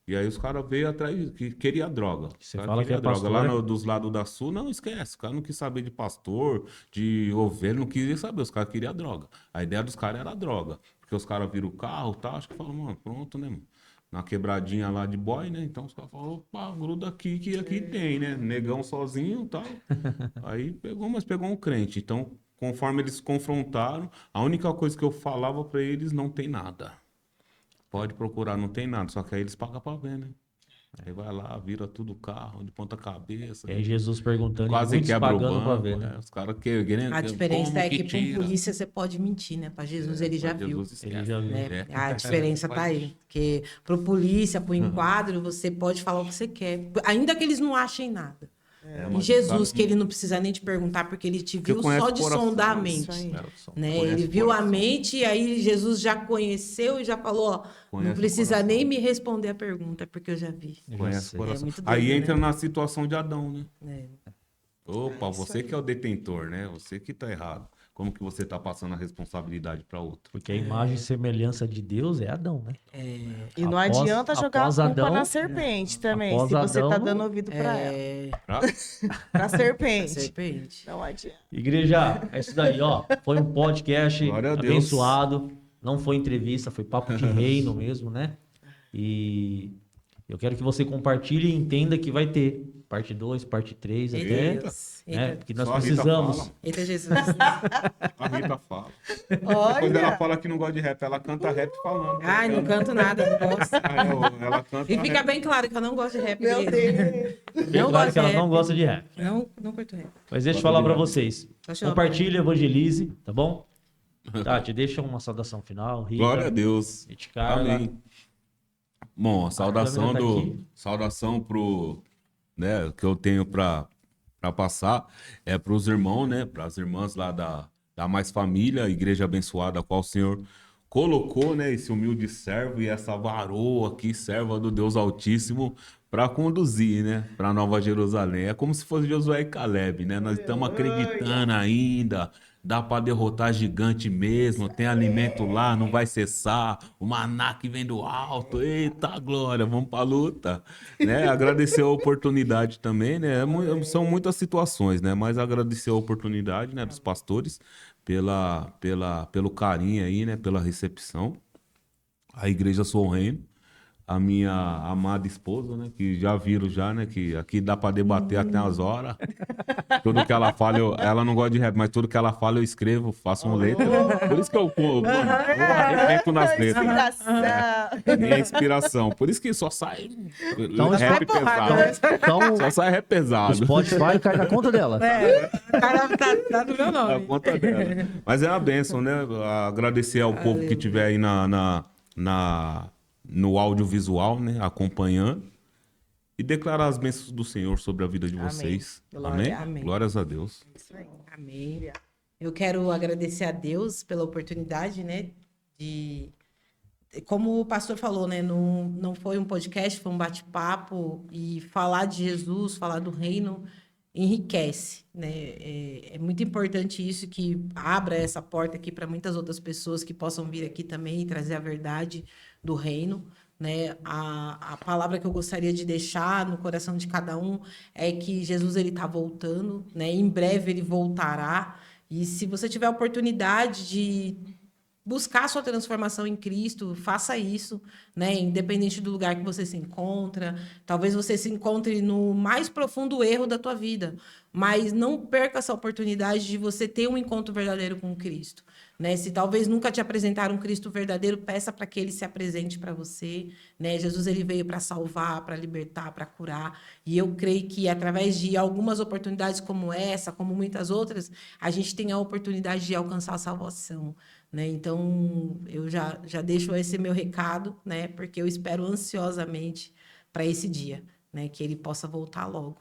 E aí os caras veio atrás, que queria droga. Você Os caras fala que queria é droga. pastor, Lá né? dos lados da Sul, não esquece. Os caras não quis saber de pastor, de ovelha, não queria saber. Os caras queriam droga. A ideia dos caras era droga. Porque os caras viram o carro e tal, acho que falaram, mano, pronto, né, mano? Na quebradinha lá de boy, né? Então os caras falaram, opa, gruda aqui que aqui tem, né? Negão sozinho e tal. Aí pegou, mas pegou um crente. Então, conforme eles se confrontaram, a única coisa que eu falava pra eles, não tem nada. Pode procurar, não tem nada. Só que aí eles pagam pra ver, né? Aí vai lá, vira tudo o carro, de ponta cabeça. E aí Jesus perguntando, e Quase muitos quebra o pagando pra banco. ver, né? Os caras querendo. A diferença como é que com tira? polícia você pode mentir, né? Para Jesus ele já Jesus viu. esquece. Ele já viu. Né? É. A diferença tá aí. Porque pro polícia, pro enquadro, você pode falar o que você quer. Ainda que eles não achem nada. E mas Jesus, sabe- que ele não precisa nem te perguntar, porque ele te viu conhece só o de coração, sondar a isso mente. aí. Né? Conhece Ele o viu a coração. mente e aí Jesus já conheceu e já falou, ó, Conhece não o precisa coração. nem me responder a pergunta, porque eu já vi. Eu já Conhece o sei. coração. É muito Aí doido, entra né? na situação de Adão, né? É. Opa, você que é o detentor, né? Você que tá errado. Como que você tá passando a responsabilidade para outro? Porque a imagem e semelhança de Deus é Adão, né? E não Após- adianta jogar a após culpa Adão, na serpente também, após se você tá Adão, dando ouvido pra ela. É, Tá? Pra serpente. serpente. Não adianta. Igreja, é isso daí, ó. Foi um podcast Glória a Deus. abençoado. Não foi entrevista, foi papo de reino mesmo, né? E eu quero que você compartilhe e entenda que vai ter parte 2, parte 3, Eita, até, Deus. né? Eita. Porque nós Só a Rita precisamos. fala. Eita, Jesus. A Rita fala. Depois ela Olha, fala que não gosta de rap, ela canta rap falando. Ai, não canto nada, não gosto. Ela canta E fica rap. bem claro que eu não gosto de rap. meu gente. Deus. Bem Não claro gosto que ela de não rap. gosta de rap. Não curto rap. Mas deixa eu falar pra vocês. Deixa eu Compartilhe, evangelize, tá bom? Tati, deixa uma saudação final. Rita, Glória a Deus. Rita Carla. Amém. Bom, a saudação câmera tá aqui. saudação pro, né, que eu tenho para passar é para os irmãos, né, para as irmãs lá da Mais Família, Igreja Abençoada, a qual o Senhor colocou, né, esse humilde servo e essa varoa aqui, serva do Deus Altíssimo, para conduzir, né, para Nova Jerusalém. É como se fosse Josué e Caleb, né? Nós estamos acreditando ainda. Dá para derrotar gigante mesmo, tem alimento lá, não vai cessar, o maná que vem do alto, eita glória, vamos pra luta, né? Agradecer a oportunidade também, né? São muitas situações, né? Mas agradecer a oportunidade, né, dos pastores pelo carinho aí, né, pela recepção. A Igreja Sou Reino, a minha amada esposa, né? Que já viram já, né? Que aqui dá pra debater até as horas. Tudo que ela fala, ela não gosta de rap, mas tudo que ela fala eu escrevo, faço uma letra. Por isso que eu arrebento nas letras. Inspiração. Minha inspiração. Por isso que só sai Então, rap pesado. Então, Só sai rap o pesado. Spotify cai na conta dela. É, o cara tá no meu A nome. conta dela. Mas é uma bênção, né? Agradecer ao povo que estiver aí no audiovisual, né? Acompanhando. E declarar as bênçãos do Senhor sobre a vida de Amém. vocês. Glória, Amém? amém. Glórias a Deus. Amém. Eu quero agradecer a Deus pela oportunidade, né, de como o pastor falou, né? Não foi um podcast, foi um bate-papo. E falar de Jesus, falar do reino, enriquece, né? É muito importante isso, que abra essa porta aqui para muitas outras pessoas que possam vir aqui também e trazer a verdade do reino, né? A palavra que eu gostaria de deixar no coração de cada um é que Jesus ele está voltando, né? Em breve ele voltará. E se você tiver a oportunidade de buscar a sua transformação em Cristo, faça isso, né? Independente do lugar que você se encontra. Talvez você se encontre no mais profundo erro da tua vida, mas não perca essa oportunidade de você ter um encontro verdadeiro com Cristo, né? Se talvez nunca te apresentaram um Cristo verdadeiro, peça para que ele se apresente para você, né? Jesus ele veio para salvar, para libertar, para curar. E eu creio que através de algumas oportunidades como essa, como muitas outras, a gente tem a oportunidade de alcançar a salvação, né? Então, eu já deixo esse meu recado, né? Porque eu espero ansiosamente para esse dia, né? Que ele possa voltar logo,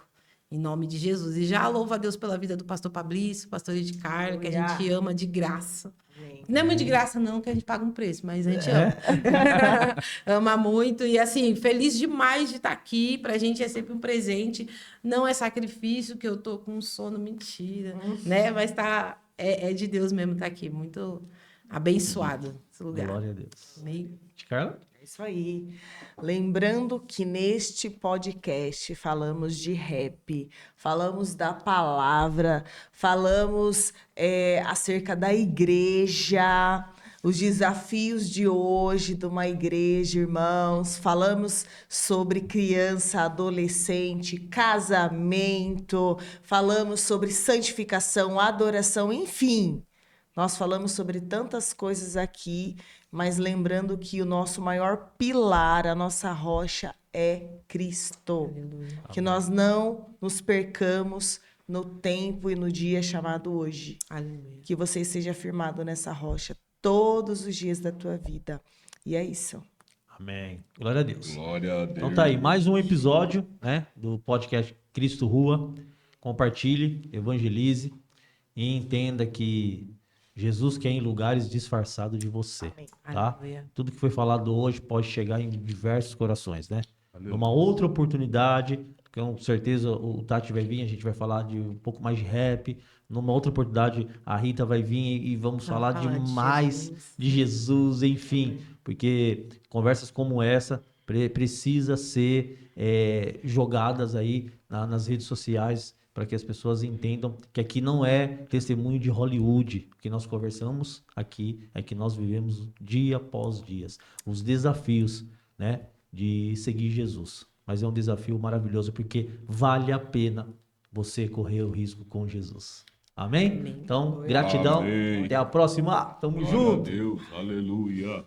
em nome de Jesus. E já louvo a Deus pela vida do pastor Fabrício, pastor Edcardo, que a gente ama de graça. Amém. Não é muito de graça, não, que a gente paga um preço, mas a gente ama. Ama muito. E, assim, feliz demais de estar aqui. Pra gente é sempre um presente. Não é sacrifício, que eu tô com sono, mentira, né? Mas é de Deus mesmo estar aqui. Muito abençoado esse lugar. Glória a Deus. Amém. Carla? É isso aí. Lembrando que neste podcast falamos de rap, falamos da palavra, falamos acerca da igreja, os desafios de hoje de uma igreja, irmãos. Falamos sobre criança, adolescente, casamento, falamos sobre santificação, adoração, enfim. Nós falamos sobre tantas coisas aqui, mas lembrando que o nosso maior pilar, a nossa rocha é Cristo. Aleluia. Que nós não nos percamos no tempo e no dia chamado hoje. Aleluia. Que você seja firmado nessa rocha todos os dias da tua vida. E é isso. Amém. Glória a Deus. Glória a Deus. Então tá aí, mais um episódio, né, do podcast Cristo Rua. Compartilhe, evangelize e entenda que Jesus quer ir em lugares disfarçados de você, Amém. tá? Aleluia. Tudo que foi falado hoje pode chegar em diversos corações, né? Aleluia. Numa outra oportunidade, com certeza o Tati vai vir, a gente vai falar de um pouco mais de rap. Numa outra oportunidade, a Rita vai vir e vamos falar de falar de mais Jesus. de Jesus, enfim. Porque conversas como essa precisa ser jogadas aí nas redes sociais para que as pessoas entendam que aqui não é testemunho de Hollywood. O que nós conversamos aqui é que nós vivemos dia após dia os desafios, né, de seguir Jesus. Mas é um desafio maravilhoso porque vale a pena você correr o risco com Jesus. Amém? Amém. Então, gratidão. Amém. Até a próxima. Tamo Glória junto. a Deus. Aleluia.